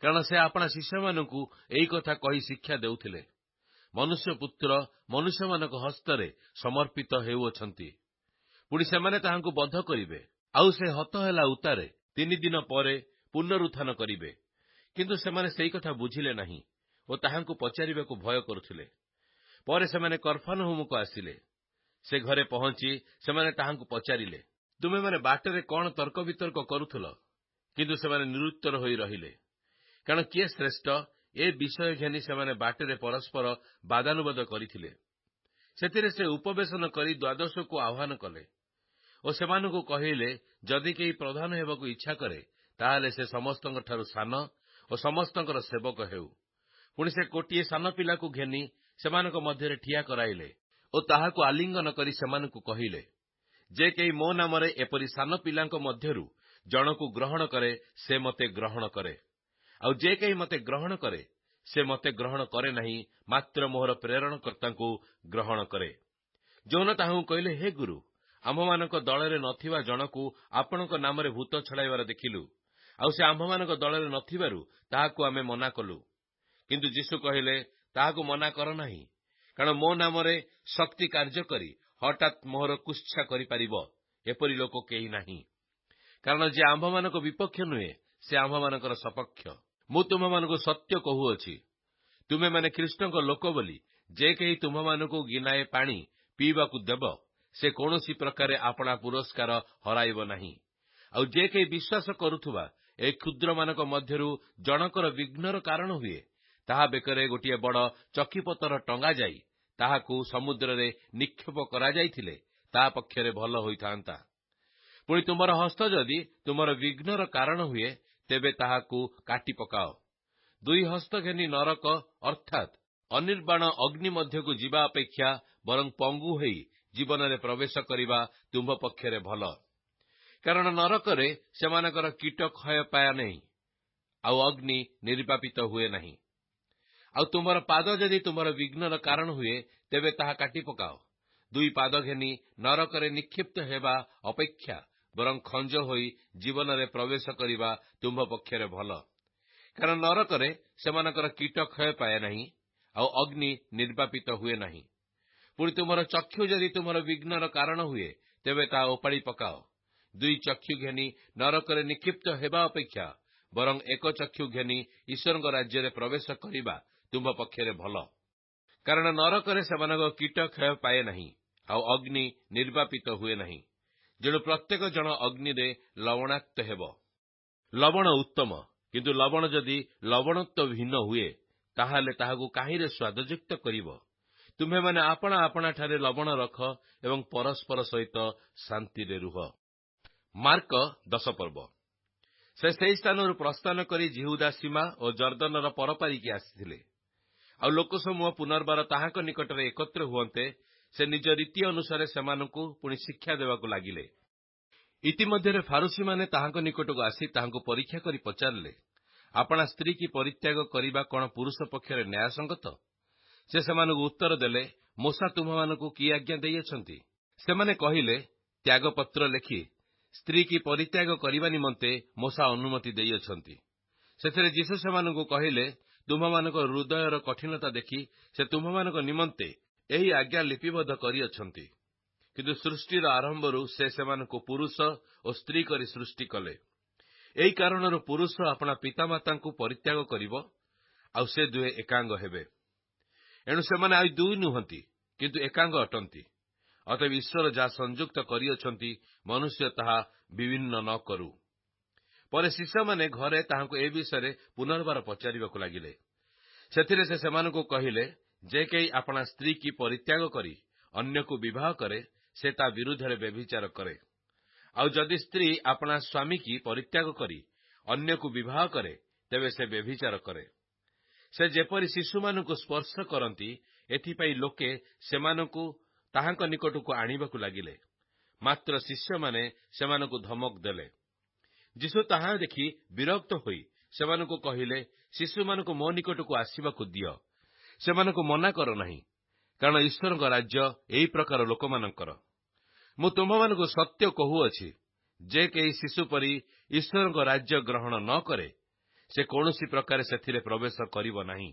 କାରଣ ସେ ଆପଣା ଶିଷ୍ୟମାନଙ୍କୁ ଏହି କଥା କହି ଶିକ୍ଷା ଦେଉଥିଲେ, ମନୁଷ୍ୟପୁତ୍ର ମନୁଷ୍ୟମାନଙ୍କ ହସ୍ତରେ ସମର୍ପିତ ହେଉଅଛନ୍ତି। ପୁଣି ସେମାନେ ତାହାଙ୍କୁ ବଧ କରିବେ, ଆଉ ସେ ହତ ହେଲା ଉତ୍ତାରେ 3 ଦିନ ପରେ ପୁନରୁତ୍ଥାନ କରିବେ। କିନ୍ତୁ ସେମାନେ ସେହି କଥା ବୁଝିଲେ ନାହିଁ ଓ ତାହାଙ୍କୁ ପଚାରିବାକୁ ଭୟ କରୁଥିଲେ। ପରେ ସେମାନେ କଫରନହୁମକୁ ଆସିଲେ। ସେ ଘରେ ପହଞ୍ଚି ସେମାନେ ତାହାଙ୍କୁ ପଚାରିଲେ, ତୁମେମାନେ ବାଟରେ କଣ ତର୍କ ବିତର୍କ କରୁଥିଲ? କିନ୍ତୁ ସେମାନେ ନିରୁତ୍ତର ହୋଇ ରହିଲେ। କାରଣ କିଏ ଶ୍ରେଷ୍ଠ, ଏ ବିଷୟ ଘେନି ସେମାନେ ବାଟରେ ପରସ୍ପର ବାଦାନୁବାଦ କରିଥିଲେ। ସେଥିରେ ସେ ଉପବେଶନ କରି 12କୁ ଆହ୍ୱାନ କଲେ ଓ ସେମାନଙ୍କୁ କହିଲେ, ଯଦି କେହି ପ୍ରଧାନ ହେବାକୁ ଇଚ୍ଛା କରେ, ତାହେଲେ ସେ ସମସ୍ତଙ୍କଠାରୁ ସାନ ଓ ସମସ୍ତଙ୍କର ସେବକ ହେଉ। ପୁଣି ସେ ଗୋଟିଏ ସାନ ପିଲାକୁ ଘେନି ସେମାନଙ୍କ ମଧ୍ୟରେ ଠିଆ କରାଇଲେ ଓ ତାହାକୁ ଆଲିଙ୍ଗନ କରି ସେମାନଙ୍କୁ କହିଲେ, ଯେ କେହି ମୋ ନାମରେ ଏପରି ସାନ ପିଲାଙ୍କ ମଧ୍ୟରୁ ଜଣକୁ ଗ୍ରହଣ କରେ, ସେ ମୋତେ ଗ୍ରହଣ କରେ। ଆଉ ଯେ କେହି ମୋତେ ଗ୍ରହଣ କରେ, ସେ ମୋତେ ଗ୍ରହଣ କରେ ନାହିଁ, ମାତ୍ର ମୋହର ପ୍ରେରଣକର୍ତ୍ତାଙ୍କୁ ଗ୍ରହଣ କରେ। ଯୋହନ ତାହାଙ୍କୁ କହିଲେ, ହେ ଗୁରୁ, ଆମ୍ଭମାନଙ୍କ ଦଳରେ ନଥିବା ଜଣକୁ ଆପଣଙ୍କ ନାମରେ ଭୂତ ଛଡ଼ାଇବାର ଦେଖିଲୁ, ଆଉ ସେ ଆମ୍ଭମାନଙ୍କ ଦଳରେ ନଥିବାରୁ ତାହାକୁ ଆମେ ମନା କଲୁ। କିନ୍ତୁ ଯୀଶୁ କହିଲେ, ତାହାକୁ ମନା କର ନାହିଁ, କାରଣ ମୋ ନାମରେ ଶକ୍ତି କାର୍ଯ୍ୟ କରି ହଠାତ୍ ମୋହର କୁତ୍ସା କରିପାରିବ, ଏପରି ଲୋକ କେହି ନାହିଁ। କାରଣ ଯେ ଆମ୍ଭମାନଙ୍କ ବିପକ୍ଷ ନୁହେଁ, ସେ ଆମ୍ଭମାନଙ୍କର ସପକ୍ଷ। ମୁଁ ତୁମମାନଙ୍କୁ ସତ୍ୟ କହୁଅଛି, ତୁମେମାନେ ଖ୍ରୀଷ୍ଟଙ୍କ ଲୋକ ବୋଲି ଯେ କେହି ତୁମମାନଙ୍କୁ ଗିନାଏ ପାଣି ପିଇବାକୁ ଦେବ, ସେ କୌଣସି ପ୍ରକାରେ ଆପଣା ପୁରସ୍କାର ହରାଇବ ନାହିଁ। ଆଉ ଯେ କେହି ବିଶ୍ୱାସ କରୁଥିବା ଏ କ୍ଷୁଦ୍ରମାନଙ୍କ ମଧ୍ୟରୁ ଜଣକର ବିଘ୍ନର କାରଣ ହୁଏ, ତାହା ବେକରେ ଗୋଟିଏ ବଡ଼ ଚକିପତର ଟଙ୍ଗାଯାଇ ତାହାକୁ ସମୁଦ୍ରରେ ନିକ୍ଷେପ କରାଯାଇଥିଲେ ତା ପକ୍ଷରେ ଭଲ ହୋଇଥାନ୍ତା। ପୁଣି ତୁମର ହସ୍ତ ଯଦି ତୁମର ବିଘ୍ନର କାରଣ ହୁଏ, ତେବେ ତାହାକୁ କାଟି ପକାଅ। 2 ହସ୍ତ ଘେନି ନରକ ଅର୍ଥାତ୍ ଅନିର୍ବାଣ ଅଗ୍ନି ମଧ୍ୟକୁ ଯିବା ଅପେକ୍ଷା ବରଂ ପଙ୍ଗୁ ହୋଇ ଜୀବନରେ ପ୍ରବେଶ କରିବା ତୁମ୍ଭ ପକ୍ଷରେ ଭଲ। କାରଣ ନରକରେ ସେମାନଙ୍କର କୀଟ କ୍ଷୟ ପାଏ ନାହିଁ, ଆଉ ଅଗ୍ନି ନିର୍ବାପିତ ହୁଏ ନାହିଁ। ଆଉ ତୁମର ପାଦ ଯଦି ତୁମର ବିଘ୍ନର କାରଣ ହୁଏ, ତେବେ ତାହା କାଟି ପକାଅ। 2 ପାଦ ଘେନି ନରକରେ ନିକ୍ଷିପ୍ତ ହେବା ଅପେକ୍ଷା ବରଂ ଖଞ୍ଜ ହୋଇ ଜୀବନରେ ପ୍ରବେଶ କରିବା ତୁମ୍ଭ ପକ୍ଷରେ ଭଲ। କାରଣ ନରକରେ ସେମାନଙ୍କର କୀଟ କ୍ଷୟ ପାଏ ନାହିଁ, ଆଉ ଅଗ୍ନି ନିର୍ବାପିତ ହୁଏ ନାହିଁ। ପୁଣି ତୁମର ଚକ୍ଷୁ ଯଦି ତୁମର ବିଘ୍ନର କାରଣ ହୁଏ, ତେବେ ତାହା ଓପାଡ଼ି ପକାଅ। 2 ଚକ୍ଷୁ ଘେନି ନରକରେ ନିକ୍ଷିପ୍ତ ହେବା ଅପେକ୍ଷା ବରଂ 1 ଚକ୍ଷୁ ଘେନି ଈଶ୍ୱରଙ୍କ ରାଜ୍ୟରେ ପ୍ରବେଶ କରିବା ତୁମ୍ଭ ପକ୍ଷରେ ଭଲ। କାରଣ ନରକରେ ସେମାନଙ୍କ କୀଟ କ୍ଷୟ ପାଏ ନାହିଁ, ଆଉ ଅଗ୍ନି ନିର୍ବାପିତ ହୁଏ ନାହିଁ। ଯେଣୁ ପ୍ରତ୍ୟେକ ଜଣ ଅଗ୍ନିରେ ଲବଣାକ୍ତ ହେବ। ଲବଣ ଉତ୍ତମ, କିନ୍ତୁ ଲବଣ ଯଦି ଲବଣତ୍ୱହୀନ ହୁଏ, ତାହେଲେ ତାହାକୁ କାହିଁରେ ସ୍ୱାଦଯୁକ୍ତ କରିବ? ତୁମ୍ଭେମାନେ ଆପଣା ଆପଣାଠାରେ ଲବଣ ରଖ ଏବଂ ପରସ୍ପର ସହିତ ଶାନ୍ତିରେ ରୁହ। ମାର୍କ 10 ପର୍ବ। ସେ ସେହି ସ୍ଥାନରୁ ପ୍ରସ୍ଥାନ କରି ଜିହୁଦା ସୀମା ଓ ଜର୍ଦ୍ଦନର ପରପାରିକି ଆସିଥିଲେ। ଆଉ ଲୋକସମୂହ ପୁନର୍ବାର ତାହାଙ୍କ ନିକଟରେ ଏକତ୍ର ହୁଅନ୍ତେ ସେ ନିଜ ରୀତି ଅନୁସାରେ ସେମାନଙ୍କୁ ପୁଣି ଶିକ୍ଷା ଦେବାକୁ ଲାଗିଲେ। ଇତିମଧ୍ୟରେ ଫାରୁସୀମାନେ ତାହାଙ୍କ ନିକଟକୁ ଆସି ତାହାଙ୍କୁ ପରୀକ୍ଷା କରି ପଚାରିଲେ, ଆପଣା ସ୍ତ୍ରୀ କି ପରିତ୍ୟାଗ କରିବା କଣ ପୁରୁଷ ପକ୍ଷରେ ନ୍ୟାୟସଙ୍ଗତ? ସେ ସେମାନଙ୍କୁ ଉତ୍ତର ଦେଲେ, ମୋଶା ତୁମ୍ଭମାନଙ୍କୁ କି ଆଜ୍ଞା ଦେଇଅଛନ୍ତି? ସେମାନେ କହିଲେ, ତ୍ୟାଗପତ୍ର ଲେଖି ସ୍ତ୍ରୀ କି ପରିତ୍ୟାଗ କରିବା ନିମନ୍ତେ ମୋଶା ଅନୁମତି ଦେଇଅଛନ୍ତି। ସେଥିରେ ଯୀଶୁ ସେମାନଙ୍କୁ କହିଲେ, ତୁମ୍ଭମାନଙ୍କ ହୃଦୟର କଠିନତା ଦେଖି ସେ ତୁମ୍ଭମାନଙ୍କ ନିମନ୍ତେ ଏହି ଆଜ୍ଞା ଲିପିବଦ୍ଧ କରିଅଛନ୍ତି। କିନ୍ତୁ ସୃଷ୍ଟିର ଆରମ୍ଭରୁ ସେ ସେମାନଙ୍କୁ ପୁରୁଷ ଓ ସ୍ତ୍ରୀ କରି ସୃଷ୍ଟି କଲେ। ଏହି କାରଣରୁ ପୁରୁଷ ଆପଣା ପିତାମାତାଙ୍କୁ ପରିତ୍ୟାଗ କରିବ, ଆଉ ସେ ଦୁହେଁ ଏକାଙ୍ଗ ହେବେ। ଏଣୁ ସେମାନେ ଆଉ ଦୁଇ ନୁହନ୍ତି, କିନ୍ତୁ ଏକାଙ୍ଗ ଅଟନ୍ତି। ଅତଏବ ଈଶ୍ୱର ଯାହା ସଂଯୁକ୍ତ କରିଅଛନ୍ତି, ମନୁଷ୍ୟ ତାହା ବିଭିନ୍ନ ନ କରୁ। ପରେ ଶିଷ୍ୟମାନେ ଘରେ ତାହାଙ୍କୁ ଏ ବିଷୟରେ ପୁନର୍ବାର ପଚାରିବାକୁ ଲାଗିଲେ। ସେଥିରେ ସେ ସେମାନଙ୍କୁ କହିଲେ, ଯେ କେହି ଆପଣା ସ୍ତ୍ରୀ କି ପରିତ୍ୟାଗ କରି ଅନ୍ୟକୁ ବିବାହ କରେ, ସେ ତା ବିରୁଦ୍ଧରେ ବ୍ୟଭିଚାର କରେ। ଆଉ ଯଦି ସ୍ତ୍ରୀ ଆପଣା ସ୍ୱାମୀ କି ପରିତ୍ୟାଗ କରି ଅନ୍ୟକୁ ବିବାହ କରେ, ତେବେ ସେ ବ୍ୟଭିଚାର କରେ। ସେ ଯେପରି ଶିଶୁମାନଙ୍କୁ ସ୍ପର୍ଶ କରନ୍ତି, ଏଥିପାଇଁ ଲୋକେ ସେମାନଙ୍କୁ ତାହାଙ୍କ ନିକଟକୁ ଆଣିବାକୁ ଲାଗିଲେ। ମାତ୍ର ଶିଷ୍ୟମାନେ ସେମାନଙ୍କୁ ଧମକ ଦେଲେ। ଯୀଶୁ ତାହା ଦେଖି ବିରକ୍ତ ହୋଇ ସେମାନଙ୍କୁ କହିଲେ, ଶିଶୁମାନଙ୍କୁ ମୋ ନିକଟକୁ ଆସିବାକୁ ଦିଅ, ସେମାନଙ୍କୁ ମନା କର ନାହିଁ, କାରଣ ଈଶ୍ୱରଙ୍କ ରାଜ୍ୟ ଏହି ପ୍ରକାର ଲୋକମାନଙ୍କର। ମୁଁ ତୁମ୍ଭମାନଙ୍କୁ ସତ୍ୟ କହୁଅଛି, ଯେ କେହି ଶିଶୁ ପରି ଈଶ୍ୱରଙ୍କ ରାଜ୍ୟ ଗ୍ରହଣ ନ କରେ, ସେ କୌଣସି ପ୍ରକାରେ ସେଥିରେ ପ୍ରବେଶ କରିବ ନାହିଁ।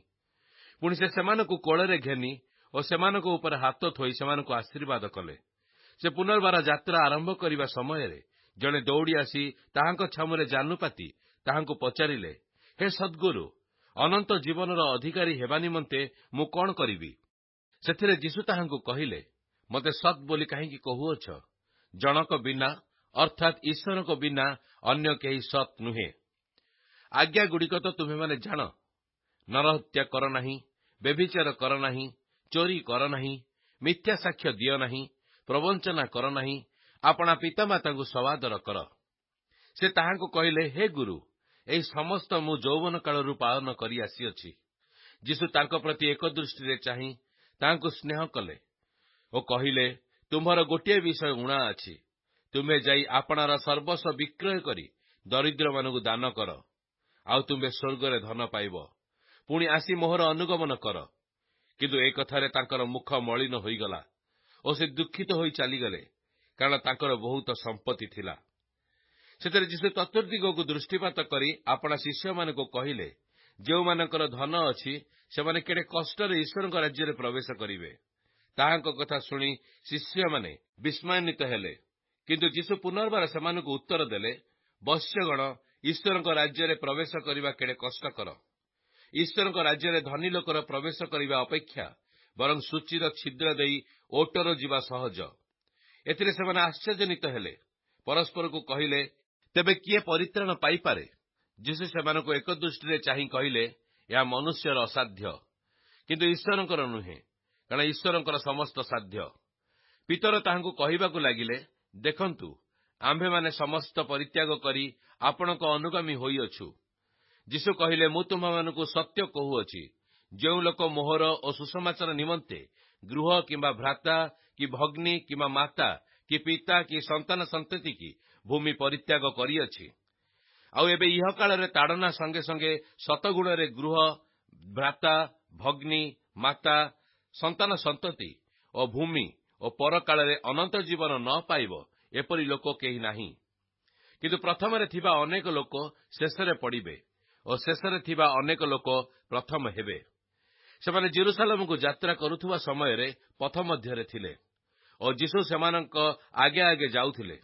ପୁଣି ସେ ସେମାନଙ୍କୁ କୋଳରେ ଘେନି ଓ ସେମାନଙ୍କ ଉପରେ ହାତ ଥୋଇ ସେମାନଙ୍କୁ ଆଶୀର୍ବାଦ କଲେ। ସେ ପୁନର୍ବାର ଯାତ୍ରା ଆରମ୍ଭ କରିବା ସମୟରେ ଜଣେ ଦୌଡ଼ି ଆସି ତାହାଙ୍କ ଛାମୁରେ ଜାନୁ ପାତି ତାହାଙ୍କୁ ପଚାରିଲେ, ହେ ସଦ୍ଗୁରୁ, ଅନନ୍ତ ଜୀବନର ଅଧିକାରୀ ହେବା ନିମନ୍ତେ ମୁଁ କଣ କରିବି? ସେଥିରେ ଯୀଶୁ ତାହାଙ୍କୁ କହିଲେ, ମୋତେ ସତ୍ ବୋଲି କାହିଁକି କହୁଅଛ? ଜଣକ ବିନା ଅର୍ଥାତ୍ ଈଶ୍ୱରଙ୍କ ବିନା ଅନ୍ୟ କେହି ସତ୍ ନୁହେଁ। ଆଜ୍ଞାଗୁଡ଼ିକ ତ ତୁମେମାନେ ଜାଣ। ନରହତ୍ୟା କର ନାହିଁ, ବ୍ୟଭିଚାର କର ନାହିଁ, ଚୋରି କର ନାହିଁ, ମିଥ୍ୟା ସାକ୍ଷ୍ୟ ଦିଅ ନାହିଁ, ପ୍ରବଞ୍ଚନା କର ନାହିଁ, ଆପଣା ପିତାମାତାଙ୍କୁ ସବାଦର କର। ସେ ତାହାଙ୍କୁ କହିଲେ, ହେ ଗୁରୁ, ଏହି ସମସ୍ତ ମୁଁ ଯୌବନ କାଳରୁ ପାଳନ କରି ଆସିଅଛି। ଯୀଶୁ ତାଙ୍କ ପ୍ରତି ଏକ ଦୃଷ୍ଟିରେ ଚାହିଁ ତାହାଙ୍କୁ ସ୍ନେହ କଲେ ଓ କହିଲେ, ତୁମ୍ଭର ଗୋଟିଏ ବିଷୟ ଊଣା ଅଛି। ତୁମେ ଯାଇ ଆପଣାର ସର୍ବସ୍ୱ ବିକ୍ରୟ କରି ଦରିଦ୍ରମାନଙ୍କୁ ଦାନ କର, ଆଉ ତୁମ୍ଭେ ସ୍ୱର୍ଗରେ ଧନ ପାଇବ। ପୁଣି ଆସି ମୋହର ଅନୁଗମନ କର। କିନ୍ତୁ ଏ କଥାରେ ତାଙ୍କର ମୁଖ ମଳିନ ହୋଇଗଲା ଓ ସେ ଦୁଃଖିତ ହୋଇ ଚାଲିଗଲେ, କାରଣ ତାଙ୍କର ବହୁତ ସମ୍ପତ୍ତି ଥିଲା। ସେଥିରେ ଯୀଶୁ ଚତୁର୍ଦ୍ଦିଗକୁ ଦୃଷ୍ଟିପାତ କରି ଆପଣା ଶିଷ୍ୟମାନଙ୍କୁ କହିଲେ, ଯେଉଁମାନଙ୍କର ଧନ ଅଛି, ସେମାନେ କେଡ଼େ କଷ୍ଟରେ ଈଶ୍ୱରଙ୍କ ରାଜ୍ୟରେ ପ୍ରବେଶ କରିବେ। ତାହାଙ୍କ କଥା ଶୁଣି ଶିଷ୍ୟମାନେ ବିସ୍ମୟାନ୍ୱିତ ହେଲେ। କିନ୍ତୁ ଯୀଶୁ ପୁନର୍ବାର ସେମାନଙ୍କୁ ଉତ୍ତର ଦେଲେ, ବତ୍ସ୍ୟଗଣ, ଈଶ୍ୱରଙ୍କ ରାଜ୍ୟରେ ପ୍ରବେଶ କରିବା କେଡ଼େ କଷ୍ଟକର। ଈଶ୍ୱରଙ୍କ ରାଜ୍ୟରେ ଧନୀ ଲୋକର ପ୍ରବେଶ କରିବା ଅପେକ୍ଷା ବରଂ ସୂଚିର ଛିଦ୍ର ଦେଇ ଓଟର ଯିବା ସହଜ। ଏଥିରେ ସେମାନେ ଆଶ୍ଚର୍ଯ୍ୟାନ୍ୱିତ ହେଲେ। ପରସ୍ପରକୁ କହିଲେ, ତେବେ କିଏ ପରିତ୍ରାଣ ପାଇପାରେ? ଯୀଶୁ ସେମାନଙ୍କୁ ଏକ ଦୃଷ୍ଟିରେ ଚାହିଁ କହିଲେ, ଏହା ମନୁଷ୍ୟର ଅସାଧ୍ୟ, କିନ୍ତୁ ଈଶ୍ୱରଙ୍କର ନୁହେଁ, କାରଣ ଈଶ୍ୱରଙ୍କର ସମସ୍ତ ସାଧ୍ୟ। ପିତର ତାହାଙ୍କୁ କହିବାକୁ ଲାଗିଲେ, ଦେଖନ୍ତୁ, ଆମ୍ଭେମାନେ ସମସ୍ତ ପରିତ୍ୟାଗ କରି ଆପଣଙ୍କ ଅନୁଗାମୀ ହୋଇଅଛୁ। ଯୀଶୁ କହିଲେ, ମୁଁ ତୁମ୍ଭମାନଙ୍କୁ ସତ୍ୟ କହୁଅଛି, ଯେଉଁ ଲୋକ ମୋହର ଓ ସୁସମାଚାର ନିମନ୍ତେ ଗୃହ କିମ୍ବା ଭ୍ରାତା କି ଭଗ୍ନୀ କିମ୍ବା ମାତା କି ପିତା କି ସନ୍ତାନ ସନ୍ତତି କି ଭୂମି ପରିତ୍ୟାଗ କରିଅଛି, ଆଉ ଏବେ ଇହକାଳରେ ତାଡ଼ନା ସଙ୍ଗେ ସଙ୍ଗେ ଶତଗୁଣରେ ଗୃହ, ଭ୍ରାତା, ଭଗ୍ନୀ, ମାତା, ସନ୍ତାନ ସନ୍ତତି ଓ ଭୂମି ଓ ପରକାଳରେ ଅନନ୍ତ ଜୀବନ ନ ପାଇବ, ଏପରି ଲୋକ କେହି ନାହିଁ। କିନ୍ତୁ ପ୍ରଥମରେ ଥିବା ଅନେକ ଲୋକ ଶେଷରେ ପଡ଼ିବେ ଓ ଶେଷରେ ଥିବା ଅନେକ ଲୋକ ପ୍ରଥମ ହେବେ। ସେମାନେ ଜେରୁସାଲେମକୁ ଯାତ୍ରା କରୁଥିବା ସମୟରେ ପଥ ମଧ୍ୟରେ ଥିଲେ ଓ ଯୀଶୁ ସେମାନଙ୍କ ଆଗେ ଆଗେ ଯାଉଥିଲେ।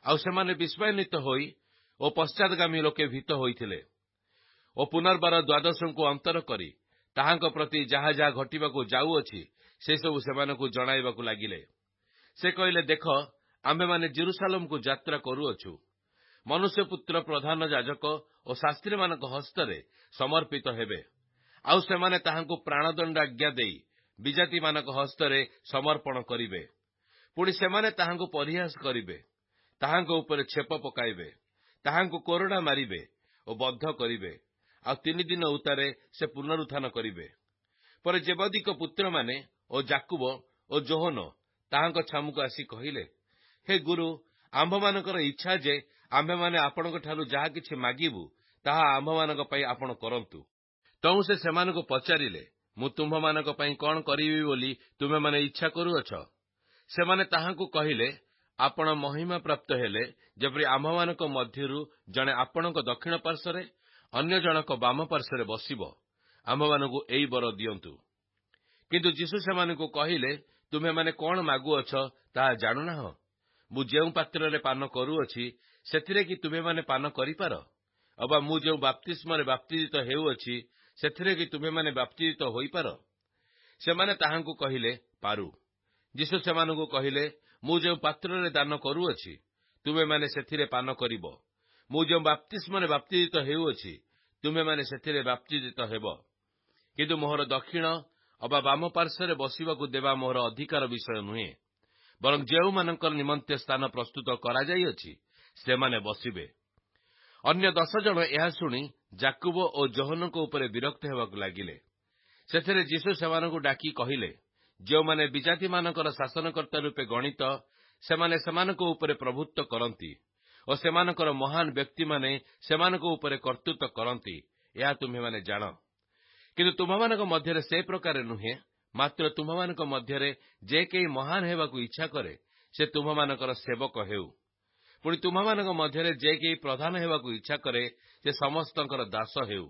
ଆଉ ସେମାନେ ବିସ୍ମୟାନ୍ୱିତ ହୋଇ ଓ ପଶ୍ଚାତଗାମୀ ଲୋକେ ଭୀତ ହୋଇଥିଲେ ଓ ପୁନର୍ବାର ଦ୍ୱାଦଶଙ୍କୁ ଅନ୍ତର କରି ତାହାଙ୍କ ପ୍ରତି ଯାହା ଯାହା ଘଟିବାକୁ ଯାଉଅଛି, ସେସବୁ ସେମାନଙ୍କୁ ଜଣାଇବାକୁ ଲାଗିଲେ। ସେ କହିଲେ, ଦେଖ, ଆମ୍ଭେମାନେ ଜେରୁସାଲେମକୁ ଯାତ୍ରା କରୁଅଛୁ। ମନୁଷ୍ୟପୁତ୍ର ପ୍ରଧାନ ଯାଜକ ଓ ଶାସ୍ତ୍ରୀମାନଙ୍କ ହସ୍ତରେ ସମର୍ପିତ ହେବେ, ଆଉ ସେମାନେ ତାହାଙ୍କୁ ପ୍ରାଣଦଣ୍ଡାଜ୍ଞା ଦେଇ ବିଜାତିମାନଙ୍କ ହସ୍ତରେ ସମର୍ପଣ କରିବେ। ପୁଣି ସେମାନେ ତାହାଙ୍କୁ ପରିହାସ କରିବେ, ତାହାଙ୍କ ଉପରେ ଛେପ ପକାଇବେ, ତାହାଙ୍କୁ କୋରଡ଼ା ମାରିବେ ଓ ବଦ୍ଧ କରିବେ, ଆଉ 3 ଦିନ ଉତ୍ତାରେ ସେ ପୁନରୁତ୍ଥାନ କରିବେ। ପରେ ଜେବଦୀଙ୍କ ପୁତ୍ରମାନେ ଓ ଯାକୁବ ଓ ଯୋହନ ତାହାଙ୍କ ଛାମୁକୁ ଆସି କହିଲେ, ହେ ଗୁରୁ, ଆମ୍ଭମାନଙ୍କର ଇଚ୍ଛା ଯେ ଆମ୍ଭେମାନେ ଆପଣଙ୍କଠାରୁ ଯାହା କିଛି ମାଗିବୁ, ତାହା ଆମ୍ଭମାନଙ୍କ ପାଇଁ ଆପଣ କରନ୍ତୁ। ତଣୁ ସେ ସେମାନଙ୍କୁ ପଚାରିଲେ, ମୁଁ ତୁମ୍ଭମାନଙ୍କ ପାଇଁ କଣ କରିବି ବୋଲି ତୁମେମାନେ ଇଚ୍ଛା କରୁଅଛ? ସେମାନେ ତାହାଙ୍କୁ କହିଲେ, ଆପଣ ମହିମା ପ୍ରାପ୍ତ ହେଲେ ଯେପରି ଆମ୍ଭମାନଙ୍କ ମଧ୍ୟରୁ ଜଣେ ଆପଣଙ୍କ ଦକ୍ଷିଣ ପାର୍ଶ୍ୱରେ ଅନ୍ୟ ଜଣକ ବାମ ପାର୍ଶ୍ୱରେ ବସିବ, ଆମ୍ଭମାନଙ୍କୁ ଏଇ ବର ଦିଅନ୍ତୁ। କିନ୍ତୁ ଯୀଶୁ ସେମାନଙ୍କୁ କହିଲେ, ତୁମେମାନେ କଣ ମାଗୁଅଛ ତାହା ଜାଣୁନାହଁ? ମୁଁ ଯେଉଁ ପାତ୍ରରେ ପାନ କରୁଅଛି ସେଥିରେ କି ତୁମେମାନେ ପାନ କରିପାର? ଅବା ମୁଁ ଯେଉଁ ବାପ୍ତିସ୍ମରେ ବାପ୍ତିଜିତ ହେଉଅଛି ସେଥିରେ କି ତୁମେମାନେ ବାପ୍ତିଜିତ ହୋଇପାର? ସେମାନେ ତାହାଙ୍କୁ କହିଲେ, ପାରୁ। ଯୀଶୁ ସେମାନଙ୍କୁ କହିଲେ, ମୁଁ ଯେଉଁ ପାତ୍ରରେ ଦାନ କରୁଅଛି ତୁମେମାନେ ସେଥିରେ ପାନ କରିବ। ମୁଁ ଯେଉଁ ବାପ୍ତିସ୍ମରେ ବାପ୍ତିଜିତ ହେଉଅଛି ତୁମେମାନେ ସେଥିରେ ବାପ୍ତିଜିତ ହେବ। କିନ୍ତୁ ମୋହର ଦକ୍ଷିଣ ଅବା ବାମ ପାର୍ଶ୍ୱରେ ବସିବାକୁ ଦେବା ମୋହର ଅଧିକାର ବିଷୟ ନୁହେଁ, ବରଂ ଯେଉଁମାନଙ୍କର ନିମନ୍ତେ ସ୍ଥାନ ପ୍ରସ୍ତୁତ କରାଯାଇଅଛି ସେମାନେ ବସିବେ। ଅନ୍ୟ 10 ଜଣ ଏହା ଶୁଣି ଯାକୁବ ଓ ଯୋହନଙ୍କ ଉପରେ ବିରକ୍ତ ହେବାକୁ ଲାଗିଲେ। ସେଥିରେ ଯୀଶୁ ସେମାନଙ୍କୁ ଡାକି କହିଲେ, ଯେଉଁମାନେ ବିଜାତିମାନଙ୍କର ଶାସନକର୍ତ୍ତା ରୂପେ ଗଣିତ, ସେମାନେ ସେମାନଙ୍କ ଉପରେ ପ୍ରଭୁତ୍ୱ କରନ୍ତି ଓ ସେମାନଙ୍କର ମହାନ ବ୍ୟକ୍ତିମାନେ ସେମାନଙ୍କ ଉପରେ କର୍ତ୍ତୃତ୍ୱ କରନ୍ତି, ଏହା ତୁମ୍ଭେମାନେ ଜାଣ। କିନ୍ତୁ ତୁମମାନଙ୍କ ମଧ୍ୟରେ ସେ ପ୍ରକାର ନୁହେଁ, ମାତ୍ର ତୁମମାନଙ୍କ ମଧ୍ୟରେ ଯେ କେହି ମହାନ ହେବାକୁ ଇଚ୍ଛା କରେ ସେ ତୁମମାନଙ୍କର ସେବକ ହେଉ। ପୁଣି ତୁମମାନଙ୍କ ମଧ୍ୟରେ ଯେ କେହି ପ୍ରଧାନ ହେବାକୁ ଇଚ୍ଛା କରେ ସେ ସମସ୍ତଙ୍କର ଦାସ ହେଉ।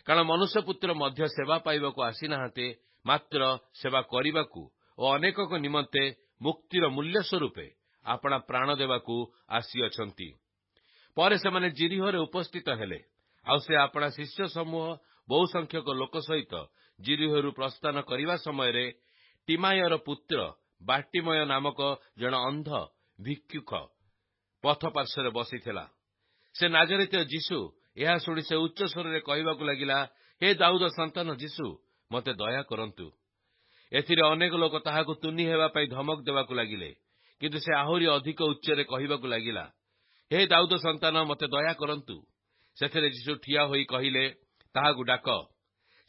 କାରଣ ମନୁଷ୍ୟପୁତ୍ର ମଧ୍ୟ ସେବା ପାଇବାକୁ ଆସିନାହାନ୍ତି, ମାତ୍ର ସେବା କରିବାକୁ ଓ ଅନେକଙ୍କ ନିମନ୍ତେ ମୁକ୍ତିର ମୂଲ୍ୟ ସ୍ୱରୂପେ ଆପଣା ପ୍ରାଣ ଦେବାକୁ ଆସିଅଛନ୍ତି। ପରେ ସେମାନେ ଜିରିହରେ ଉପସ୍ଥିତ ହେଲେ। ଆଉ ସେ ଆପଣା ଶିଷ୍ୟ ସମୂହ ବହୁ ସଂଖ୍ୟକ ଲୋକ ସହିତ ଜିରିହରୁ ପ୍ରସ୍ଥାନ କରିବା ସମୟରେ ଟିମାୟର ପୁତ୍ର ବାର୍ଟିମୟ ନାମକ ଜଣେ ଅନ୍ଧ ଭିକ୍ଷୁକ ପଥ ପାର୍ଶ୍ୱରେ ବସିଥିଲା। ସେ ନାଜରେତୀୟ ଯୀଶୁ ଏହା ଶୁଣି ସେ ଉଚ୍ଚ ସ୍ୱରରେ କହିବାକୁ ଲାଗିଲା, ହେ ଦାଉଦ ସନ୍ତାନ ଯୀଶୁ, ମୋତେ ଦୟା କରନ୍ତୁ। ଏଥିରେ ଅନେକ ଲୋକ ତାହାକୁ ତୁନି ହେବା ପାଇଁ ଧମକ ଦେବାକୁ ଲାଗିଲେ। କିନ୍ତୁ ସେ ଆହୁରି ଅଧିକ ଉଚ୍ଚରେ କହିବାକୁ ଲାଗିଲା, ହେ ଦାଉଦ ସନ୍ତାନ, ମୋତେ ଦୟା କରନ୍ତୁ। ସେଥିରେ ଯୀଶୁ ଠିଆ ହୋଇ କହିଲେ, ତାହାକୁ ଡାକ।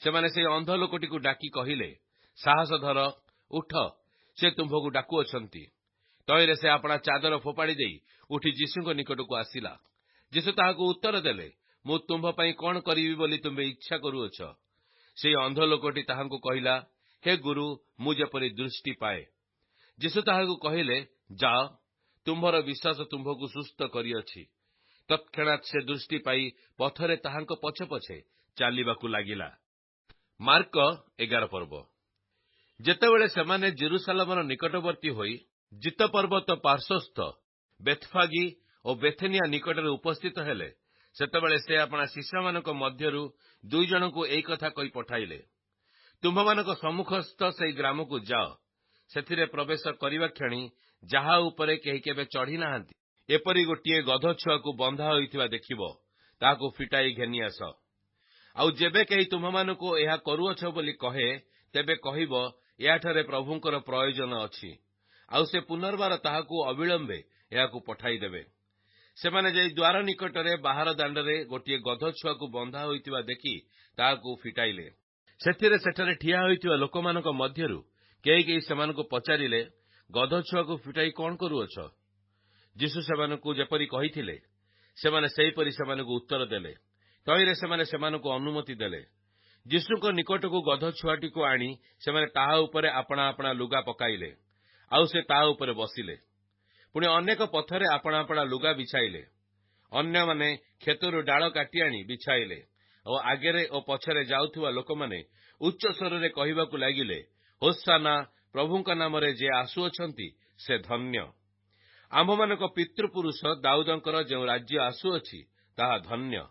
ସେମାନେ ସେହି ଅନ୍ଧ ଲୋକଟିକୁ ଡାକି କହିଲେ, ସାହସ ଧର, ଉଠ, ସେ ତୁମ୍ଭକୁ ଡାକୁଅଛନ୍ତି। ତହିଁରେ ସେ ଆପଣା ଚାଦର ଫୋପାଡ଼ି ଦେଇ ଉଠି ଯୀଶୁଙ୍କ ନିକଟକୁ ଆସିଲା। ଯୀଶୁ ତାହାକୁ ଉତ୍ତର ଦେଲେ, ମୁଁ ତୁମ୍ଭ ପାଇଁ କଣ କରିବି ବୋଲି ତୁମ୍ଭେ ଇଚ୍ଛା କରୁଅଛ? ସେହି ଅନ୍ଧ ଲୋକଟି ତାହାଙ୍କୁ କହିଲା, ହେ ଗୁରୁ, ମୁଁ ଯେପରି ଦୃଷ୍ଟି ପାଏ। ଯୀଶୁ ତାହାକୁ କହିଲେ, ଯାଅ, ତୁମ୍ଭର ବିଶ୍ୱାସ ତୁମ୍ଭକୁ ସୁସ୍ଥ କରିଅଛି। ତତ୍କ୍ଷଣାତ୍ ସେ ଦୃଷ୍ଟି ପାଇ ପଥରେ ତାହାଙ୍କ ପଛେ ପଛେ ଚାଲିବାକୁ ଲାଗିଲା। ମାର୍କ 11 ପର୍ବ। ଯେତେବେଳେ ସେମାନେ ଜେରୁସାଲେମର ନିକଟବର୍ତ୍ତୀ ହୋଇ ଜିତ ପର୍ବତ ପାର୍ଶ୍ୱସ୍ଥ ବେଥଫାଗି ଓ ବେଥେନିଆ ନିକଟରେ ଉପସ୍ଥିତ ହେଲେ, ସେତେବେଳେ ସେ ଆପଣା ଶିଷ୍ୟମାନଙ୍କ ମଧ୍ୟରୁ 2 ଜଣଙ୍କୁ ଏଇ କଥା କହି ପଠାଇଲେ, ତୁମ୍ଭମାନଙ୍କ ସମ୍ମୁଖସ୍ଥ ସେହି ଗ୍ରାମକୁ ଯାଅ। ସେଥିରେ ପ୍ରବେଶ କରିବା କ୍ଷଣି ଯାହା ଉପରେ କେହି କେବେ ଚଢ଼ି ନାହାନ୍ତି, ଏପରି ଗୋଟିଏ ଗଧ ଛୁଆକୁ ବନ୍ଧା ହୋଇଥିବା ଦେଖିବ, ତାହାକୁ ଫିଟାଇ ଘେନି ଆସ। ଆଉ ଯେବେ କେହି ତୁମ୍ଭମାନଙ୍କୁ ଏହା କରୁଅଛ ବୋଲି କହେ, ତେବେ କହିବ, ଏହାଠାରେ ପ୍ରଭୁଙ୍କର ପ୍ରୟୋଜନ ଅଛି। ଆଉ ସେ ପୁନର୍ବାର ତାହାକୁ ଅବିଳମ୍ବେ ଏହାକୁ ପଠାଇଦେବେ। ସେମାନେ ଯାଇ ଦ୍ୱାର ନିକଟରେ ବାହାର ଦାଣ୍ଡରେ ଗୋଟିଏ ଗଧ ଛୁଆକୁ ବନ୍ଧା ହୋଇଥିବା ଦେଖି ତାହାକୁ ଫିଟାଇଲେ। ସେଥିରେ ସେଠାରେ ଠିଆ ହୋଇଥିବା ଲୋକମାନଙ୍କ ମଧ୍ୟରୁ କେହି ସେମାନଙ୍କୁ ପଚାରିଲେ, ଗଧ ଛୁଆକୁ ଫିଟାଇ କଣ କରୁଅଛ? ଯୀଶୁ ସେମାନଙ୍କୁ ଯେପରି କହିଥିଲେ, ସେମାନେ ସେହିପରି ସେମାନଙ୍କୁ ଉତ୍ତର ଦେଲେ। ତହିଁରେ ସେମାନେ ସେମାନଙ୍କୁ ଅନୁମତି ଦେଲେ। ଯୀଶୁଙ୍କ ନିକଟକୁ ଗଧ ଛୁଆଟିକୁ ଆଣି ସେମାନେ ତାହା ଉପରେ ଆପଣା ଆପଣା ଲୁଗା ପକାଇଲେ। ଆଉ ସେ ତାହା ଉପରେ ବସିଲେ। ପୁଣି ଅନେକ ପଥରେ ଆପଣା ଆପଣା ଲୁଗା ବିଛାଇଲେ। ଅନ୍ୟମାନେ କ୍ଷେତରୁ ଡାଳ କାଟି ଆଣି ବିଛାଇଲେ। ଓ ଆଗରେ ଓ ପଛରେ ଯାଉଥିବା ଲୋକମାନେ ଉଚ୍ଚ ସ୍ୱରରେ କହିବାକୁ ଲାଗିଲେ, ହୋଶାନା, ପ୍ରଭୁଙ୍କ ନାମରେ ଯେ ଆସୁଅଛନ୍ତି ସେ ଧନ୍ୟ। ଆମ୍ଭମାନଙ୍କ ପିତୃପୁରୁଷ ଦାଉଦଙ୍କର ଯେଉଁ ରାଜ୍ୟ ଆସୁଅଛି ତାହା ଧନ୍ୟ।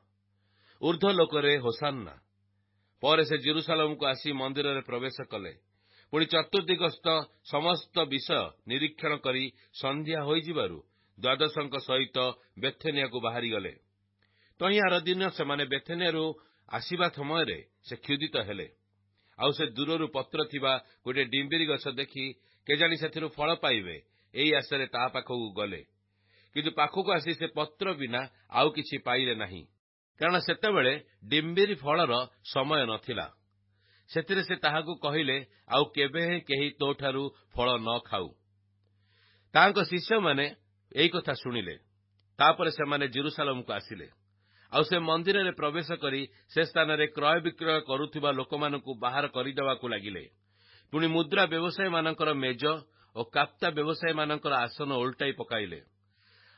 ଊର୍ଦ୍ଧ୍ୱ ଲୋକରେ ହୋଶାନା। ପରେ ସେ ଜେରୁସାଲେମକୁ ଆସି ମନ୍ଦିରରେ ପ୍ରବେଶ କଲେ। ପୁଣି ଚତୁର୍ଦିଗସ୍ଥ ସମସ୍ତ ବିଷୟ ନିରୀକ୍ଷଣ କରି ସନ୍ଧ୍ୟା ହୋଇଯିବାରୁ 12ଙ୍କ ସହିତ ବେଥେନିଆକୁ ବାହାରିଗଲେ। ତହିଁଆର ଦିନ ସେମାନେ ବେଥେନିଆରୁ ଆସିବା ସମୟରେ ସେ କ୍ଷୁଧିତ ହେଲେ। ଆଉ ସେ ଦୂରରୁ ପତ୍ର ଥିବା ଗୋଟିଏ ଡିମ୍ବିରି ଗଛ ଦେଖି କେଜାଣି ସେଥିରୁ ଫଳ ପାଇବେ, ଏଇ ଆଶାରେ ତା ପାଖକୁ ଗଲେ। କିନ୍ତୁ ପାଖକୁ ଆସି ସେ ପତ୍ର ବିନା ଆଉ କିଛି ପାଇଲେ ନାହିଁ, କାରଣ ସେତେବେଳେ ଡିମ୍ବିରି ଫଳର ସମୟ ନଥିଲା। ସେଥିରେ ସେ ତାହାକୁ କହିଲେ, ଆଉ କେବେ କେହି ତୋଠାରୁ ଫଳ ନ ଖାଉ। ତାଙ୍କ ଶିଷ୍ୟମାନେ ଏଇ କଥା ଶୁଣିଲେ। ତାପରେ ସେମାନେ ଜେରୁସାଲେମକୁ ଆସିଲେ। ଆଉ ସେ ମନ୍ଦିରରେ ପ୍ରବେଶ କରି ସେ ସ୍ଥାନରେ କ୍ରୟ ବିକ୍ରୟ କରୁଥିବା ଲୋକମାନଙ୍କୁ ବାହାର କରିଦେବାକୁ ଲାଗିଲେ। ପୁଣି ମୁଦ୍ରା ବ୍ୟବସାୟୀମାନଙ୍କର ମେଜ ଓ କାପ୍ତା ବ୍ୟବସାୟୀମାନଙ୍କର ଆସନ ଓଲଟାଇ ପକାଇଲେ।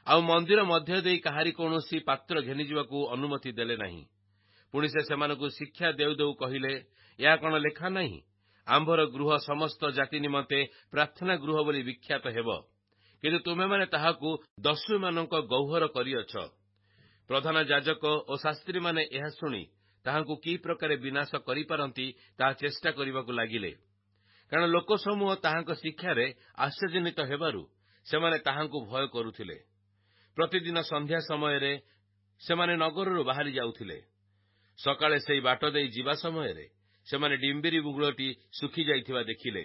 ଆଉ ମନ୍ଦିର ମଧ୍ୟ ଦେଇ କାହାରି କୌଣସି ପାତ୍ର ଘେନିଯିବାକୁ ଅନୁମତି ଦେଲେ ନାହିଁ। ପୁଣି ସେ ସେମାନଙ୍କୁ ଶିକ୍ଷା ଦେଉ ଦେଉ କହିଲେ, ଏହା କଣ ଲେଖା ନାହିଁ, ଆମ୍ଭର ଗୃହ ସମସ୍ତ ଜାତି ନିମନ୍ତେ ପ୍ରାର୍ଥନା ଗୃହ ବୋଲି ବିଖ୍ୟାତ ହେବ, କିନ୍ତୁ ତୁମେମାନେ ତାହାକୁ ଦସ୍ୟୁମାନଙ୍କ ଗହ୍ୱର କରିଅଛ। ପ୍ରଧାନ ଯାଜକ ଓ ଶାସ୍ତ୍ରୀମାନେ ଏହା ଶୁଣି ତାହାଙ୍କୁ କି ପ୍ରକାରେ ବିନାଶ କରିପାରନ୍ତି ତାହା ଚେଷ୍ଟା କରିବାକୁ ଲାଗିଲେ, କାରଣ ଲୋକସମୂହ ତାହାଙ୍କ ଶିକ୍ଷାରେ ଆଶ୍ଚର୍ଯ୍ୟାନ୍ୱିତ ହେବାରୁ ସେମାନେ ତାହାଙ୍କୁ ଭୟ କରୁଥିଲେ। ପ୍ରତିଦିନ ସନ୍ଧ୍ୟା ସମୟରେ ସେମାନେ ନଗରରୁ ବାହାରି ଯାଉଥିଲେ। ସକାଳେ ସେହି ବାଟ ଦେଇ ଯିବା ସମୟରେ ସେମାନେ ଡିମ୍ବିରି ବୁଗୁଳଟି ଶୁଖିଯାଇଥିବା ଦେଖିଲେ।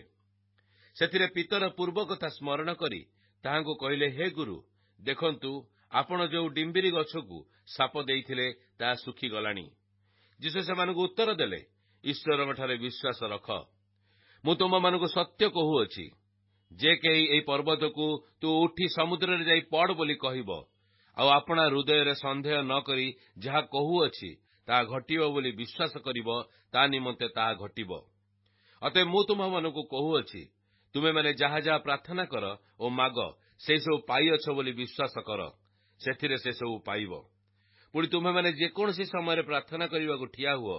ସେଥିରେ ପିତର ପୂର୍ବ କଥା ସ୍ମରଣ କରି ତାହାଙ୍କୁ କହିଲେ, ହେ ଗୁରୁ, ଦେଖନ୍ତୁ, ଆପଣ ଯେଉଁ ଡିମ୍ବିରି ଗଛକୁ ଶାପ ଦେଇଥିଲେ ତାହା ଶୁଖିଗଲାଣି। ଯୀଶୁ ସେମାନଙ୍କୁ ଉତ୍ତର ଦେଲେ, ଈଶ୍ୱରଙ୍କଠାରେ ବିଶ୍ୱାସ ରଖ। ମୁଁ ତୁମମାନଙ୍କୁ ସତ୍ୟ କହୁଅଛି, ଯେ କେହି ଏହି ପର୍ବତକୁ ତୁ ଉଠି ସମୁଦ୍ରରେ ଯାଇ ପଡ଼ ବୋଲି କହିବ, ଆଉ ଆପଣା ହୃଦୟରେ ସନ୍ଦେହ ନ କରି ଯାହା କହୁଅଛି ତାହା ଘଟିବ ବୋଲି ବିଶ୍ୱାସ କରିବ, ତା ନିମନ୍ତେ ତାହା ଘଟିବ। ଅତଏବ ମୁଁ ତୁମମାନଙ୍କୁ କହୁଅଛି, ତୁମେମାନେ ଯାହା ଯାହା ପ୍ରାର୍ଥନା କର ଓ ମାଗ, ସେସବୁ ପାଇଅଛ ବୋଲି ବିଶ୍ୱାସ କର, ସେଥିରେ ସେସବୁ ପାଇବ। ପୁଣି ତୁମେମାନେ ଯେକୌଣସି ସମୟରେ ପ୍ରାର୍ଥନା କରିବାକୁ ଠିଆ ହୁଅ,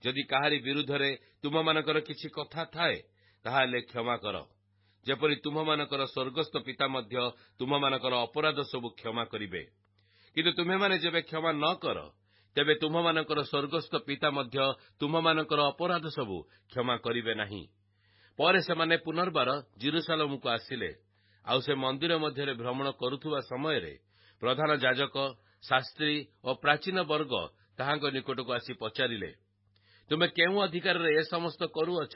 ଯଦି କାହାରି ବିରୁଦ୍ଧରେ ତୁମମାନଙ୍କର କିଛି କଥା ଥାଏ, ତାହାହେଲେ କ୍ଷମା କର, ଯେପରି ତୁମମାନଙ୍କର ସ୍ୱର୍ଗସ୍ଥ ପିତା ମଧ୍ୟ ତୁମମାନଙ୍କର ଅପରାଧ ସବୁ କ୍ଷମା କରିବେ। କିନ୍ତୁ ତୁମେମାନେ ଯେବେ କ୍ଷମା ନ କର, ତେବେ ତୁମମାନଙ୍କର ସ୍ୱର୍ଗସ୍ଥ ପିତା ମଧ୍ୟ ତୁମମାନଙ୍କର ଅପରାଧ ସବୁ କ୍ଷମା କରିବେ ନାହିଁ। ପରେ ସେମାନେ ପୁନର୍ବାର ଜେରୁସାଲେମକୁ ଆସିଲେ। ଆଉ ସେ ମନ୍ଦିର ମଧ୍ୟରେ ଭ୍ରମଣ କରୁଥିବା ସମୟରେ ପ୍ରଧାନ ଯାଜକ, ଶାସ୍ତ୍ରୀ ଓ ପ୍ରାଚୀନ ବର୍ଗ ତାହାଙ୍କ ନିକଟକୁ ଆସି ପଚାରିଲେ, ତୁମେ କେଉଁ ଅଧିକାରରେ ଏ ସମସ୍ତ କରୁଅଛ?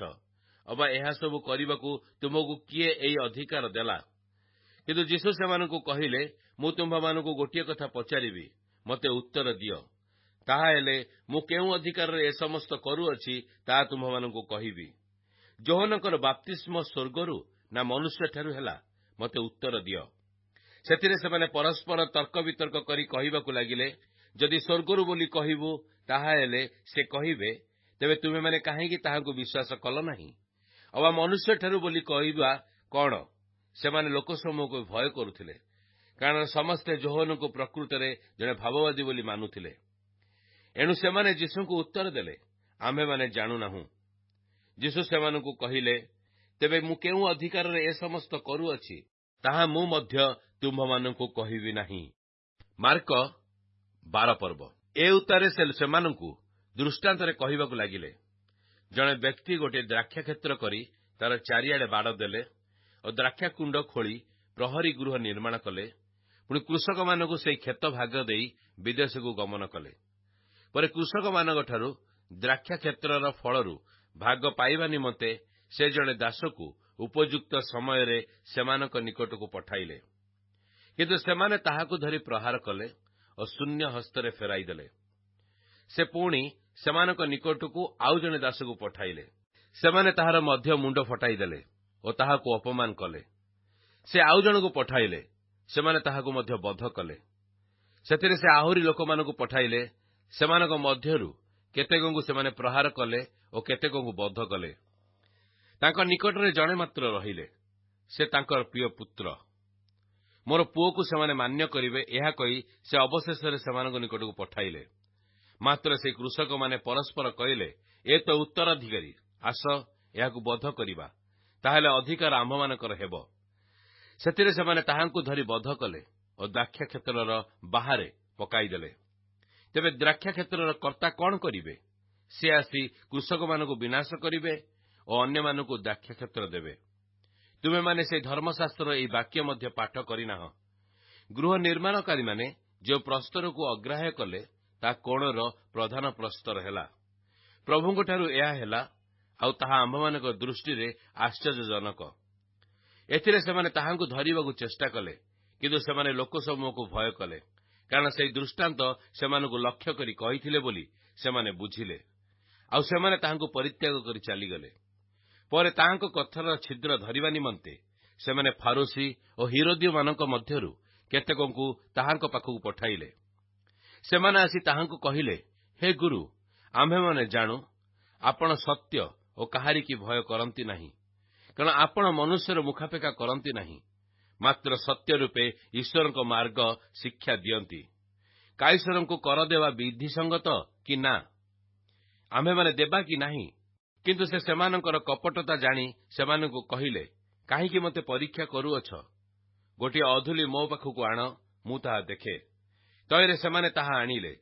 ଅବା ଏହାସବୁ କରିବାକୁ ତୁମକୁ କିଏ ଏହି ଅଧିକାର ଦେଲା? କିନ୍ତୁ ଯୀଶୁ ସେମାନଙ୍କୁ କହିଲେ, ମୁଁ ତୁମ୍ଭମାନଙ୍କୁ ଗୋଟିଏ କଥା ପଚାରିବି, ମୋତେ ଉତ୍ତର ଦିଅ। ତାହାହେଲେ ମୁଁ କେଉଁ ଅଧିକାରରେ ଏ ସମସ୍ତ କରୁଅଛି ତାହା ତୁମ୍ଭମାନଙ୍କୁ କହିବି। ଯୋହନଙ୍କର ବାପ୍ତିସ୍ମ ସ୍ୱର୍ଗରୁ ନା ମନୁଷ୍ୟଠାରୁ ହେଲା? ମୋତେ ଉତ୍ତର ଦିଅ। ସେଥିରେ ସେମାନେ ପରସ୍ପର ତର୍କ ବିତର୍କ କରି କହିବାକୁ ଲାଗିଲେ, ଯଦି ସ୍ୱର୍ଗରୁ ବୋଲି କହିବୁ, ତାହାହେଲେ ସେ କହିବେ, ତେବେ ତୁମେମାନେ କାହିଁକି ତାହାଙ୍କୁ ବିଶ୍ୱାସ କଲ ନାହିଁ? ଅବା ମନୁଷ୍ୟଠାରୁ ବୋଲି କହିବା କଣ? ସେମାନେ ଲୋକସମୂହକୁ ଭୟ କରୁଥିଲେ, କାରଣ ସମସ୍ତେ ଯୋହନଙ୍କୁ ପ୍ରକୃତରେ ଜଣେ ଭାବବାଦୀ ବୋଲି ମାନୁଥିଲେ। ଏଣୁ ସେମାନେ ଯୀଶୁଙ୍କୁ ଉତ୍ତର ଦେଲେ, ଆମ୍ଭେମାନେ ଜାଣୁନାହୁଁ। ଯୀଶୁ ସେମାନଙ୍କୁ କହିଲେ, ତେବେ ମୁଁ କେଉଁ ଅଧିକାରରେ ଏ ସମସ୍ତ କରୁଅଛି, ତାହା ମୁଁ ମଧ୍ୟ ତୁମ୍ଭମାନଙ୍କୁ କହିବି ନାହିଁ। ମାର୍କ 12 ପର୍ବ। ଏ ଉତ୍ତାରେ ସେ ସେମାନଙ୍କୁ ଦୃଷ୍ଟାନ୍ତରେ କହିବାକୁ ଲାଗିଲେ, ଜଣେ ବ୍ୟକ୍ତି ଗୋଟିଏ ଦ୍ରାକ୍ଷାକ୍ଷେତ୍ର କରି ତାର ଚାରିଆଡ଼େ ବାଡ଼ ଦେଲେ ଓ ଦ୍ରାକ୍ଷାକୁଣ୍ଡ ଖୋଳି ପ୍ରହରୀ ଗୃହ ନିର୍ମାଣ କଲେ। ପୁଣି କୃଷକମାନଙ୍କୁ ସେହି କ୍ଷେତ ଭାଗ ଦେଇ ବିଦେଶକୁ ଗମନ କଲେ। ପରେ କୃଷକମାନଙ୍କଠାରୁ ଦ୍ରାକ୍ଷାକ୍ଷେତ୍ରର ଫଳରୁ ଭାଗ ପାଇବା ନିମନ୍ତେ ସେ ଜଣେ ଦାସକୁ ଉପଯୁକ୍ତ ସମୟରେ ସେମାନଙ୍କ ନିକଟକୁ ପଠାଇଲେ। କିନ୍ତୁ ସେମାନେ ତାହାକୁ ଧରି ପ୍ରହାର କଲେ ଓ ଶୂନ୍ୟ ହସ୍ତରେ ଫେରାଇଦେଲେ। ସେ ପୁଣି ସେମାନଙ୍କ ନିକଟକୁ ଆଉ ଜଣେ ଦାସକୁ ପଠାଇଲେ। ସେମାନେ ତାହାର ମଧ୍ୟ ମୁଣ୍ଡ ଫଟାଇଦେଲେ ଓ ତାହାକୁ ଅପମାନ କଲେ। ସେ ଆଉ ଜଣକୁ ପଠାଇଲେ। ସେମାନେ ତାହାକୁ ମଧ୍ୟ ବଧ କଲେ। ସେଥିରେ ସେ ଆହୁରି ଲୋକମାନଙ୍କୁ ପଠାଇଲେ। ସେମାନଙ୍କ ମଧ୍ୟରୁ କେତେକଙ୍କୁ ସେମାନେ ପ୍ରହାର କଲେ ଓ କେତେକଙ୍କୁ ବଧ କଲେ। ତାଙ୍କ ନିକଟରେ ଜଣେ ମାତ୍ର ରହିଲେ, ସେ ତାଙ୍କର ପ୍ରିୟ ପୁତ୍ର। ମୋର ପୁଅକୁ ସେମାନେ ମାନ୍ୟ କରିବେ, ଏହା କହି ସେ ଅବଶେଷରେ ସେମାନଙ୍କ ନିକଟକୁ ପଠାଇଲେ। ମାତ୍ର ସେ କୃଷକମାନେ ପରସ୍ପର କହିଲେ, ଏ ତ ଉତ୍ତରାଧିକାରୀ, ଆସ ଏହାକୁ ବଧ କରିବା, ତାହେଲେ ଅଧିକାର ଆମ୍ଭମାନଙ୍କର ହେବ। ସେଥିରେ ସେମାନେ ତାହାଙ୍କୁ ଧରି ବଧ କଲେ ଓ ଦ୍ରାକ୍ଷାକ୍ଷେତ୍ରର ବାହାରେ ପକାଇଦେଲେ। ତେବେ ଦ୍ରାକ୍ଷାକ୍ଷେତ୍ରର କର୍ତ୍ତା କଣ କରିବେ? ସେ ଆସି କୃଷକମାନଙ୍କୁ ବିନାଶ କରିବେ ଓ ଅନ୍ୟମାନଙ୍କୁ ଦ୍ରାକ୍ଷାକ୍ଷେତ୍ର ଦେବେ। ତୁମେମାନେ ସେହି ଧର୍ମଶାସ୍ତ୍ରର ଏହି ବାକ୍ୟ ମଧ୍ୟ ପାଠ କରିନାହ। ଗୃହ ନିର୍ମାଣକାରୀମାନେ ଯେଉଁ ପ୍ରସ୍ତରକୁ ଅଗ୍ରାହ୍ୟ କଲେ, ତାହା କୋଣର ପ୍ରଧାନ ପ୍ରସ୍ତର ହେଲା। ପ୍ରଭୁଙ୍କଠାରୁ ଏହା ହେଲା, ଆଉ ତାହା ଆମ୍ଭମାନଙ୍କ ଦୃଷ୍ଟିରେ ଆଶ୍ଚର୍ଯ୍ୟଜନକ। ଏଥିରେ ସେମାନେ ତାହାଙ୍କୁ ଧରିବାକୁ ଚେଷ୍ଟା କଲେ, କିନ୍ତୁ ସେମାନେ ଲୋକସମୂହକୁ ଭୟ କଲେ, କାରଣ ସେହି ଦୃଷ୍ଟାନ୍ତ ସେମାନଙ୍କୁ ଲକ୍ଷ୍ୟ କରି କହିଥିଲେ ବୋଲି ସେମାନେ ବୁଝିଲେ। ଆଉ ସେମାନେ ତାହାଙ୍କୁ ପରିତ୍ୟାଗ କରି ଚାଲିଗଲେ। ପରେ ତାହାଙ୍କ କଥାର ଛିଦ୍ର ଧରିବା ନିମନ୍ତେ ସେମାନେ ଫାରୁସୀ ଓ ହିରୋଦୀୟମାନଙ୍କ ମଧ୍ୟରୁ କେତେକଙ୍କୁ ତାହାଙ୍କ ପାଖକୁ ପଠାଇଲେ। ସେମାନେ ଆସି ତାହାଙ୍କୁ କହିଲେ, ହେ ଗୁରୁ, ଆମ୍ଭେମାନେ ଜାଣୁ, ଆପଣ ସତ୍ୟ ଓ କାହାରିକି ଭୟ କରନ୍ତି ନାହିଁ, କାରଣ ଆପଣ ମନୁଷ୍ୟର ମୁଖାପେକ୍ଷା କରନ୍ତି ନାହିଁ, ମାତ୍ର ସତ୍ୟ ରୂପେ ଈଶ୍ୱରଙ୍କ ମାର୍ଗ ଶିକ୍ଷା ଦିଅନ୍ତି। କାଇସରଙ୍କୁ କର ଦେବା ବିଧିସଙ୍ଗତ କି ନା, ଆମ୍ଭେମାନେ ଦେବା କି ନାହିଁ? କିନ୍ତୁ ସେ ସେମାନଙ୍କର କପଟତା ଜାଣି ସେମାନଙ୍କୁ କହିଲେ, କାହିଁକି ମୋତେ ପରୀକ୍ଷା କରୁଅଛ? ଗୋଟିଏ ଅଧୁଲି ମୋ ପାଖକୁ ଆଣ, ମୁଁ ତାହା ଦେଖେ। ତହିଁରେ ସେମାନେ ତାହା ଆଣିଲେ।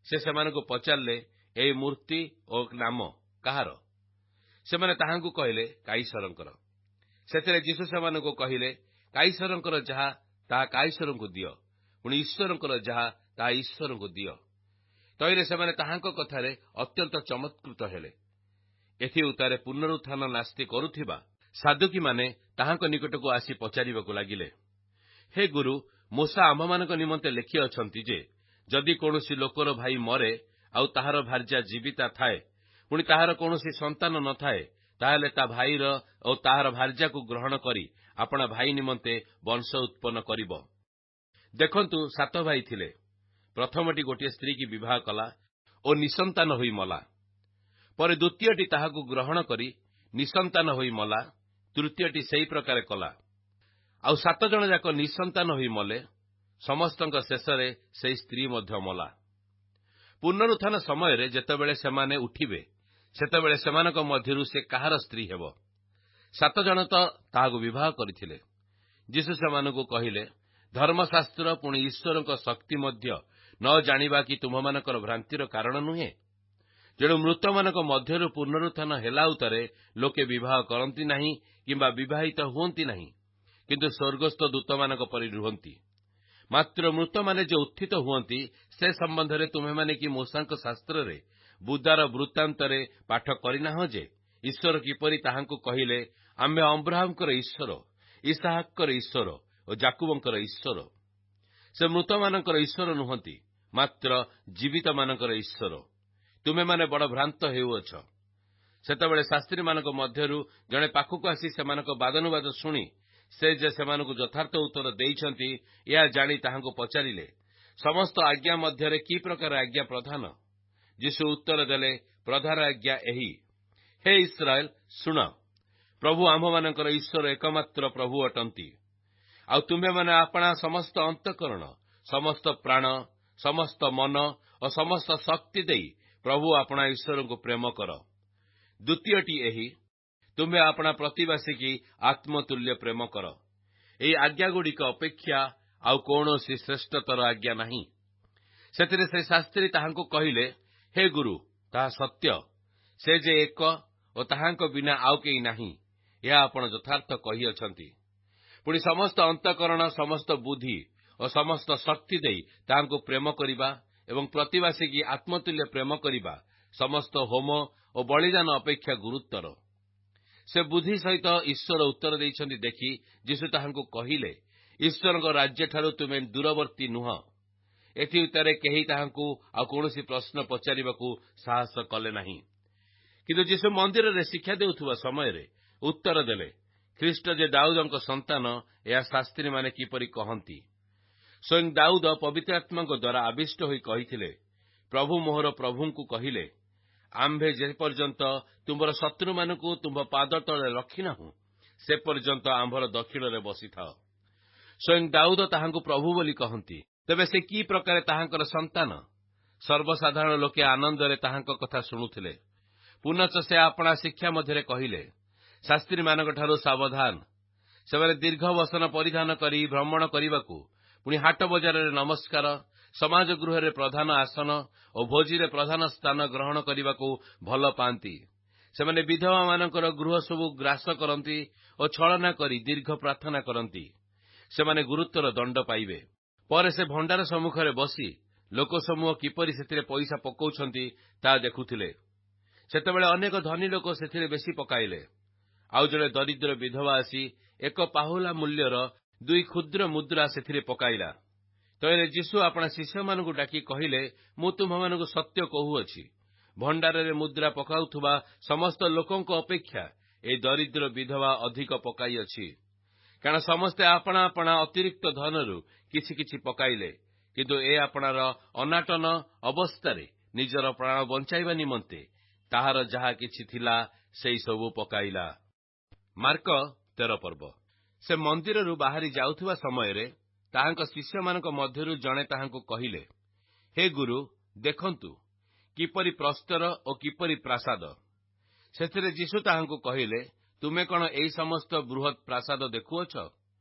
ସେ ସେମାନଙ୍କୁ ପଚାରିଲେ, ଏହି ମୂର୍ତ୍ତି ଓ ନାମ କାହାର? ସେମାନେ ତାହାଙ୍କୁ କହିଲେ, କାଇସରଙ୍କର। ସେଥିରେ ଯୀଶୁ ସେମାନଙ୍କୁ କହିଲେ, କାଇସରଙ୍କର ଯାହା ତାହା କାଇସରଙ୍କୁ ଦିଅ, ପୁଣି ଈଶ୍ୱରଙ୍କର ଯାହା ତାହା ଈଶ୍ୱରଙ୍କୁ ଦିଅ। ତହିଁରେ ସେମାନେ ତାହାଙ୍କ କଥାରେ ଅତ୍ୟନ୍ତ ଚମତ୍କୃତ ହେଲେ। ଏଥି ଉତ୍ତାରେ ପୁନରୁତ୍ଥାନ ନାସ୍ତି କରୁଥିବା ସାଦୁକୀମାନେ ତାହାଙ୍କ ନିକଟକୁ ଆସି ପଚାରିବାକୁ ଲାଗିଲେ, ହେ ଗୁରୁ, ମୂସା ଆମ୍ଭମାନଙ୍କ ନିମନ୍ତେ ଲେଖିଅଛନ୍ତି ଯେ, ଯଦି କୌଣସି ଲୋକର ଭାଇ ମରେ ଆଉ ତାହାର ଭାର୍ଯ୍ୟା ଜୀବିତା ଥାଏ, ପୁଣି ତାହାର କୌଣସି ସନ୍ତାନ ନଥାଏ, ତାହେଲେ ତା ଭାଇର ଓ ତାହାର ଭାର୍ଯ୍ୟାକୁ ଗ୍ରହଣ କରି ଆପଣା ଭାଇ ନିମନ୍ତେ ବଂଶ ଉତ୍ପନ୍ନ କରିବ। ଦେଖନ୍ତୁ, 7 ଭାଇ ଥିଲେ। ପ୍ରଥମଟି ଗୋଟିଏ ସ୍ତ୍ରୀକି ବିବାହ କଲା ଓ ନିଃସନ୍ତାନ ହୋଇ ମଲା। ପରେ ଦ୍ୱିତୀୟଟି ତାହାକୁ ଗ୍ରହଣ କରି ନିଃସନ୍ତାନ ହୋଇ ମଲା। ତୃତୀୟଟି ସେହି ପ୍ରକାର କଲା। ଆଉ 7 ଜଣ ଯାକ ନିଃସନ୍ତାନ ହୋଇ ମଲେ। ସମସ୍ତଙ୍କ ଶେଷରେ ସେହି ସ୍ତ୍ରୀ ମଧ୍ୟ ମଲା। ପୁନରୁତ୍ଥାନ ସମୟରେ ଯେତେବେଳେ ସେମାନେ ଉଠିବେ, ସେତେବେଳେ ସେମାନଙ୍କ ମଧ୍ୟରୁ ସେ କାହାର ସ୍ତ୍ରୀ ହେବ? 7 ଜଣ ତ ତାହାକୁ ବିବାହ କରିଥିଲେ। ଯୀଶୁ ସେମାନଙ୍କୁ କହିଲେ, ଧର୍ମଶାସ୍ତ୍ର ପୁଣି ଈଶ୍ୱରଙ୍କ ଶକ୍ତି ମଧ୍ୟ ନ ଜାଣିବା କି ତୁମମାନଙ୍କର ଭ୍ରାନ୍ତିର କାରଣ ନୁହେଁ? ତେଣୁ ମୃତମାନଙ୍କ ମଧ୍ୟରୁ ପୁନରୁତ୍ଥାନ ହେଲା ଉତ୍ତାରେ ଲୋକେ ବିବାହ କରନ୍ତି ନାହିଁ କିମ୍ବା ବିବାହିତ ହୁଅନ୍ତି ନାହିଁ, କିନ୍ତୁ ସ୍ୱର୍ଗସ୍ଥ ଦୂତମାନଙ୍କ ପରି ରୁହନ୍ତି। ମାତ୍ର ମୃତମାନେ ଯେ ଉତ୍ଥିତ ହୁଅନ୍ତି, ସେ ସମ୍ବନ୍ଧରେ ତୁମେମାନେ କି ମୂଷାଙ୍କ ଶାସ୍ତ୍ରରେ ବୁଦାର ବୃତ୍ତାନ୍ତରେ ପାଠ କରିନାହଁ ଯେ, ଈଶ୍ୱର କିପରି ତାହାଙ୍କୁ କହିଲେ, ଆମ୍ଭେ ଅବ୍ରାହମଙ୍କର ଈଶ୍ୱର, ଇସାହାକଙ୍କର ଈଶ୍ୱର ଓ ଯାକୁବଙ୍କର ଈଶ୍ୱର। ସେ ମୃତମାନଙ୍କର ଈଶ୍ୱର ନୁହନ୍ତି, ମାତ୍ର ଜୀବିତମାନଙ୍କର ଈଶ୍ୱର। ତୁମେମାନେ ବଡ଼ ଭ୍ରାନ୍ତ ହେଉଅଛ। ସେତେବେଳେ ଶାସ୍ତ୍ରୀମାନଙ୍କ ମଧ୍ୟରୁ ଜଣେ ପାଖକୁ ଆସି ସେମାନଙ୍କ ବାଦାନୁବାଦ ଶୁଣି ସେ ଯେ ସେମାନଙ୍କୁ ଯଥାର୍ଥ ଉତ୍ତର ଦେଇଛନ୍ତି, ଏହା ଜାଣି ତାହାଙ୍କୁ ପଚାରିଲେ, ସମସ୍ତ ଆଜ୍ଞା ମଧ୍ୟରେ କି ପ୍ରକାର ଆଜ୍ଞା ପ୍ରଧାନ? ଯୀଶୁ ଉତ୍ତର ଦେଲେ, ପ୍ରଧାନ ଆଜ୍ଞା ଏହି, ହେ ଇସ୍ରାଏଲ, ଶୁଣ, ପ୍ରଭୁ ଆମ୍ଭମାନଙ୍କର ଈଶ୍ୱର ଏକମାତ୍ର ପ୍ରଭୁ ଅଟନ୍ତି। ଆଉ ତୁମ୍ଭେମାନେ ଆପଣା ସମସ୍ତ ଅନ୍ତଃକରଣ, ସମସ୍ତ ପ୍ରାଣ, ସମସ୍ତ ମନ ଓ ସମସ୍ତ ଶକ୍ତି ଦେଇ ପ୍ରଭୁ ଆପଣା ଈଶ୍ୱରଙ୍କୁ ପ୍ରେମ କର। ଦ୍ୱିତୀୟଟି ଏହି, ତୁମ୍ଭେ ଆପଣା ପ୍ରତିବାସୀକି ଆତ୍ମତୁଲ୍ୟ ପ୍ରେମ କର। ଏହି ଆଜ୍ଞାଗୁଡ଼ିକ ଅପେକ୍ଷା ଆଉ କୌଣସି ଶ୍ରେଷ୍ଠତର ଆଜ୍ଞା ନାହିଁ। ସେଥିରେ ସେ ଶାସ୍ତ୍ରୀ ତାହାଙ୍କୁ କହିଲେ, ହେ ଗୁରୁ, ତାହା ସତ୍ୟ, ସେ ଯେ ଏକ ଓ ତାହାଙ୍କ ବିନା ଆଉ କେହି ନାହିଁ, ଏହା ଆପଣ ଯଥାର୍ଥ କହିଅଛନ୍ତି। ପୁଣି ସମସ୍ତ ଅନ୍ତଃକରଣ, ସମସ୍ତ ବୁଦ୍ଧି ଓ ସମସ୍ତ ଶକ୍ତି ଦେଇ ତାହାଙ୍କୁ ପ୍ରେମ କରିବା ଏବଂ ପ୍ରତିବାସୀକି ଆତ୍ମତୁଲ୍ୟ ପ୍ରେମ କରିବା ସମସ୍ତ ହୋମ ଓ ବଳିଦାନ ଅପେକ୍ଷା ଗୁରୁତର। ସେ ବୁଦ୍ଧି ସହିତ ଈଶ୍ୱର ଉତ୍ତର ଦେଇଛନ୍ତି ଦେଖି ଯୀଶୁ ତାହାଙ୍କୁ କହିଲେ, ଈଶ୍ୱରଙ୍କ ରାଜ୍ୟଠାରୁ ତୁମେ ଦୂରବର୍ତ୍ତୀ ନୁହଁ। ଏଥି ଉତ୍ତାରେ କେହି ତାହାଙ୍କୁ ଆଉ କୌଣସି ପ୍ରଶ୍ନ ପଚାରିବାକୁ ସାହସ କଲେ ନାହିଁ। କିନ୍ତୁ ଯୀଶୁ ମନ୍ଦିରରେ ଶିକ୍ଷା ଦେଉଥିବା ସମୟରେ ଉତ୍ତର ଦେଲେ, ଖ୍ରୀଷ୍ଟ ଯେ ଦାଉଦଙ୍କ ସନ୍ତାନ, ଏହା ଶାସ୍ତ୍ରୀମାନେ କିପରି କହନ୍ତି? ସ୍ୱୟଂ ଦାଉଦ ପବିତ୍ର ଆତ୍ମାଙ୍କ ଦ୍ୱାରା ଆବିଷ୍ଟ ହୋଇ କହିଥିଲେ, ପ୍ରଭୁ ମୋହର ପ୍ରଭୁଙ୍କୁ କହିଲେ, ଆମ୍ଭେ ଯେପର୍ଯ୍ୟନ୍ତ ତୁମ୍ଭର ଶତ୍ରୁମାନଙ୍କୁ ତୁମ୍ଭ ପାଦ ତଳେ ରଖିନାହୁଁ, ସେ ପର୍ଯ୍ୟନ୍ତ ଆମ୍ଭର ଦକ୍ଷିଣରେ ବସିଥାଅ। ସ୍ୱୟଂ ଦାଉଦ ତାହାଙ୍କୁ ପ୍ରଭୁ ବୋଲି କହନ୍ତି। ତେବେ ସେ କି ପ୍ରକାରେ ତାହାଙ୍କର ସନ୍ତାନ? ସର୍ବସାଧାରଣ ଲୋକେ ଆନନ୍ଦରେ ତାହାଙ୍କ କଥା ଶୁଣୁଥିଲେ। ପୁନଶ୍ଚ ସେ ଆପଣା ଶିକ୍ଷା ମଧ୍ୟରେ କହିଲେ, ଶାସ୍ତ୍ରୀମାନଙ୍କଠାରୁ ସାବଧାନ। ସେମାନେ ଦୀର୍ଘ ବସନ ପରିଧାନ କରି ଭ୍ରମଣ କରିବାକୁ, ପୁଣି ହାଟ ବଜାରରେ ନମସ୍କାର, ସମାଜ ଗୃହରେ ପ୍ରଧାନ ଆସନ ଓ ଭୋଜିରେ ପ୍ରଧାନ ସ୍ଥାନ ଗ୍ରହଣ କରିବାକୁ ଭଲ ପାଆନ୍ତି। ସେମାନେ ବିଧବାମାନଙ୍କର ଗୃହ ସବୁ ଗ୍ରାସ କରନ୍ତି ଓ ଛଳନା କରି ଦୀର୍ଘ ପ୍ରାର୍ଥନା କରନ୍ତି। ସେମାନେ ଗୁରୁତର ଦଣ୍ଡ ପାଇବେ। ପରେ ସେ ଭଣ୍ଡାର ସମ୍ମୁଖରେ ବସି ଲୋକସମୂହ କିପରି ସେଥିରେ ପଇସା ପକାଉଛନ୍ତି ତାହା ଦେଖୁଥିଲେ। ସେତେବେଳେ ଅନେକ ଧନୀ ଲୋକ ସେଥିରେ ବେଶୀ ପକାଇଲେ। ଆଉ ଜଣେ ଦରିଦ୍ର ବିଧବା ଆସି 1 ପାହୁଲା ମୂଲ୍ୟର 2 କ୍ଷୁଦ୍ର ମୁଦ୍ରା ସେଥିରେ ପକାଇଲା। ତହିଁରେ ଯୀଶୁ ଆପଣା ଶିଷ୍ୟମାନଙ୍କୁ ଡାକି କହିଲେ, ମୁଁ ତୁମ୍ଭମାନଙ୍କୁ ସତ୍ୟ କହୁଅଛି, ଭଣ୍ଡାରରେ ମୁଦ୍ରା ପକାଉଥିବା ସମସ୍ତ ଲୋକଙ୍କ ଅପେକ୍ଷା ଏହି ଦରିଦ୍ର ବିଧବା ଅଧିକ ପକାଇଅଛି। କାରଣ ସମସ୍ତେ ଆପଣା ଆପଣା ଅତିରିକ୍ତ ଧନରୁ କିଛି କିଛି ପକାଇଲେ, କିନ୍ତୁ ଏ ଆପଣାର ଅନାଟନ ଅବସ୍ଥାରେ ନିଜର ପ୍ରାଣ ବଞ୍ଚାଇବା ନିମନ୍ତେ ତାହାର ଯାହା କିଛି ଥିଲା, ସେହି ସବୁ ପକାଇଲା। ମାର୍କ 13 ପର୍ବ। ସେ ମନ୍ଦିରରୁ ବାହାରି ଯାଉଥିବା ସମୟରେ ତାହାଙ୍କ ଶିଷ୍ୟମାନଙ୍କ ମଧ୍ୟରୁ ଜଣେ ତାହାଙ୍କୁ କହିଲେ, ହେ ଗୁରୁ, ଦେଖନ୍ତୁ କିପରି ପ୍ରସ୍ତର ଓ କିପରି ପ୍ରାସାଦ। ସେଥିରେ ଯୀଶୁ ତାହାଙ୍କୁ କହିଲେ, ତୁମେ କଣ ଏହି ସମସ୍ତ ବୃହତ୍ ପ୍ରାସାଦ ଦେଖୁଅଛ?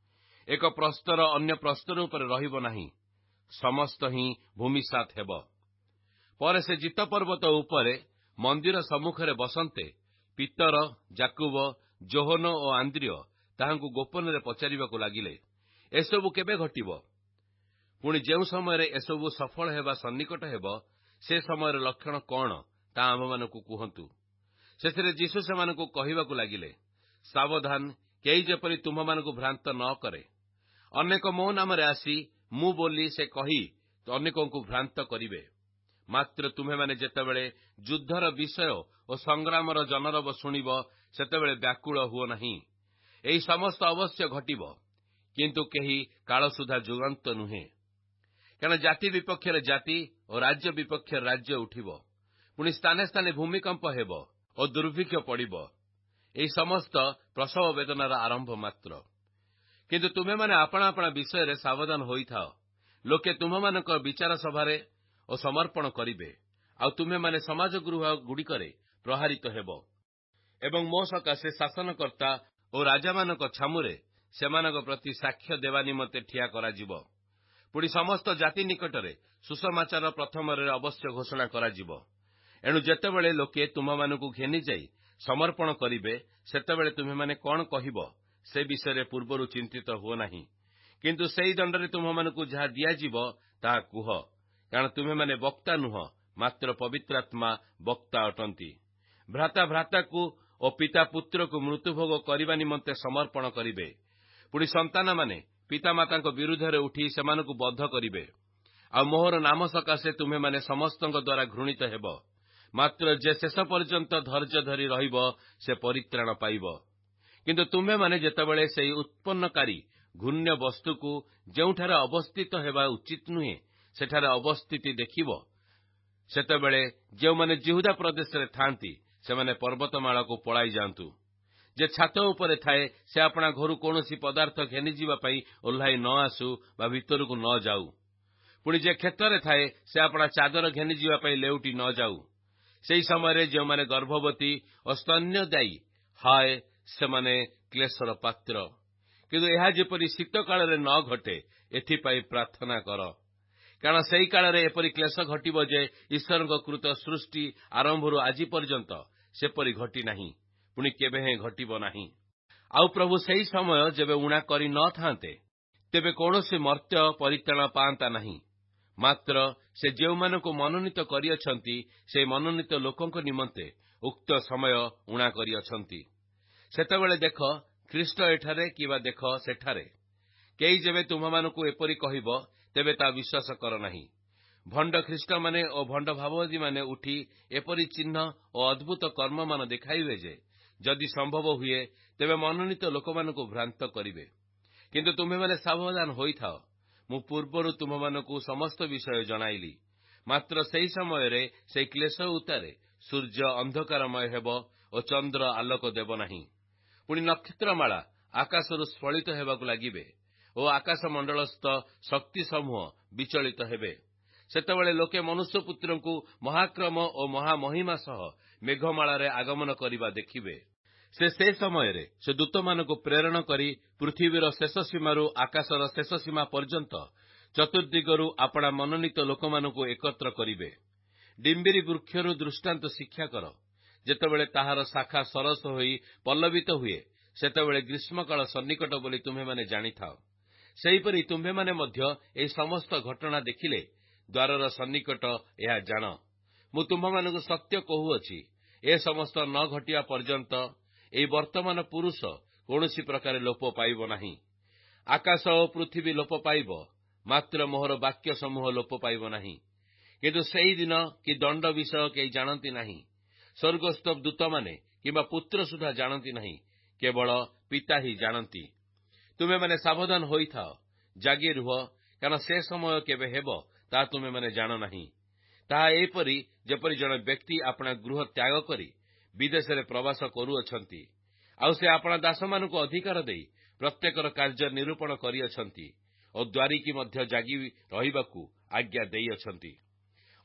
ଏକ ପ୍ରସ୍ତର ଅନ୍ୟ ପ୍ରସ୍ତର ଉପରେ ରହିବ ନାହିଁ, ସମସ୍ତ ହିଁ ଭୂମିସାତ୍ ହେବ। ପରେ ସେ ଜିତ ପର୍ବତ ଉପରେ ମନ୍ଦିର ସମ୍ମୁଖରେ ବସନ୍ତେ ପିତର, ଯାକୁବ, ଯୋହନ ଓ ଆନ୍ଦ୍ରିୟ ତାହାଙ୍କୁ ଗୋପନରେ ପଚାରିବାକୁ ଲାଗିଲେ, ଏସବୁ କେବେ ଘଟିବ? ପୁଣି ଯେଉଁ ସମୟରେ ଏସବୁ ସଫଳ ହେବା ସନ୍ନିକଟ ହେବ, ସେ ସମୟର ଲକ୍ଷଣ କଣ ତାହା ଆମ୍ଭମାନଙ୍କୁ କୁହନ୍ତୁ। ସେଥିରେ ଯୀଶୁ ସେମାନଙ୍କୁ କହିବାକୁ ଲାଗିଲେ, ସାବଧାନ, କେହି ଯେପରି ତୁମ୍ଭମାନଙ୍କୁ ଭ୍ରାନ୍ତ ନ କରେ। ଅନେକ ମୋ ନାମରେ ଆସି ମୁଁ ବୋଲି ସେ କହି ଅନେକଙ୍କୁ ଭ୍ରାନ୍ତ କରିବେ। ମାତ୍ର ତୁମ୍ଭେମାନେ ଯେତେବେଳେ ଯୁଦ୍ଧର ବିଷୟ ଓ ସଂଗ୍ରାମର ଜନରବ ଶୁଣିବ, ସେତେବେଳେ ବ୍ୟାକୁଳ ହୁଅ ନାହିଁ। ଏହି ସମସ୍ତ ଅବଶ୍ୟ ଘଟିବ, କିନ୍ତୁ କେହି କାଳ ସୁଦ୍ଧା ଯୁଗାନ୍ତ ନୁହେଁ। କାରଣ ଜାତି ବିପକ୍ଷରେ ଜାତି ଓ ରାଜ୍ୟ ବିପକ୍ଷରେ ରାଜ୍ୟ ଉଠିବ। ପୁଣି ସ୍ଥାନେ ସ୍ଥାନେ ଭୂମିକମ୍ପ ହେବ ଓ ଦୁର୍ଭିକ୍ଷ ପଡ଼ିବ। ଏହି ସମସ୍ତ ପ୍ରସବ ବେଦନାର ଆରମ୍ଭ ମାତ୍ର। କିନ୍ତୁ ତୁମେମାନେ ଆପଣା ଆପଣା ବିଷୟରେ ସାବଧାନ ହୋଇଥାଅ। ଲୋକେ ତୁମମାନଙ୍କ ବିଚାର ସଭାରେ ଓ ସମର୍ପଣ କରିବେ, ଆଉ ତୁମେମାନେ ସମାଜ ଗୃହ ଗୁଡ଼ିକରେ ପ୍ରହାରିତ ହେବ। ଏବଂ ମୋ ସକାଶେ ଶାସନକର୍ତ୍ତା ଓ ରାଜାମାନଙ୍କ ଛାମୁରେ ସେମାନଙ୍କ ପ୍ରତି ସାକ୍ଷ୍ୟ ଦେବା ନିମନ୍ତେ ଠିଆ କରାଯିବ। ପୁଣି ସମସ୍ତ ଜାତି ନିକଟରେ ସୁସମାଚାର ପ୍ରଥମରେ ଅବଶ୍ୟ ଘୋଷଣା କରାଯିବ। ଏଣୁ ଯେତେବେଳେ ଲୋକେ ତୁମମାନଙ୍କୁ ଘେନିଯାଇ ସମର୍ପଣ କରିବେ, ସେତେବେଳେ ତୁମେମାନେ କଣ କହିବ, ସେ ବିଷୟରେ ପୂର୍ବରୁ ଚିନ୍ତିତ ହୁଅ ନାହିଁ। କିନ୍ତୁ ସେହି ଦଣ୍ଡରେ ତୁମମାନଙ୍କୁ ଯାହା ଦିଆଯିବ ତାହା କୁହ, କାରଣ ତୁମେମାନେ ବକ୍ତା ନୁହଁ, ମାତ୍ର ପବିତ୍ରାତ୍ମା ବକ୍ତା ଅଟନ୍ତି। ଭ୍ରାତା ଭ୍ରାତାକୁ ଓ ପିତା ପୁତ୍ରକୁ ମୃତ୍ୟୁଭୋଗ କରିବା ନିମନ୍ତେ ସମର୍ପଣ କରିବେ। ପୁଣି ସନ୍ତାନମାନେ ପିତାମାତାଙ୍କ ବିରୁଦ୍ଧରେ ଉଠି ସେମାନଙ୍କୁ ବଦ୍ଧ କରିବେ। ଆଉ ମୋହର ନାମ ସକାଶେ ତୁମେମାନେ ସମସ୍ତଙ୍କ ଦ୍ୱାରା ଘୃଣିତ ହେବ। ମାତ୍ର ଯେ ଶେଷ ପର୍ଯ୍ୟନ୍ତ ଧୈର୍ଯ୍ୟ ଧରି ରହିବ, ସେ ପରିତ୍ରାଣ ପାଇବ। କିନ୍ତୁ ତୁମେମାନେ ଯେତେବେଳେ ସେହି ଉତ୍ପନ୍ନକାରୀ ଘୃଣ୍ୟ ବସ୍ତୁକୁ ଯେଉଁଠାରେ ଅବସ୍ଥିତ ହେବା ଉଚିତ ନୁହେଁ, ସେଠାରେ ଅବସ୍ଥିତି ଦେଖିବ, ସେତେବେଳେ ଯେଉଁମାନେ ଜିହୁଦା ପ୍ରଦେଶରେ ଥାଆନ୍ତି, ସେମାନେ ପର୍ବତମାଳାକୁ ପଳାଇ ଯାଆନ୍ତୁ। ଯେ ଛାତ ଉପରେ ଥାଏ, ସେ ଆପଣା ଘରୁ କୌଣସି ପଦାର୍ଥ ଘେନିଯିବା ପାଇଁ ଓହ୍ଲାଇ ନ ଆସୁ ବା ଭିତରକୁ ନ ଯାଉ। ପୁଣି ଯେ କ୍ଷେତ୍ରରେ ଥାଏ, ସେ ଆପଣା ଚାଦର ଘେନିଯିବା ପାଇଁ ଲେଉଟି ନ ଯାଉ। ସେହି ସମୟରେ ଯେଉଁମାନେ ଗର୍ଭବତୀ ଓ ସ୍ତନ୍ୟଦାୟୀ, ହାୟ, ସେମାନେ କ୍ଲେଶର ପାତ୍ର। କିନ୍ତୁ ଏହା ଯେପରି ଶୀତ କାଳରେ ନ ଘଟେ, ଏଥିପାଇଁ ପ୍ରାର୍ଥନା କର। କାରଣ ସେହି କାଳରେ ଏପରି କ୍ଲେଶ ଘଟିବ ଯେ ଈଶ୍ୱରଙ୍କ କୃତ ସୃଷ୍ଟି ଆରମ୍ଭରୁ ଆଜି ପର୍ଯ୍ୟନ୍ତ ସେପରି ଘଟି ନାହିଁ, ପୁଣି କେବେ ହେଁ ଘଟିବ ନାହିଁ। ଆଉ ପ୍ରଭୁ ସେହି ସମୟ ଯେବେ ଊଣା କରି ନ ଥାନ୍ତେ, ତେବେ କୌଣସି ମର୍ତ୍ତ୍ୟ ପରିତ୍ରାଣ ପାଆନ୍ତା ନାହିଁ। ମାତ୍ର ସେ ଯେଉଁମାନଙ୍କୁ ମନୋନୀତ କରିଅଛନ୍ତି, ସେହି ମନୋନୀତ ଲୋକଙ୍କ ନିମନ୍ତେ ଉକ୍ତ ସମୟ ଊଣା କରିଅଛନ୍ତି। ସେତେବେଳେ ଦେଖ ଖ୍ରୀଷ୍ଟ ଏଠାରେ କିମ୍ବା ଦେଖ ସେଠାରେ। କେହି ଯେବେ ତୁମମାନଙ୍କୁ ଏପରି କହିବ, ତେବେ ତା ବିଶ୍ୱାସ କର ନାହିଁ। ଭଣ୍ଡ ଖ୍ରୀଷ୍ଟମାନେ ଓ ଭଣ୍ଡ ଭାବବାଦୀମାନେ ଉଠି ଏପରି ଚିହ୍ନ ଓ ଅଦ୍ଭୁତ କର୍ମମାନ ଦେଖାଇବେ ଯେ, ଯଦି ସମ୍ଭବ ହୁଏ, ତେବେ ମନୋନୀତ ଲୋକମାନଙ୍କୁ ଭ୍ରାନ୍ତ କରିବେ। କିନ୍ତୁ ତୁମେମାନେ ସାବଧାନ ହୋଇଥାଅ। ମୁଁ ପୂର୍ବରୁ ତୁମମାନଙ୍କୁ ସମସ୍ତ ବିଷୟ ଜଣାଇଲି। ମାତ୍ର ସେହି ସମୟରେ ସେହି କ୍ଲେଶ ଉତ୍ତାରେ ସୂର୍ଯ୍ୟ ଅନ୍ଧକାରମୟ ହେବ ଓ ଚନ୍ଦ୍ର ଆଲୋକ ଦେବ ନାହିଁ। ପୁଣି ନକ୍ଷତ୍ରମାଳା ଆକାଶରୁ ସ୍ଫଳିତ ହେବାକୁ ଲାଗିବେ ଓ ଆକାଶମଣ୍ଡଳସ୍ଥ ଶକ୍ତି ସମୂହ ବିଚଳିତ ହେବେ। ସେତେବେଳେ ଲୋକେ ମନୁଷ୍ୟପୁତ୍ରଙ୍କୁ ମହାକ୍ରମ ଓ ମହାମହିମା ସହ ମେଘମାଳାରେ ଆଗମନ କରିବା ଦେଖିବେ। ସେ ସମୟରେ ସେ ଦୂତମାନଙ୍କୁ ପ୍ରେରଣ କରି ପୃଥିବୀର ଶେଷ ସୀମାରୁ ଆକାଶର ଶେଷ ସୀମା ପର୍ଯ୍ୟନ୍ତ ଚତୁର୍ଦିଗରୁ ଆପଣା ମନୋନୀତ ଲୋକମାନଙ୍କୁ ଏକତ୍ର କରିବେ। ଡିମ୍ବିରି ବୃକ୍ଷରୁ ଦୃଷ୍ଟାନ୍ତ ଶିକ୍ଷା କର। ଯେତେବେଳେ ତାହାର ଶାଖା ସରସ ହୋଇ ପଲ୍ଲବିତ ହୁଏ, ସେତେବେଳେ ଗ୍ରୀଷ୍ମକାଳ ସନ୍ନିକଟ ବୋଲି ତୁମ୍ଭେମାନେ ଜାଣିଥାଅ। ସେହିପରି ତୁମ୍ଭେମାନେ ମଧ୍ୟ ଏହି ସମସ୍ତ ଘଟଣା ଦେଖିଲେ ଦ୍ୱାରର ସନ୍ନିକଟ ଏହା ଜାଣ। ମୁଁ ତୁମ୍ଭମାନଙ୍କୁ ସତ୍ୟ କହୁଅଛି, ଏ ସମସ୍ତ ନ ଘଟିବା ପର୍ଯ୍ୟନ୍ତ ଏହି ବର୍ତ୍ତମାନ ପୁରୁଷ କୌଣସି ପ୍ରକାର ଲୋପ ପାଇବ ନାହିଁ। ଆକାଶ ଓ ପୃଥିବୀ ଲୋପ ପାଇବ, ମାତ୍ର ମୋହର ବାକ୍ୟ ସମୂହ ଲୋପ ପାଇବ ନାହିଁ। କିନ୍ତୁ ସେହି ଦିନ କି ଦଣ୍ଡ ବିଷୟ କେହି ଜାଣନ୍ତି ନାହିଁ, ସ୍ୱର୍ଗସ୍ଥ ଦୂତମାନେ କିମ୍ବା ପୁତ୍ର ସୁଦ୍ଧା ଜାଣନ୍ତି ନାହିଁ, କେବଳ ପିତା ହିଁ ଜାଣନ୍ତି। ତୁମେମାନେ ସାବଧାନ ହୋଇଥାଅ, ଜାଗି ରୁହ, କାରଣ ସେ ସମୟ କେବେ ହେବ ତାହା ତୁମେମାନେ ଜାଣ ନାହିଁ। ତାହା ଏପରି ଯେପରି ଜଣେ ବ୍ୟକ୍ତି ଆପଣା ଗୃହ ତ୍ୟାଗ କରି ବିଦେଶରେ ପ୍ରବାସ କରୁଅଛନ୍ତି। ଆଉ ସେ ଆପଣା ଦାସମାନଙ୍କୁ ଅଧିକାର ଦେଇ ପ୍ରତ୍ୟେକର କାର୍ଯ୍ୟ ନିରୂପଣ କରିଅଛନ୍ତି ଓ ଦ୍ୱାରିକି ମଧ୍ୟ ଜାଗି ରହିବାକୁ ଆଜ୍ଞା ଦେଇଅଛନ୍ତି।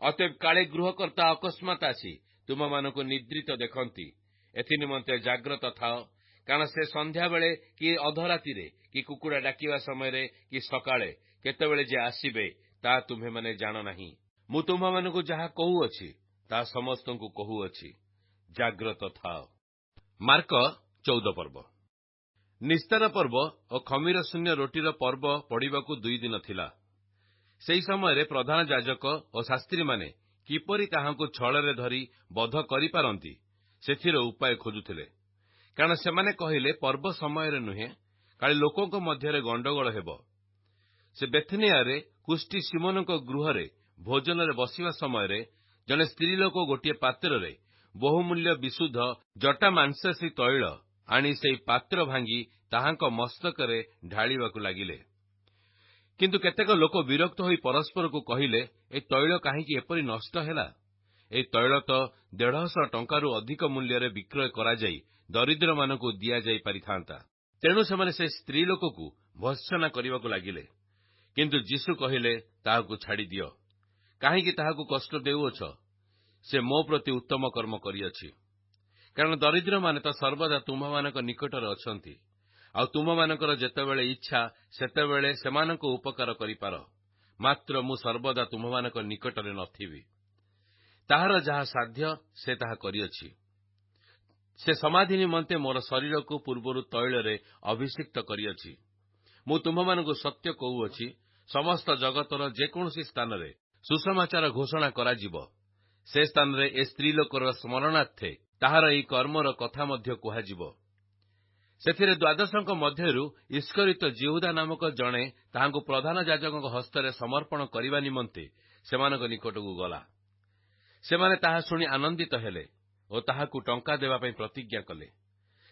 ଅତଏବ କାଳେ ଗୃହକର୍ତ୍ତା ଅକସ୍ମାତ୍ ଆସି ତୁମମାନଙ୍କୁ ନିଦ୍ରିତ ଦେଖନ୍ତି, ଏଥିନିମନ୍ତେ ଜାଗ୍ରତ ଥାଅ, କାରଣ ସେ ସନ୍ଧ୍ୟାବେଳେ କି ଅଧରାତିରେ କି କୁକୁଡ଼ା ଡାକିବା ସମୟରେ କି ସକାଳେ କେତେବେଳେ ଯେ ଆସିବେ ତାହା ତୁମ୍ଭେମାନେ ଜାଣ ନାହିଁ। ମୁଁ ତୁମ୍ଭମାନଙ୍କୁ ଯାହା କହୁଅଛି ତାହା ସମସ୍ତଙ୍କୁ କହୁଅଛି, ଜାଗ୍ରତ ଥାଅ। ମାର୍କ 14 ପର୍ବ। ନିସ୍ତାର ପର୍ବ ଓ ଖମିର ଶୂନ୍ୟ ରୋଟିର ପର୍ବ ପଡ଼ିବାକୁ 2 ଦିନ ଥିଲା। ସେହି ସମୟରେ ପ୍ରଧାନ ଯାଜକ ଓ ଶାସ୍ତ୍ରୀମାନେ କିପରି ତାହାଙ୍କୁ ଛଳରେ ଧରି ବଧ କରିପାରନ୍ତି ସେଥିର ଉପାୟ ଖୋଜୁଥିଲେ। କାରଣ ସେମାନେ କହିଲେ, ପର୍ବ ସମୟରେ ନୁହେଁ, କାଳେ ଲୋକଙ୍କ ମଧ୍ୟରେ ଗଣ୍ଡଗୋଳ ହେବ। ସେ ବେଥନିଆରେ କୁଷ୍ଟି ସିମୋନଙ୍କ ଗୃହରେ ଭୋଜନରେ ବସିବା ସମୟରେ ଜଣେ ସ୍ତ୍ରୀ ଲୋକ ଗୋଟିଏ ପାତ୍ରରେ ବହୁମୂଲ୍ୟ ବିଶୁଦ୍ଧ ଜଟାମାଂସାଶୀ ତୈଳ ଆଣି ସେହି ପାତ୍ର ଭାଙ୍ଗି ତାହାଙ୍କ ମସ୍ତକରେ ଢାଳିବାକୁ ଲାଗିଲେ। କିନ୍ତୁ କେତେକ ଲୋକ ବିରକ୍ତ ହୋଇ ପରସ୍ପରକୁ କହିଲେ, ଏ ତୈଳ କାହିଁକି ଏପରି ନଷ୍ଟ ହେଲା? ଏହି ତୈଳ ତ 150 ଟଙ୍କାରୁ ଅଧିକ ମୂଲ୍ୟରେ ବିକ୍ରୟ କରାଯାଇ ଦରିଦ୍ରମାନଙ୍କୁ ଦିଆଯାଇ ପାରିଥାନ୍ତା। ତେଣୁ ସେମାନେ ସେ ସ୍ତ୍ରୀ ଲୋକକୁ ଭର୍ତ୍ସନା କରିବାକୁ ଲାଗିଲେ। କିନ୍ତୁ ଯୀଶୁ କହିଲେ, ତାହାକୁ ଛାଡ଼ିଦିଅ, କାହିଁକି ତାହାକୁ କଷ୍ଟ ଦେଉଅଛ? ସେ ମୋ ପ୍ରତି ଉତ୍ତମ କର୍ମ କରିଅଛି। କାରଣ ଦରିଦ୍ରମାନେ ତ ସର୍ବଦା ତୁମ୍ଭମାନଙ୍କ ନିକଟରେ ଅଛନ୍ତି, ଆଉ ତୁମମାନଙ୍କର ଯେତେବେଳେ ଇଚ୍ଛା ସେତେବେଳେ ସେମାନଙ୍କ ଉପକାର କରିପାର, ମାତ୍ର ମୁଁ ସର୍ବଦା ତୁମ୍ଭମାନଙ୍କ ନିକଟରେ ନଥିବି। ତାହାର ଯାହା ସାଧ୍ୟ ସେ ତାହା କରିଅଛି। ସେ ସମାଧି ନିମନ୍ତେ ମୋର ଶରୀରକୁ ପୂର୍ବରୁ ତୈଳରେ ଅଭିଷିକ୍ତ କରିଅଛି। ମୁଁ ତୁମ୍ଭମାନଙ୍କୁ ସତ୍ୟ କହୁଅଛି, ସମସ୍ତ ଜଗତର ଯେକୌଣସି ସ୍ଥାନରେ ସୁସମାଚାର ଘୋଷଣା କରାଯିବ, ସେ ସ୍ଥାନରେ ଏ ସ୍ତ୍ରୀ ଲୋକର ସ୍ମରଣାର୍ଥେ ତାହାର ଏହି କର୍ମର କଥା ମଧ୍ୟ କୁହାଯିବ। ସେଥିରେ 12ଙ୍କ ମଧ୍ୟରୁ ଇସ୍କରିତ ଯିହୁଦା ନାମକ ଜଣେ ତାହାଙ୍କୁ ପ୍ରଧାନ ଯାଜକଙ୍କ ହସ୍ତରେ ସମର୍ପଣ କରିବା ନିମନ୍ତେ ସେମାନଙ୍କ ନିକଟକୁ ଗଲା। ସେମାନେ ତାହା ଶୁଣି ଆନନ୍ଦିତ ହେଲେ ଓ ତାହାକୁ ଟଙ୍କା ଦେବା ପାଇଁ ପ୍ରତିଜ୍ଞା କଲେ।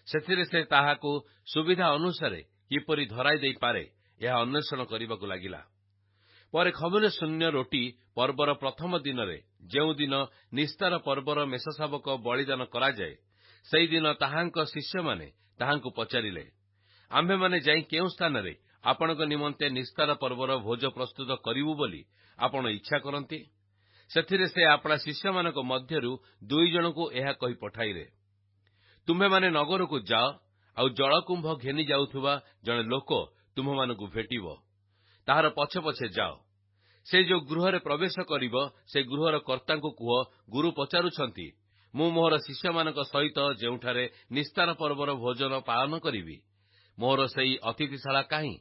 ସେଥିରେ ସେ ତାହାକୁ ସୁବିଧା ଅନୁସାରେ କିପରି ଧରାଇ ଦେଇପାରେ ଏହା ଅନ୍ୱେଷଣ କରିବାକୁ ଲାଗିଲା। ପରେ ଖମିର ଶୂନ୍ୟ ରୋଟି ପର୍ବର ପ୍ରଥମ ଦିନରେ, ଯେଉଁଦିନ ନିସ୍ତାର ପର୍ବର ମେଷଶାବକ ବଳିଦାନ କରାଯାଏ, ସେହିଦିନ ତାହାଙ୍କ ଶିଷ୍ୟମାନେ ତାହାଙ୍କୁ ପଚାରିଲେ, ଆମ୍ଭେମାନେ ଯାଇ କେଉଁ ସ୍ଥାନରେ ଆପଣଙ୍କ ନିମନ୍ତେ ନିସ୍ତାର ପର୍ବର ଭୋଜ ପ୍ରସ୍ତୁତ କରିବୁ ବୋଲି ଆପଣ ଇଚ୍ଛା କରନ୍ତି? ସେଥିରେ ସେ ଆପଣା ଶିଷ୍ୟମାନଙ୍କ ମଧ୍ୟରୁ 2 ଜଣଙ୍କୁ ଏହା କହି ପଠାଇଲେ, ତୁମ୍ଭେମାନେ ନଗରକୁ ଯାଅ, ଆଉ ଜଳକୁମ୍ଭ ଘେନି ଯାଉଥିବା ଜଣେ ଲୋକ ତୁମ୍ଭମାନଙ୍କୁ ଭେଟିବ, ତାହାର ପଛେ ପଛେ ଯାଅ। ସେ ଯେଉଁ ଗୃହରେ ପ୍ରବେଶ କରିବ, ସେ ଗୃହର କର୍ତ୍ତାଙ୍କୁ କୁହ, ଗୁରୁ ପଚାରୁଛନ୍ତି, ମୁଁ ମୋହର ଶିଷ୍ୟମାନଙ୍କ ସହିତ ଯେଉଁଠାରେ ନିସ୍ତାର ପର୍ବର ଭୋଜନ ପାଳନ କରିବି, ମୋହର ସେହି ଅତିଥିଶାଳା କାହିଁ?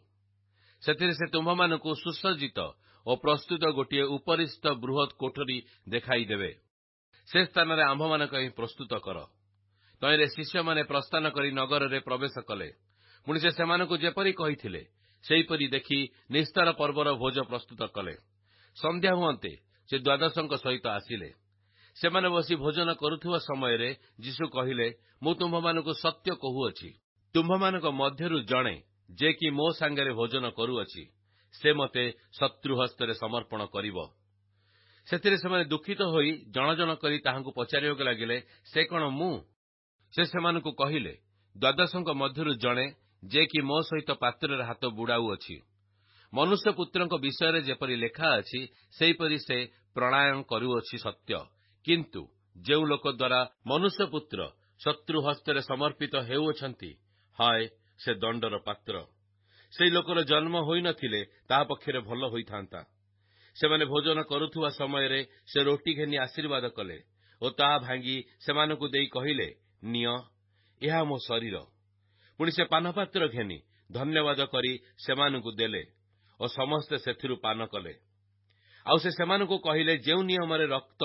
ସେଥିରେ ସେ ତୁମ୍ଭମାନଙ୍କୁ ସୁସଜ୍ଜିତ ଓ ପ୍ରସ୍ତୁତ ଗୋଟିଏ ଉପରିସ୍ଥ ବୃହତ୍ କୋଠରୀ ଦେଖାଇଦେବେ। ସେ ସ୍ଥାନରେ ଆମ୍ଭମାନଙ୍କ ପାଇଁ ପ୍ରସ୍ତୁତ କର। ତହିଁରେ ଶିଷ୍ୟମାନେ ପ୍ରସ୍ଥାନ କରି ନଗରରେ ପ୍ରବେଶ କଲେ। ପୁଣି ସେ ସେମାନଙ୍କୁ ଯେପରି କହିଥିଲେ ସେହିପରି ଦେଖି ନିସ୍ତାର ପର୍ବର ଭୋଜ ପ୍ରସ୍ତୁତ କଲେ। ସନ୍ଧ୍ୟା ହୁଅନ୍ତେ ସେ 12ଙ୍କ ସହିତ ଆସିଲେ। ସେମାନେ ବସି ଭୋଜନ କରୁଥିବା ସମୟରେ ଯୀଶୁ କହିଲେ, ମୁଁ ତୁମ୍ଭମାନଙ୍କୁ ସତ୍ୟ କହୁଅଛି, ତୁମ୍ଭମାନଙ୍କ ମଧ୍ୟରୁ ଜଣେ ଯେ କି ମୋ ସାଙ୍ଗରେ ଭୋଜନ କରୁଅଛି, ସେ ମୋତେ ଶତ୍ରୁ ହସ୍ତରେ ସମର୍ପଣ କରିବ। ସେଥିରେ ସେମାନେ ଦୁଃଖିତ ହୋଇ ଜଣ ଜଣ କରି ତାହାଙ୍କୁ ପଚାରିବାକୁ ଲାଗିଲେ, ସେ କଣ ମୁଁ? ସେ ସେମାନଙ୍କୁ କହିଲେ, 12ଙ୍କ ମଧ୍ୟରୁ ଜଣେ ଯେ କି ମୋ ସହିତ ପାତ୍ରରେ ହାତ ବୁଡ଼ାଉଅଛି। ମନୁଷ୍ୟପୁତ୍ରଙ୍କ ବିଷୟରେ ଯେପରି ଲେଖା ଅଛି, ସେହିପରି ସେ ପ୍ରଣାୟନ କରୁଅଛି ସତ୍ୟ। କିନ୍ତୁ ଯେଉଁ ଲୋକ ଦ୍ୱାରା ମନୁଷ୍ୟପୁତ୍ର ଶତ୍ରୁ ହସ୍ତରେ ସମର୍ପିତ ହେଉଅଛନ୍ତି, ହାୟ, ସେ ଦଣ୍ଡର ପାତ୍ର। ସେହି ଲୋକର ଜନ୍ମ ହୋଇନଥିଲେ ତାହା ପକ୍ଷରେ ଭଲ ହୋଇଥାନ୍ତା। ସେମାନେ ଭୋଜନ କରୁଥିବା ସମୟରେ ସେ ରୋଟି ଘେନି ଆଶୀର୍ବାଦ କଲେ ଓ ତାହା ଭାଙ୍ଗି ସେମାନଙ୍କୁ ଦେଇ କହିଲେ, ନିଅ, ଏହା ମୋ ଶରୀର। ପୁଣି ସେ ପାନପାତ୍ର ଘେନି ଧନ୍ୟବାଦ କରି ସେମାନଙ୍କୁ ଦେଲେ ଓ ସମସ୍ତେ ସେଥିରୁ ପାନ କଲେ। ଆଉ ସେ ସେମାନଙ୍କୁ କହିଲେ, ଯେଉଁ ନିୟମରେ ରକ୍ତ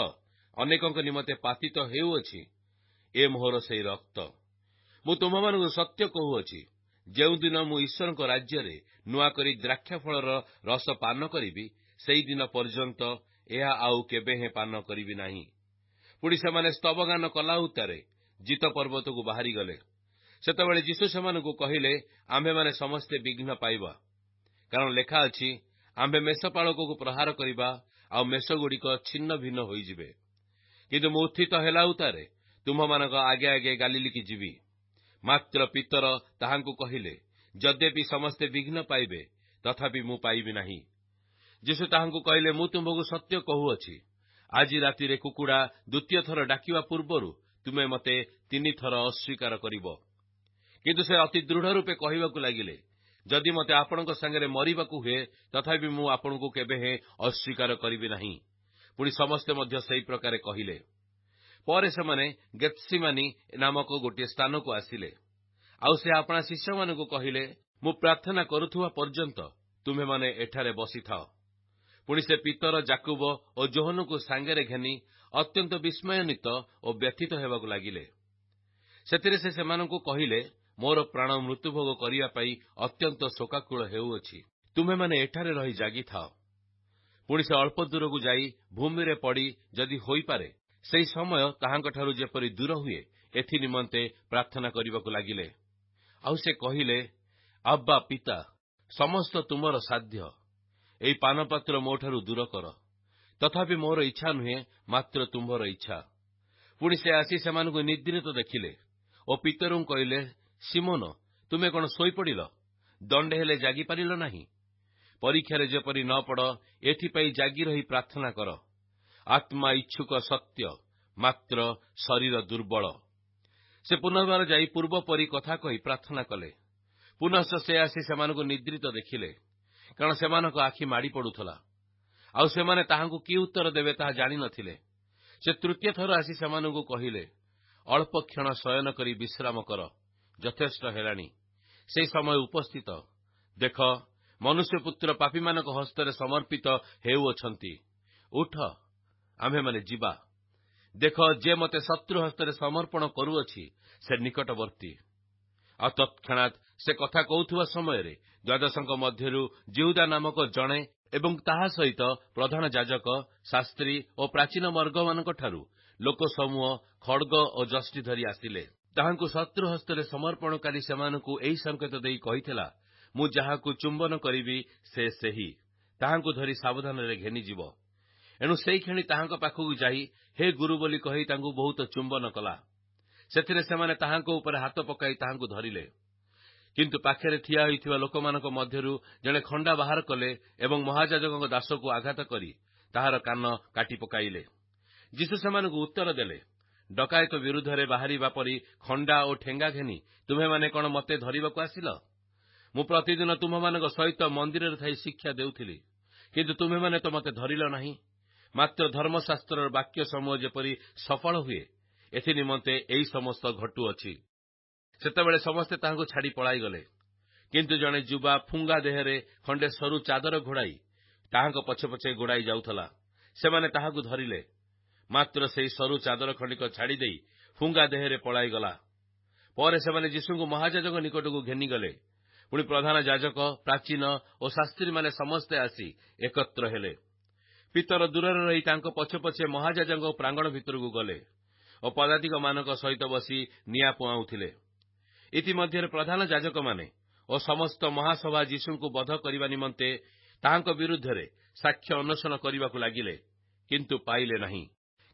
ଅନେକଙ୍କ ନିମନ୍ତେ ପାତିତ ହେଉଅଛି, ଏ ମୋହର ସେହି ରକ୍ତ। ମୁଁ ତୁମ୍ଭମାନଙ୍କୁ ସତ୍ୟ କହୁଅଛି, ଯେଉଁଦିନ ମୁଁ ଈଶ୍ୱରଙ୍କ ରାଜ୍ୟରେ ନୂଆକରି ଦ୍ରାକ୍ଷାଫଳର ରସ ପାନ କରିବି, ସେହିଦିନ ପର୍ଯ୍ୟନ୍ତ ଏହା ଆଉ କେବେ ହେଁ ପାନ କରିବି ନାହିଁ। ପୁଣି ସେମାନେ ସ୍ତବଗାନ କଲା ଉତ୍ତାରେ ଜିତ ପର୍ବତକୁ ବାହାରିଗଲେ। ସେତେବେଳେ ଯୀଶୁ ସେମାନଙ୍କୁ କହିଲେ, ଆମ୍ଭେମାନେ ସମସ୍ତେ ବିଘ୍ନ ପାଇବା, କାରଣ ଲେଖା ଅଛି, ଆମ୍ଭେ ମେଷପାଳକକୁ ପ୍ରହାର କରିବା, ଆଉ ମେଷଗୁଡ଼ିକ ଛିନ୍ନ ଭିନ୍ନ ହୋଇଯିବେ। କିନ୍ତୁ ମୁଁ ଉତ୍ଥିତ ହେଲା ଉତ୍ତାରେ ତୁମ୍ଭମାନଙ୍କ ଆଗେ ଆଗେ ଗାଲିଲିକି ଯିବି। ମାତ୍ର ପିତର ତାହାଙ୍କୁ କହିଲେ, ଯଦ୍ୟପି ସମସ୍ତେ ବିଘ୍ନ ପାଇବେ, ତଥାପି ମୁଁ ପାଇବି ନାହିଁ। ଯୀଶୁ ତାହାଙ୍କୁ କହିଲେ, ମୁଁ ତୁମ୍ଭକୁ ସତ୍ୟ କହୁଅଛି, ଆଜି ରାତିରେ କୁକୁଡ଼ା ଦ୍ୱିତୀୟ ଥର ଡାକିବା ପୂର୍ବରୁ ତୁମେ ମୋତେ 3 ଥର ଅସ୍ୱୀକାର କରିବ। କିନ୍ତୁ ସେ ଅତି ଦୃଢ଼ ରୂପେ କହିବାକୁ ଲାଗିଲେ, ଯଦି ମୋତେ ଆପଣଙ୍କ ସାଙ୍ଗରେ ମରିବାକୁ ହୁଏ, ତଥାପି ମୁଁ ଆପଣଙ୍କୁ କେବେ ହେଁ ଅସ୍ୱୀକାର କରିବି ନାହିଁ। ପୁଣି ସମସ୍ତେ ମଧ୍ୟ ସେହି ପ୍ରକାରେ କହିଲେ। ପରେ ସେମାନେ ଗେତ୍ସିମାନି ନାମକ ଗୋଟିଏ ସ୍ଥାନକୁ ଆସିଲେ। ଆଉ ସେ ଆପଣା ଶିଷ୍ୟମାନଙ୍କୁ କହିଲେ, ମୁଁ ପ୍ରାର୍ଥନା କରୁଥିବା ପର୍ଯ୍ୟନ୍ତ ତୁମେମାନେ ଏଠାରେ ବସିଥାଅ। ପୁଣି ସେ ପିତର, ଯାକୁବ ଓ ଯୋହନଙ୍କୁ ସାଙ୍ଗରେ ଘେନି ଅତ୍ୟନ୍ତ ବିସ୍ମୟାନ୍ୱିତ ଓ ବ୍ୟଥିତ ହେବାକୁ ଲାଗିଲେ। ସେଥିରେ ସେ ସେମାନଙ୍କୁ କହିଲେ, ମୋର ପ୍ରାଣ ମୃତ୍ୟୁଭୋଗ କରିବା ପାଇଁ ଅତ୍ୟନ୍ତ ଶୋକାକୁଳ ହେଉଅଛି। ତୁମେମାନେ ଏଠାରେ ରହି ଜାଗିଥାଅ। ପୁଣି ସେ ଅଳ୍ପ ଦୂରକୁ ଯାଇ ଭୂମିରେ ପଡ଼ି ଯଦି ହୋଇପାରେ ସେହି ସମୟ ତାହାଙ୍କଠାରୁ ଯେପରି ଦୂର ହୁଏ, ଏଥି ନିମନ୍ତେ ପ୍ରାର୍ଥନା କରିବାକୁ ଲାଗିଲେ। ଆଉ ସେ କହିଲେ, ଆବ୍ବା ପିତା, ସମସ୍ତ ତୁମର ସାଧ୍ୟ, ଏହି ପାନପାତ୍ର ମୋଠାରୁ ଦୂର କର। ତଥାପି ମୋର ଇଚ୍ଛା ନୁହେଁ, ମାତ୍ର ତୁମ୍ଭର ଇଚ୍ଛା। ପୁଣି ସେ ଆସି ସେମାନଙ୍କୁ ନିଦ୍ରିତ ଦେଖିଲେ ଓ ପିତରଙ୍କୁ କହିଲେ, ସିମୋନ, ତୁମେ କଣ ଶୋଇପଡ଼ିଲ? ଦଣ୍ଡେ ହେଲେ ଜାଗିପାରିଲ ନାହିଁ? ପରୀକ୍ଷାରେ ଯେପରି ନ ପଡ଼, ଏଥିପାଇଁ ଜାଗି ରହି ପ୍ରାର୍ଥନା କର। ଆତ୍ମା ଇଚ୍ଛୁକ ସତ୍ୟ, ମାତ୍ର ଶରୀର ଦୁର୍ବଳ। ସେ ପୁନର୍ବାର ଯାଇ ପୂର୍ବ ପରି କଥା କହି ପ୍ରାର୍ଥନା କଲେ। ପୁନଶ୍ଚ ସେ ଆସି ସେମାନଙ୍କୁ ନିଦ୍ରିତ ଦେଖିଲେ, କାରଣ ସେମାନଙ୍କ ଆଖି ମାଡ଼ି ପଡୁଥିଲା। ଆଉ ସେମାନେ ତାହାଙ୍କୁ କି ଉତ୍ତର ଦେବେ ତାହା ଜାଣିନଥିଲେ। ସେ ତୃତୀୟ ଥର ଆସି ସେମାନଙ୍କୁ କହିଲେ, ଅଳ୍ପ କ୍ଷଣ ଶୟନ କରି ବିଶ୍ରାମ କର, ଯଥେଷ୍ଟ ହେଲାଣି। ସେହି ସମୟ ଉପସ୍ଥିତ। ଦେଖ, ମନୁଷ୍ୟପୁତ୍ର ପାପୀମାନଙ୍କ ହସ୍ତରେ ସମର୍ପିତ ହେଉଅଛନ୍ତି। ଉଠ, ଆମ୍ଭେମାନେ ଯିବା। ଦେଖ, ଯେ ମୋତେ ଶତ୍ରୁ ହସ୍ତରେ ସମର୍ପଣ କରୁଅଛି, ସେ ନିକଟବର୍ତ୍ତୀ। ଆଉ ତତ୍କ୍ଷଣାତ୍ ସେ କଥା କହୁଥିବା ସମୟରେ ଦ୍ୱାଦଶଙ୍କ ମଧ୍ୟରୁ ଯିହୁଦା ନାମକ ଜଣେ ଏବଂ ତାହା ସହିତ ପ୍ରଧାନ ଯାଜକ, ଶାସ୍ତ୍ରୀ ଓ ପ୍ରାଚୀନ ବର୍ଗମାନଙ୍କଠାରୁ ଲୋକସମୂହ ଖଡ୍ଗ ଓ ଯଷ୍ଟି ଧରି ଆସିଲେ। ତାହାଙ୍କୁ ଶତ୍ରୁ ହସ୍ତରେ ସମର୍ପଣକାରୀ ସେମାନଙ୍କୁ ଏହି ସଙ୍କେତ ଦେଇ କହିଥିଲା, ମୁଁ ଯାହାକୁ ଚୁମ୍ବନ କରିବି ସେ ସେହି, ତାହାଙ୍କୁ ଧରି ସାବଧାନରେ ଘେନିଯିବ। ଏଣୁ ସେଇକ୍ଷଣି ତାହାଙ୍କ ପାଖକୁ ଯାଇ ହେ ଗୁରୁ ବୋଲି କହି ତାଙ୍କୁ ବହୁତ ଚୁମ୍ବନ କଲା। ସେଥିରେ ସେମାନେ ତାହାଙ୍କ ଉପରେ ହାତ ପକାଇ ତାହାଙ୍କୁ ଧରିଲେ। କିନ୍ତୁ ପାଖରେ ଠିଆ ହୋଇଥିବା ଲୋକମାନଙ୍କ ମଧ୍ୟରୁ ଜଣେ ଖଣ୍ଡା ବାହାର କଲେ ଏବଂ ମହାଯାଜକଙ୍କ ଦାସକୁ ଆଘାତ କରି ତାହାର କାନ କାଟି ପକାଇଲେ। ଯୀଶୁ ସେମାନଙ୍କୁ ଉତ୍ତର ଦେଲେ, ଡକାୟତ ବିରୁଦ୍ଧରେ ବାହାରିବା ପରି ଖଣ୍ଡା ଓ ଠେଙ୍ଗା ଘେନି ତୁମ୍ଭେମାନେ କଣ ମୋତେ ଧରିବାକୁ ଆସିଲ? ମୁଁ ପ୍ରତିଦିନ ତୁମ୍ଭମାନଙ୍କ ସହିତ ମନ୍ଦିରରେ ଥାଇ ଶିକ୍ଷା ଦେଉଥିଲି, କିନ୍ତୁ ତୁମ୍ଭେମାନେ ତ ମୋତେ ଧରିଲ ନାହିଁ। ମାତ୍ର ଧର୍ମଶାସ୍ତ୍ରର ବାକ୍ୟ ସମୂହ ଯେପରି ସଫଳ ହୁଏ, ଏଥି ନିମନ୍ତେ ଏହି ସମସ୍ତ ଘଟୁଅଛି। ସେତେବେଳେ ସମସ୍ତେ ତାହାଙ୍କୁ ଛାଡ଼ି ପଳାଇଗଲେ। କିନ୍ତୁ ଜଣେ ଯୁବା ଫୁଙ୍ଗା ଦେହରେ ଖଣ୍ଡେ ସରୁ ଚାଦର ଘୋଡ଼ାଇ ତାହାଙ୍କ ପଛେ ପଛେ ଗୋଡ଼ାଇ ଯାଉଥିଲା। ସେମାନେ ତାହାକୁ ଧରିଲେ। ମାତ୍ର ସେହି ସରୁ ଚାଦର ଖଣ୍ଡିକ ଛାଡ଼ିଦେଇ ଫୁଙ୍ଗା ଦେହରେ ପଳାଇଗଲା। ପରେ ସେମାନେ ଯୀଶୁଙ୍କୁ ମହାଯାଜକ ନିକଟକୁ ଘେନିଗଲେ। ପୁଣି ପ୍ରଧାନ ଯାଜକ, ପ୍ରାଚୀନ ଓ ଶାସ୍ତ୍ରୀମାନେ ସମସ୍ତେ ଆସି ଏକତ୍ର ହେଲେ। ପିତର ଦୂରରେ ରହି ତାଙ୍କ ପଛେ ପଛେ ମହାଯାଜକଙ୍କ ପ୍ରାଙ୍ଗଣ ଭିତରକୁ ଗଲେ ଓ ପଦାତିକମାନଙ୍କ ସହିତ ବସି ନିଆଁ ପୁଆଉଥିଲେ। ଇତିମଧ୍ୟରେ ପ୍ରଧାନ ଯାଜକମାନେ ଓ ସମସ୍ତ ମହାସଭା ଯୀଶୁଙ୍କୁ ବଧ କରିବା ନିମନ୍ତେ ତାହାଙ୍କ ବିରୁଦ୍ଧରେ ସାକ୍ଷ୍ୟ ଅନ୍ୱେଷଣ କରିବାକୁ ଲାଗିଲେ, କିନ୍ତୁ ପାଇଲେ ନାହିଁ।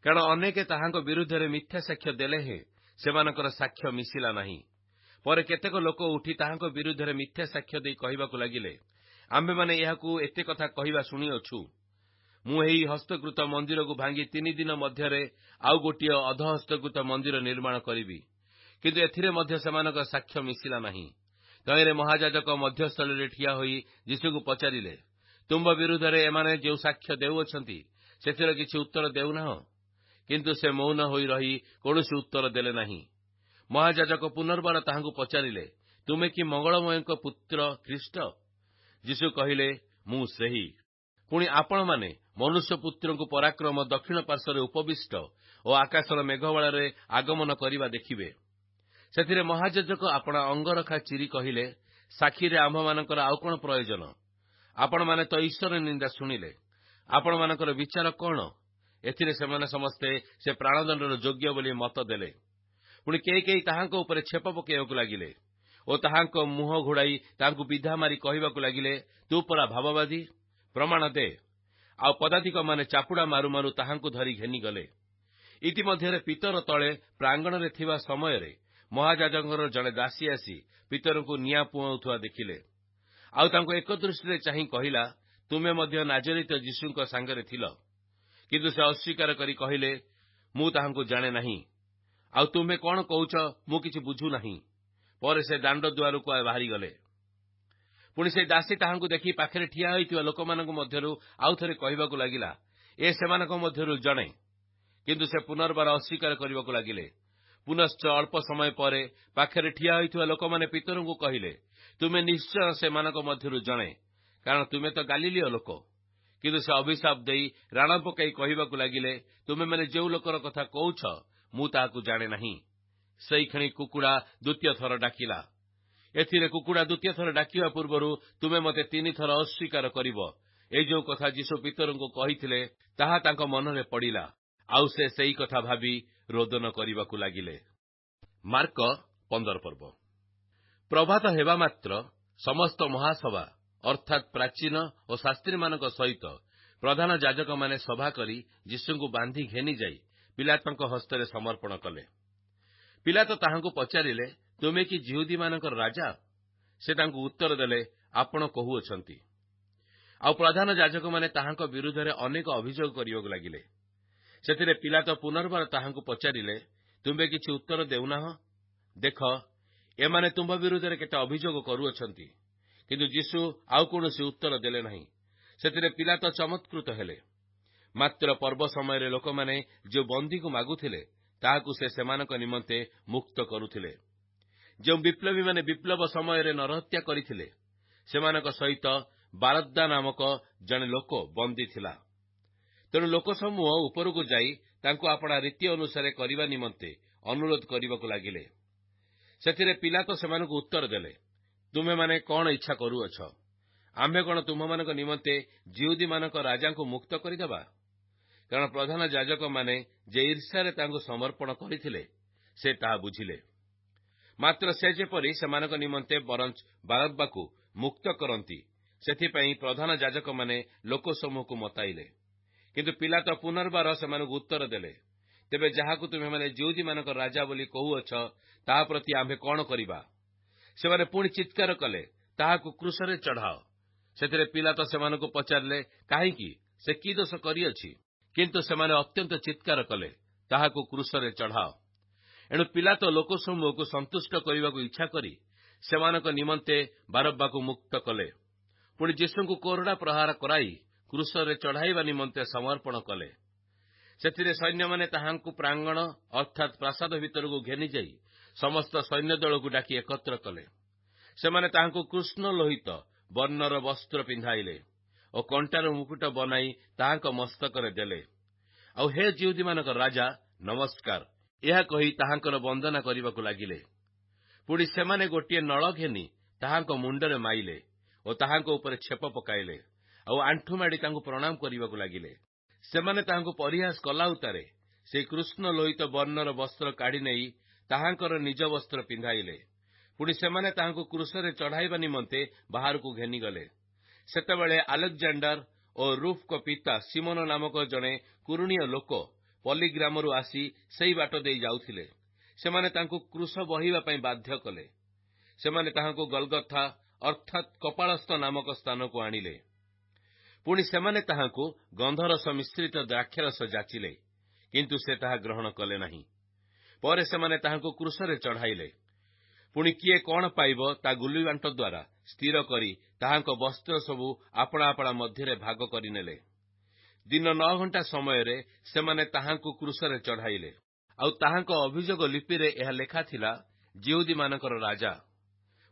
କାରଣ ଅନେକେ ତାହାଙ୍କ ବିରୁଦ୍ଧରେ ମିଥ୍ୟା ସାକ୍ଷ୍ୟ ଦେଲେ ହେଁ ସେମାନଙ୍କର ସାକ୍ଷ୍ୟ ମିଶିଲା ନାହିଁ। ପରେ କେତେକ ଲୋକ ଉଠି ତାହାଙ୍କ ବିରୁଦ୍ଧରେ ମିଥ୍ୟା ସାକ୍ଷ୍ୟ ଦେଇ କହିବାକୁ ଲାଗିଲେ, ଆମ୍ଭେମାନେ ଏହାକୁ ଏତେ କଥା କହିବା ଶୁଣିଅଛୁ। ମୁଁ ଏହି ହସ୍ତକୃତ ମନ୍ଦିରକୁ ଭାଙ୍ଗି 3 ଦିନ ମଧ୍ୟରେ ଆଉ ଗୋଟିଏ ଅଧହସ୍ତକୃତ ମନ୍ଦିର ନିର୍ମାଣ କରିବି। କିନ୍ତୁ ଏଥିରେ ମଧ୍ୟ ସେମାନଙ୍କ ସାକ୍ଷ୍ୟ ମିଶିଲା ନାହିଁ। ତହିଁରେ ମହାଯାଜକ ମଧ୍ୟସ୍ଥଳରେ ଠିଆ ହୋଇ ଯୀଶୁଙ୍କୁ ପଚାରିଲେ, ତୁମ୍ଭ ବିରୁଦ୍ଧରେ ଏମାନେ ଯେଉଁ ସାକ୍ଷ୍ୟ ଦେଉଅଛନ୍ତି, ସେଥିର କିଛି ଉତ୍ତର ଦେଉନାହଁ? କିନ୍ତୁ ସେ ମୌନ ହୋଇ ରହି କୌଣସି ଉତ୍ତର ଦେଲେ ନାହିଁ। ମହାଯାଜକ ପୁନର୍ବାର ତାହାଙ୍କୁ ପଚାରିଲେ, ତୁମେ କି ମଙ୍ଗଳମୟଙ୍କ ପୁତ୍ର ଖ୍ରୀଷ୍ଟ? ଯୀଶୁ କହିଲେ, ମୁଁ ସେହି। ପୁଣି ଆପଣମାନେ ମନୁଷ୍ୟପୁତ୍ରଙ୍କୁ ପରାକ୍ରମ ଦକ୍ଷିଣ ପାର୍ଶ୍ୱରେ ଉପବିଷ୍ଟ ଓ ଆକାଶର ମେଘବାଳରେ ଆଗମନ କରିବା ଦେଖିବେ। ସେଥିରେ ମହାଯାଜକ ଆପଣା ଅଙ୍ଗରଖା ଚିରି କହିଲେ, ସାକ୍ଷୀରେ ଆମ୍ଭମାନଙ୍କର ଆଉ କଣ ପ୍ରୟୋଜନ? ଆପଣମାନେ ତ ଈଶ୍ୱର ନିନ୍ଦା ଶୁଣିଲେ। ଆପଣମାନଙ୍କର ବିଚାର କଣ? ଏଥିରେ ସେମାନେ ସମସ୍ତେ ସେ ପ୍ରାଣଦଣ୍ଡର ଯୋଗ୍ୟ ବୋଲି ମତ ଦେଲେ। ପୁଣି କେହି କେହି ତାହାଙ୍କ ଉପରେ ଛେପ ପକାଇବାକୁ ଲାଗିଲେ ଓ ତାହାଙ୍କ ମୁହଁ ଘୋଡ଼ାଇ ତାହାଙ୍କୁ ବିଧା ମାରି କହିବାକୁ ଲାଗିଲେ, ତୁ ପରା ଭାବବାଦୀ, ପ୍ରମାଣ ଦେ। ଆଉ ପଦାତିକମାନେ ଚାପୁଡ଼ା ମାରୁ ମାରୁ ତାହାଙ୍କୁ ଧରି ଘେନିଗଲେ। ଇତିମଧ୍ୟରେ ପିତର ତଳେ ପ୍ରାଙ୍ଗଣରେ ଥିବା ସମୟରେ ମହାଯାଜକଙ୍କର ଜଣେ ଦାସୀ ଆସି ପିତରଙ୍କୁ ନିଆଁ ପୁଆଉଥିବା ଦେଖିଲେ। ଆଉ ତାଙ୍କୁ ଏକ ଦୃଷ୍ଟିରେ ଚାହିଁ କହିଲା, ତୁମେ ମଧ୍ୟ ନାଜରିତ ଯୀଶୁଙ୍କ ସାଙ୍ଗରେ ଥିଲ। କିନ୍ତୁ ସେ ଅସ୍ୱୀକାର କରି କହିଲେ, ମୁଁ ତାହାଙ୍କୁ ଜାଣେ ନାହିଁ। ଆଉ ତୁମେ କଣ କହୁଛ ମୁଁ କିଛି ବୁଝୁନାହିଁ। ପରେ ସେ ଦାଣ୍ଡ ଦୁଆରକୁ ବାହାରିଗଲେ। ପୁଣି ସେ ଦାସୀ ତାହାଙ୍କୁ ଦେଖି ପାଖରେ ଠିଆ ହୋଇଥିବା ଲୋକମାନଙ୍କ ମଧ୍ୟରୁ ଆଉ ଥରେ କହିବାକୁ ଲାଗିଲା, ଏ ସେମାନଙ୍କ ମଧ୍ୟରୁ ଜଣେ। କିନ୍ତୁ ସେ ପୁନର୍ବାର ଅସ୍ୱୀକାର କରିବାକୁ ଲାଗିଲେ। ପୁନଶ୍ଚ ଅଳ୍ପ ସମୟ ପରେ ପାଖରେ ଠିଆ ହୋଇଥିବା ଲୋକମାନେ ପିତରଙ୍କୁ କହିଲେ, ତୁମେ ନିଶ୍ଚୟ ସେମାନଙ୍କ ମଧ୍ୟରୁ ଜଣେ, କାରଣ ତୁମେ ତ ଗାଲିଲୀୟ ଲୋକ। କିନ୍ତୁ ସେ ଅଭିଶାପ ଦେଇ ରାଣ ପକାଇ କହିବାକୁ ଲାଗିଲେ, ତୁମେମାନେ ଯେଉଁ ଲୋକର କଥା କହୁଛ ମୁଁ ତାହାକୁ ଜାଣେ ନାହିଁ। ସେଇକ୍ଷଣି କୁକୁଡ଼ା ଦ୍ୱିତୀୟ ଥର ଡାକିଲା। ଏଥିରେ କୁକୁଡ଼ା ଦ୍ୱିତୀୟ ଥର ଡାକିବା ପୂର୍ବରୁ ତୁମେ ମୋତେ 3 ଥର ଅସ୍ୱୀକାର କରିବ। এই ଯେଉଁ କଥା ଯୀଶୁ ପିତରଙ୍କୁ କହିଥିଲେ ତାହା ତାଙ୍କ ମନରେ ପଡ଼ିଲା। ଆଉ ସେ ସେହି କଥା ଭାବି ରୋଦନ କରିବାକୁ ଲାଗିଲେ। ମାର୍କ 15 ପର୍ବ। ପ୍ରଭାତ ହେବା ମାତ୍ର ସମସ୍ତ ମହାସଭା ଅର୍ଥାତ୍ ପ୍ରାଚୀନ ଓ ଶାସ୍ତ୍ରୀମାନଙ୍କ ସହିତ ପ୍ରଧାନ ଯାଜକମାନେ ସଭା କରି ଯୀଶୁଙ୍କୁ ବାନ୍ଧି ଘେନିଯାଇ ପିଲାତଙ୍କ ହସ୍ତରେ ସମର୍ପଣ କଲେ। ପିଲାତ ତାହାଙ୍କୁ ପଚାରିଲେ, ତୁମେ କି ଯିହୁଦୀମାନଙ୍କର ରାଜା? ସେ ତାଙ୍କୁ ଉତ୍ତର ଦେଲେ, ଆପଣ କହୁଅଛନ୍ତି। ଆଉ ପ୍ରଧାନ ଯାଜକମାନେ ତାହାଙ୍କ ବିରୁଦ୍ଧରେ ଅନେକ ଅଭିଯୋଗ କରିବାକୁ ଲାଗିଲେ। ସେଥିରେ ପିଲାତ ପୁନର୍ବାର ତାହାଙ୍କୁ ପଚାରିଲେ, ତୁମେ କିଛି ଉତ୍ତର ଦେଉନାହଁ? ଦେଖ, ଏମାନେ ତୁମ୍ଭ ବିରୁଦ୍ଧରେ କେତେ ଅଭିଯୋଗ କରୁଅଛନ୍ତି। କିନ୍ତୁ ଯୀଶୁ ଆଉ କୌଣସି ଉତ୍ତର ଦେଲେ ନାହିଁ। ସେଥିରେ ପିଲାତ ଚମତ୍କୃତ ହେଲେ। ମାତ୍ର ପର୍ବ ସମୟରେ ଲୋକମାନେ ଯେଉଁ ବନ୍ଦୀକୁ ମାଗୁଥିଲେ ତାହାକୁ ସେ ସେମାନଙ୍କ ନିମନ୍ତେ ମୁକ୍ତ କରୁଥିଲେ। ଯେଉଁ ବିପ୍ଳବୀମାନେ ବିପ୍ଳବ ସମୟରେ ନରହତ୍ୟା କରିଥିଲେ ସେମାନଙ୍କ ସହିତ ବାରଦ୍ଦା ନାମକ ଜଣେ ଲୋକ ବନ୍ଦୀ ଥିଲା। ତେଣୁ ଲୋକସମୂହ ଉପରକୁ ଯାଇ ତାଙ୍କୁ ଆପଣା ରୀତି ଅନୁସାରେ କରିବା ନିମନ୍ତେ ଅନୁରୋଧ କରିବାକୁ ଲାଗିଲେ। ସେଥିରେ ପିଲାତ ସେମାନଙ୍କୁ ଉତ୍ତର ଦେଲେ, ତୁମେମାନେ କଣ ଇଚ୍ଛା କରୁଅଛ? ଆମ୍ଭେ କଣ ତୁମମାନଙ୍କ ନିମନ୍ତେ ଯିହୁଦୀମାନଙ୍କ ରାଜାଙ୍କୁ ମୁକ୍ତ କରିଦେବା? କାରଣ ପ୍ରଧାନ ଯାଜକମାନେ ଯେ ଈର୍ଷାରେ ତାଙ୍କୁ ସମର୍ପଣ କରିଥିଲେ ସେ ତାହା ବୁଝିଲେ। ମାତ୍ର ସେ ଯେପରି ସେମାନଙ୍କ ନିମନ୍ତେ ବରଂ ବାରବ୍ବାକୁ ମୁକ୍ତ କରନ୍ତି ସେଥିପାଇଁ ପ୍ରଧାନ ଯାଜକମାନେ ଲୋକସମୂହକୁ ମତାଇଲେ। କିନ୍ତୁ ପିଲାତ ପୁନର୍ବାର ସେମାନଙ୍କୁ ଉତ୍ତର ଦେଲେ, ତେବେ ଯାହାକୁ ତୁମେମାନେ ଯିହୁଦୀମାନଙ୍କ ରାଜା ବୋଲି କହୁଅଛ ତାହା ପ୍ରତି ଆମ୍ଭେ କଣ କରିବା? ସେମାନେ ପୁଣି ଚିତ୍କାର କଲେ, ତାହାକୁ କ୍ରୁଶରେ ଚଢ଼ାଅ। ସେଥିରେ ପିଲାତ ସେମାନଙ୍କୁ ପଚାରିଲେ, କାହିଁକି? ସେ କି ଦୋଷ କରିଅଛି? କିନ୍ତୁ ସେମାନେ ଅତ୍ୟନ୍ତ ଚିତ୍କାର କଲେ, ତାହାକୁ କ୍ରୁଶରେ ଚଢ଼ାଅ। ଏଣୁ ପିଲାତ ଲୋକସମୂହକୁ ସନ୍ତୁଷ୍ଟ କରିବାକୁ ଇଚ୍ଛା କରି ସେମାନଙ୍କ ନିମନ୍ତେ ବାରବ୍ବାକୁ ମୁକ୍ତ କଲେ। ପୁଣି ଯୀଶୁଙ୍କୁ କୋରଡ଼ା ପ୍ରହାର କରାଇ କ୍ରୁଶରେ ଚଢ଼ାଇବା ନିମନ୍ତେ ସମର୍ପଣ କଲେ। ସେଥିରେ ସୈନ୍ୟମାନେ ତାହାଙ୍କୁ ପ୍ରାଙ୍ଗଣ ଅର୍ଥାତ୍ ପ୍ରାସାଦ ଭିତରକୁ ଘେନିଯାଇ ସମସ୍ତ ସୈନ୍ୟ ଦଳକୁ ଡାକି ଏକତ୍ର କଲେ। ସେମାନେ ତାହାଙ୍କୁ କୃଷ୍ଣ ଲୋହିତ ବର୍ଣ୍ଣର ବସ୍ତ୍ର ପିନ୍ଧାଇଲେ ଓ କଣ୍ଟାର ମୁକୁଟ ବନାଇ ତାହାଙ୍କ ମସ୍ତକରେ ଦେଲେ। ଆଉ ହେ ଯିହୁଦୀମାନଙ୍କ ରାଜା, ନମସ୍କାର ଏହା କହି ତାହାଙ୍କର ବନ୍ଦନା କରିବାକୁ ଲାଗିଲେ। ପୁଣି ସେମାନେ ଗୋଟିଏ ନଳ ଘେନି ତାହାଙ୍କ ମୁଣ୍ଡରେ ମାଇଲେ ଓ ତାହାଙ୍କ ଉପରେ ଛେପ ପକାଇଲେ ଆଉ ଆଣ୍ଠୁମାଡ଼ି ତାଙ୍କୁ ପ୍ରଣାମ କରିବାକୁ ଲାଗିଲେ। ସେମାନେ ତାହାଙ୍କୁ ପରିହାସ କଲାଉତାରେ ସେହି କୃଷ୍ଣ ଲୋହିତ ବର୍ଣ୍ଣର ବସ୍ତ୍ର କାଢ଼ି ନେଇ ତାହାଙ୍କର ନିଜ ବସ୍ତ୍ର ପିନ୍ଧାଇଲେ। ପୁଣି ସେମାନେ ତାହାଙ୍କୁ କ୍ରୁଶରେ ଚଢ଼ାଇବା ନିମନ୍ତେ ବାହାରକୁ ଘେନିଗଲେ। ସେତେବେଳେ ଆଲେକଜାଣ୍ଡାର ଓ ରୁଫ୍ଙ୍କ ପିତା ସିମୋନ ନାମକ ଜଣେ କୁରୁଣୀୟ ଲୋକ ପଲ୍ଲୀ ଗ୍ରାମରୁ ଆସି ସେହି ବାଟ ଦେଇ ଯାଉଥିଲେ। ସେମାନେ ତାଙ୍କୁ କ୍ରୁଶ ବହିବା ପାଇଁ ବାଧ୍ୟ କଲେ। ସେମାନେ ତାହାଙ୍କୁ ଗଲଗଥା ଅର୍ଥାତ୍ କପାଳସ୍ଥ ନାମକ ସ୍ଥାନକୁ ଆଣିଲେ। ପୁଣି ସେମାନେ ତାହାଙ୍କୁ ଗନ୍ଧରସ ମିଶ୍ରିତ ଦ୍ରାକ୍ଷାରସ ଯାଚିଲେ, କିନ୍ତୁ ସେ ତାହା ଗ୍ରହଣ କଲେ ନାହିଁ। ପରେ ସେମାନେ ତାହାଙ୍କୁ କ୍ରୁଶରେ ଚଢ଼ାଇଲେ। ପୁଣି କିଏ କଣ ପାଇବ ତା ଗୁଲିବାଣ୍ଟ ଦ୍ୱାରା ସ୍ଥିର କରି ତାହାଙ୍କ ବସ୍ତ୍ର ସବୁ ଆପଣା ଆପଣା ମଧ୍ୟରେ ଭାଗ କରିନେଲେ। ଦିନ 9 ଘଣ୍ଟା ସମୟରେ ସେମାନେ ତାହାଙ୍କୁ କ୍ରୁଶରେ ଚଢ଼ାଇଲେ। ଆଉ ତାହାଙ୍କ ଅଭିଯୋଗ ଲିପିରେ ଏହା ଲେଖା ଥିଲା, ଯିହୁଦୀମାନଙ୍କର ରାଜା।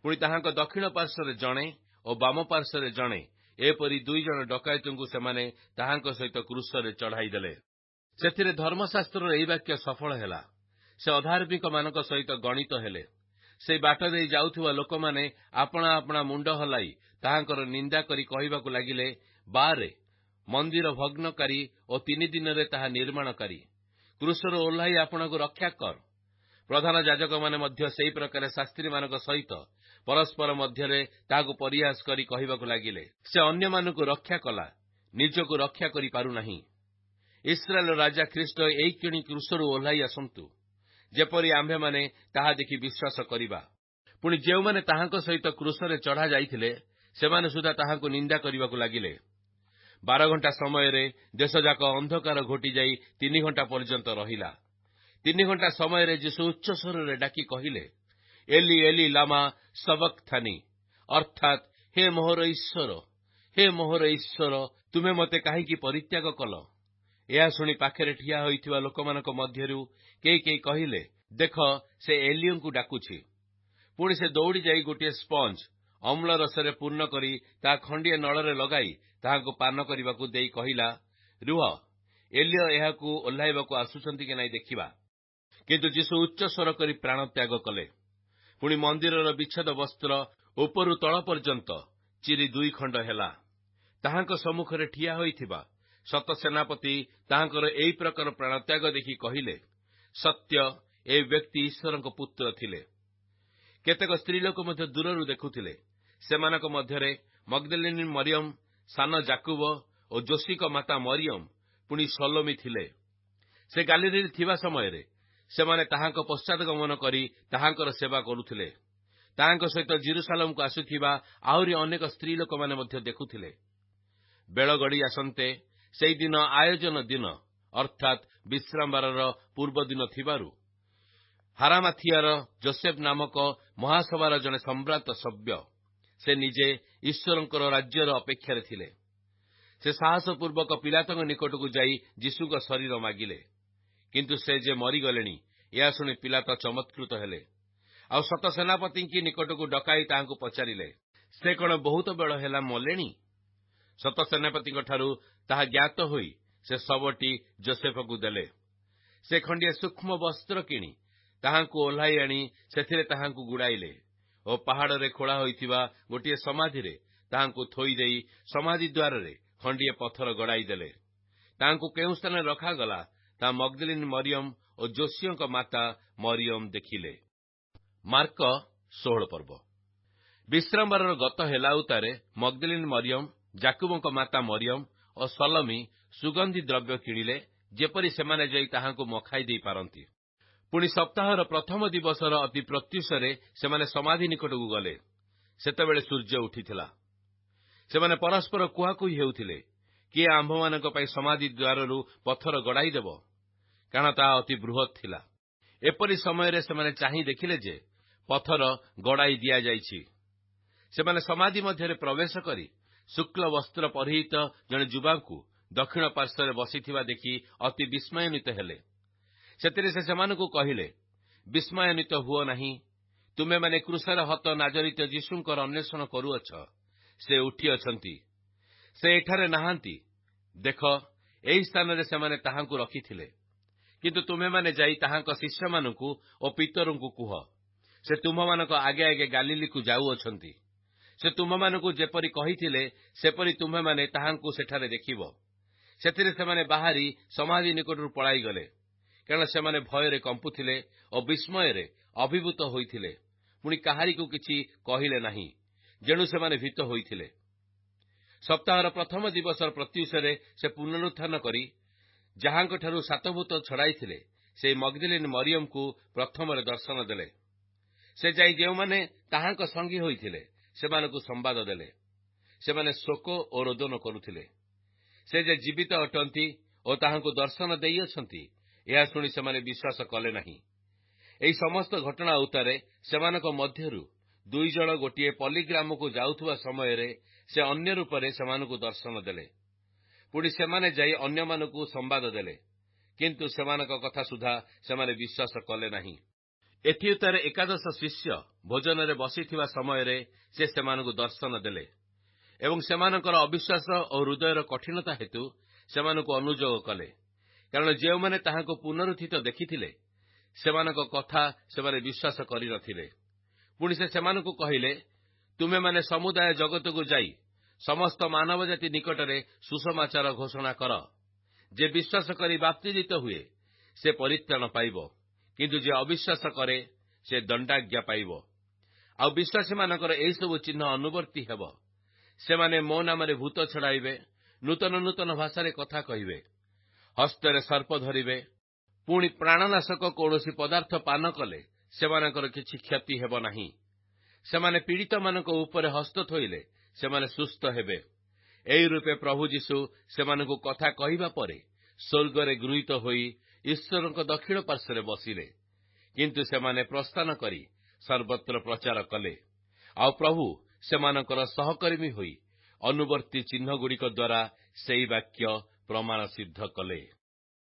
ପୁଣି ତାହାଙ୍କ ଦକ୍ଷିଣ ପାର୍ଶ୍ୱରେ ଜଣେ ଓ ବାମ ପାର୍ଶ୍ୱରେ ଜଣେ, ଏପରି 2 ଜଣ ଡକାୟତଙ୍କୁ ସେମାନେ ତାହାଙ୍କ ସହିତ କ୍ରୁଶରେ ଚଢ଼ାଇଦେଲେ। ସେଥିରେ ଧର୍ମଶାସ୍ତ୍ରର ଏହି ବାକ୍ୟ ସଫଳ ହେଲା, ସେ ଅଧାର୍ମିକମାନଙ୍କ ସହିତ ଗଣିତ ହେଲେ। ସେହି ବାଟ ଦେଇ ଯାଉଥିବା ଲୋକମାନେ ଆପଣା ଆପଣା ମୁଣ୍ଡ ହଲାଇ ତାହାଙ୍କର ନିନ୍ଦା କରି କହିବାକୁ ଲାଗିଲେ, ବାରେ, ମନ୍ଦିର ଭଗ୍ନକାରୀ ଓ 3 ଦିନରେ ତାହା ନିର୍ମାଣକାରୀ, କ୍ରୁଶରୁ ଓହ୍ଲାଇ ଆପଣଙ୍କୁ ରକ୍ଷା କର। ପ୍ରଧାନ ଯାଜକମାନେ ମଧ୍ୟ ସେହି ପ୍ରକାର ଶାସ୍ତ୍ରୀମାନଙ୍କ ସହିତ ପରସ୍ପର ମଧ୍ୟରେ ତାହାକୁ ପରିହାସ କରି କହିବାକୁ ଲାଗିଲେ, ସେ ଅନ୍ୟମାନଙ୍କୁ ରକ୍ଷା କଲା, ନିଜକୁ ରକ୍ଷା କରିପାରୁନାହିଁ। ଇସ୍ରାଏଲର ରାଜା ଖ୍ରୀଷ୍ଟ ଏଇକ୍ଷଣି କ୍ରୁଶରୁ ଓହ୍ଲାଇ ଆସନ୍ତୁ। ଯେପରି ଆମ୍ଭେମାନେ ତାହା ଦେଖି ବିଶ୍ୱାସ କରିବା। ପୁଣି ଯେଉଁମାନେ ତାହାଙ୍କ ସହିତ କ୍ରୁଶରେ ଚଢ଼ା ଯାଇଥିଲେ ସେମାନେ ସୁଦ୍ଧା ତାହାଙ୍କୁ ନିନ୍ଦା କରିବାକୁ ଲାଗିଲେ। 12 ଘଣ୍ଟା ସମୟରେ ଦେଶଯାକ ଅନ୍ଧକାର ଘୋଟିଯାଇ 3 ଘଣ୍ଟା ପର୍ଯ୍ୟନ୍ତ ରହିଲା। 3 ଘଣ୍ଟା ସମୟରେ ଯୀଶୁ ଉଚ୍ଚ ସ୍ୱରରେ ଡାକି କହିଲେ, ଏଲି ଏଲି ଲାମା ସବକ୍ଥାନି, ଅର୍ଥାତ୍ ହେ ମୋହର ଈଶ୍ୱର, ହେ ମୋହର ଈଶ୍ୱର, ତୁମେ ମୋତେ କାହିଁକି ପରିତ୍ୟାଗ କଲ? ଏହା ଶୁଣି ପାଖରେ ଠିଆ ହୋଇଥିବା ଲୋକମାନଙ୍କ ମଧ୍ୟରୁ କେହି କେହି କହିଲେ, ଦେଖ, ସେ ଏଲିୟଙ୍କୁ ଡାକୁଛି। ପୁଣି ସେ ଦୌଡ଼ି ଯାଇ ଗୋଟିଏ ସ୍ପଞ୍ଜ ଅମ୍ଳ ରସରେ ପୂର୍ଣ୍ଣ କରି ତାହା ଖଣ୍ଡିଏ ନଳରେ ଲଗାଇ ତାହାଙ୍କୁ ପାନ କରିବାକୁ ଦେଇ କହିଲା, ରୁହ, ଏଲିୟ ଏହାକୁ ଓହ୍ଲାଇବାକୁ ଆସୁଛନ୍ତି କି ନାହିଁ ଦେଖିବା। କିନ୍ତୁ ଯୀଶୁ ଉଚ୍ଚ ସ୍ୱର କରି ପ୍ରାଣତ୍ୟାଗ କଲେ। ପୁଣି ମନ୍ଦିରର ବିଚ୍ଛେଦ ବସ୍ତ୍ର ଉପରୁ ତଳ ପର୍ଯ୍ୟନ୍ତ ଚିରି 2 ଖଣ୍ଡ ହେଲା। ତାହାଙ୍କ ସମ୍ମୁଖରେ ଠିଆ ହୋଇଥିବା ଶତ ସେନାପତି ତାହାଙ୍କର ଏହି ପ୍ରକାର ପ୍ରାଣତ୍ୟାଗ ଦେଖି କହିଲେ, ସତ୍ୟ, ଏ ବ୍ୟକ୍ତି ଈଶ୍ୱରଙ୍କ ପୁତ୍ର ଥିଲେ। କେତେକ ସ୍ତ୍ରୀ ଲୋକ ମଧ୍ୟ ଦୂରରୁ ଦେଖୁଥିଲେ। ସେମାନଙ୍କ ମଧ୍ୟରେ ମଗ୍ଦଲିନୀ ମରିୟମ, ସାନ ଜାକୁବ ଓ ଯୋଶୀଙ୍କ ମାତା ମରିୟମ, ପୁଣି ସଲୋମୀ ଥିଲେ। ସେ ଗାଲିଲୀରେ ଥିବା ସମୟରେ ସେମାନେ ତାହାଙ୍କ ପଶ୍ଚାତଗମନ କରି ତାହାଙ୍କର ସେବା କରୁଥିଲେ। ତାହାଙ୍କ ସହିତ ଜେରୁସାଲେମକୁ ଆସୁଥିବା ଆହୁରି ଅନେକ ସ୍ତ୍ରୀ ଲୋକମାନେ ମଧ୍ୟ ଦେଖୁଥିଲେ। ବେଳ ଗଡ଼ି ଆସନ୍ତେ ସେହିଦିନ ଆୟୋଜନ ଦିନ, ଅର୍ଥାତ୍ ବିଶ୍ରାମବାରର ପୂର୍ବଦିନ ଥିବାରୁ ହାରାମାଥିଆର ଯୋସେଫ ନାମକ ମହାସଭାର ଜଣେ ସମ୍ଭ୍ରାନ୍ତ ସଭ୍ୟ, ସେ ନିଜେ ଈଶ୍ୱରଙ୍କର ରାଜ୍ୟର ଅପେକ୍ଷାରେ ଥିଲେ। ସେ ସାହସପୂର୍ବକ ପିଲାତଙ୍କ ନିକଟକୁ ଯାଇ ଯୀଶୁଙ୍କ ଶରୀର ମାଗିଲେ। କିନ୍ତୁ ସେ ଯେ ମରିଗଲେଣି ଏହା ଶୁଣି ପିଲାତ ଚମତ୍କୃତ ହେଲେ। ଆଉ ଶତ ସେନାପତିଙ୍କ ନିକଟକୁ ଡକାଇ ତାହାଙ୍କୁ ପଚାରିଲେ, ସେ କଣ ବହୁତ ବେଳ ହେଲା ମଲେଣି? ଶତ ସେନାପତିଙ୍କଠାରୁ ତାହା ଜ୍ଞାତ ହୋଇ ସେ ଶବଟି ଯୋସେଫକୁ ଦେଲେ। ସେ ଖଣ୍ଡିଏ ସୂକ୍ଷ୍ମ ବସ୍ତ୍ର କିଣି ତାହାଙ୍କୁ ଓହ୍ଲାଇ ଆଣି ସେଥିରେ ତାହାଙ୍କୁ ଗୁଡ଼ାଇଲେ ଓ ପାହାଡ଼ରେ ଖୋଳା ହୋଇଥିବା ଗୋଟିଏ ସମାଧିରେ ତାହାଙ୍କୁ ଥୋଇଦେଇ ସମାଧି ଦ୍ୱାରରେ ଖଣ୍ଡିଏ ପଥର ଗଡ଼ାଇ ଦେଲେ। ତାହାଙ୍କୁ କେଉଁ ସ୍ଥାନରେ ରଖାଗଲା ତାହା ମଗ୍ଦଲିନୀ ମରିୟମ ଓ ଯୋଶୀଙ୍କ ମାତା ମରିୟମ ଦେଖିଲେ। ମାର୍କ 16 ପର୍ବ। ବିଶ୍ରାମବାରର ଗତ ହେଲା ଉତ୍ତାରେ ମଗ୍ଦଲିନୀ ମରିୟମ, ଜାକୁବଙ୍କ ମାତା ମରିୟମ ଓ ସଲୋମୀ ସୁଗନ୍ଧି ଦ୍ରବ୍ୟ କିଣିଲେ, ଯେପରି ସେମାନେ ଯାଇ ତାହାଙ୍କୁ ମଖାଇ ଦେଇ ପାରନ୍ତି। ପୁଣି ସପ୍ତାହର ପ୍ରଥମ ଦିବସର ଅତି ପ୍ରତ୍ୟୁଷରେ ସେମାନେ ସମାଧି ନିକଟକୁ ଗଲେ। ସେତେବେଳେ ସୂର୍ଯ୍ୟ ଉଠିଥିଲା। ସେମାନେ ପରସ୍ପର କୁହାକୁହି ହେଉଥିଲେ, କିଏ ଆମ୍ଭମାନଙ୍କ ପାଇଁ ସମାଧି ଦ୍ୱାରରୁ ପଥର ଗଡ଼ାଇ ଦେବ, କାରଣ ତାହା ଅତି ବୃହତ୍ ଥିଲା। ଏପରି ସମୟରେ ସେମାନେ ଚାହିଁ ଦେଖିଲେ ଯେ ପଥର ଗଡ଼ାଇ ଦିଆଯାଇଛି। ସେମାନେ ସମାଧି ମଧ୍ୟରେ ପ୍ରବେଶ କରି ଶୁକ୍ଳ ବସ୍ତ୍ର ପରିହିତ ଜଣେ ଯୁବାଙ୍କୁ ଦକ୍ଷିଣ ପାର୍ଶ୍ୱରେ ବସିଥିବା ଦେଖି ଅତି ବିସ୍ମୟାନ୍ୱିତ ହେଲେ। ସେଥିରେ ସେ ସେମାନଙ୍କୁ କହିଲେ, ବିସ୍ମୟାନ୍ୱିତ ହୁଅ ନାହିଁ। ତୁମେମାନେ କ୍ରୁଶରେ ହତ ନାଜରିତ ଯୀଶୁଙ୍କର ଅନ୍ୱେଷଣ କରୁଅଛ। ସେ ଉଠିଅଛନ୍ତି, ସେ ଏଠାରେ ନାହାନ୍ତି। ଦେଖ, ଏହି ସ୍ଥାନରେ ସେମାନେ ତାହାଙ୍କୁ ରଖିଥିଲେ। କିନ୍ତୁ ତୁମେମାନେ ଯାଇ ତାହାଙ୍କ ଶିଷ୍ୟମାନଙ୍କୁ ଓ ପିତରଙ୍କୁ କୁହ, ସେ ତୁମ୍ଭମାନଙ୍କ ଆଗେ ଆଗେ ଗାଲିଲୀକୁ ଯାଉଅଛନ୍ତି। ସେ ତୁମ୍ଭମାନଙ୍କୁ ଯେପରି କହିଥିଲେ ସେପରି ତୁମ୍ଭେମାନେ ତାହାଙ୍କୁ ସେଠାରେ ଦେଖିବ। ସେଥିରେ ସେମାନେ ବାହାରି ସମାଧି ନିକଟରୁ ପଳାଇଗଲେ, କାରଣ ସେମାନେ ଭୟରେ କମ୍ପୁଥିଲେ ଓ ବିସ୍ମୟରେ ଅଭିଭୂତ ହୋଇଥିଲେ। ପୁଣି କାହାରିକୁ କିଛି କହିଲେ ନାହିଁ, ଯେଣୁ ସେମାନେ ଭୀତ ହୋଇଥିଲେ। ସପ୍ତାହର ପ୍ରଥମ ଦିବସର ପ୍ରତ୍ୟୁଷରେ ସେ ପୁନରୁତ୍ଥାନ କରି ଯାହାଙ୍କଠାରୁ 7 ଭୂତ ଛଡ଼ାଇଥିଲେ ସେହି ମଗ୍ଦଲିନୀ ମରିୟମକୁ ପ୍ରଥମରେ ଦର୍ଶନ ଦେଲେ। ସେ ଯାଇ ଯେଉଁମାନେ ତାହାଙ୍କ ସଙ୍ଗୀ ହୋଇଥିଲେ ସେମାନଙ୍କୁ ସମ୍ବାଦ ଦେଲେ। ସେମାନେ ଶୋକ ଓ ରୋଦନ କରୁଥିଲେ। ସେ ଯେ ଜୀବିତ ଅଟନ୍ତି ଓ ତାହାଙ୍କୁ ଦର୍ଶନ ଦେଇଅଛନ୍ତି, ଏହା ଶୁଣି ସେମାନେ ବିଶ୍ୱାସ କଲେ ନାହିଁ। ଏହି ସମସ୍ତ ଘଟଣା ଉତ୍ତାରେ ସେମାନଙ୍କ ମଧ୍ୟରୁ 2 ଜଣ ଗୋଟିଏ ପଲ୍ଲୀ ଗ୍ରାମକୁ ଯାଉଥିବା ସମୟରେ ସେ ଅନ୍ୟ ରୂପରେ ସେମାନଙ୍କୁ ଦର୍ଶନ ଦେଲେ। ପୁଣି ସେମାନେ ଯାଇ ଅନ୍ୟମାନଙ୍କୁ ସମ୍ବାଦ ଦେଲେ, କିନ୍ତୁ ସେମାନଙ୍କ କଥା ସୁଦ୍ଧା ସେମାନେ ବିଶ୍ୱାସ କଲେ ନାହିଁ। ଏଥି ଉତ୍ତାରେ 11 ଶିଷ୍ୟ ଭୋଜନରେ ବସିଥିବା ସମୟରେ ସେ ସେମାନଙ୍କୁ ଦର୍ଶନ ଦେଲେ ଏବଂ ସେମାନଙ୍କର ଅବିଶ୍ୱାସ ଓ ହୃଦୟର କଠିନତା ହେତୁ ସେମାନଙ୍କୁ ଅନୁଯୋଗ କଲେ, କାରଣ ଯେଉଁମାନେ ତାହାଙ୍କୁ ପୁନରୁତ୍ଥିତ ଦେଖିଥିଲେ ସେମାନଙ୍କ କଥା ସେମାନେ ବିଶ୍ୱାସ କରିନଥିଲେ। ପୁଣି ସେ ସେମାନଙ୍କୁ କହିଲେ, ତୁମେମାନେ ସମୁଦାୟ ଜଗତକୁ ଯାଇ ସମସ୍ତ ମାନବ ଜାତି ନିକଟରେ ସୁସମାଚାର ଘୋଷଣା କର। ଯେ ବିଶ୍ୱାସ କରି ବାପ୍ତିଜିତ ହୁଏ ସେ ପରିତ୍ରାଣ ପାଇବ, କିନ୍ତୁ ଯେ ଅବିଶ୍ୱାସ କରେ ସେ ଦଣ୍ଡାଜ୍ଞା ପାଇବ। ଆଉ ବିଶ୍ୱାସୀମାନଙ୍କର ଏହିସବୁ ଚିହ୍ନ ଅନୁବର୍ତ୍ତୀ ହେବ। ସେମାନେ ମୋ ନାମରେ ଭୂତ ଛଡ଼ାଇବେ, ନୂତନ ନୂତନ ଭାଷାରେ କଥା କହିବେ, ହସ୍ତରେ ସର୍ପ ଧରିବେ, ପୁଣି ପ୍ରାଣନାଶକ କୌଣସି ପଦାର୍ଥ ପାନ କଲେ ସେମାନଙ୍କର କିଛି କ୍ଷତି ହେବ ନାହିଁ। ସେମାନେ ପୀଡ଼ିତମାନଙ୍କ ଉପରେ ହସ୍ତ ଥୋଇଲେ ସେମାନେ ସୁସ୍ଥ ହେବେ। ଏହି ରୂପେ ପ୍ରଭୁ ଯୀଶୁ ସେମାନଙ୍କୁ କଥା କହିବା ପରେ ସ୍ୱର୍ଗରେ ଗୃହୀତ ହୋଇ ଈଶ୍ୱରଙ୍କ ଦକ୍ଷିଣ ପାର୍ଶ୍ୱରେ ବସିଲେ। କିନ୍ତୁ ସେମାନେ ପ୍ରସ୍ଥାନ କରି ସର୍ବତ୍ର ପ୍ରଚାର କଲେ। ଆଉ ପ୍ରଭୁ ସେମାନଙ୍କର ସହକର୍ମୀ ହୋଇ ଅନୁବର୍ତ୍ତୀ ଚିହ୍ନଗୁଡ଼ିକ ଦ୍ୱାରା ସେହି ବାକ୍ୟ ପ୍ରମାଣ ସିଦ୍ଧ କଲେ।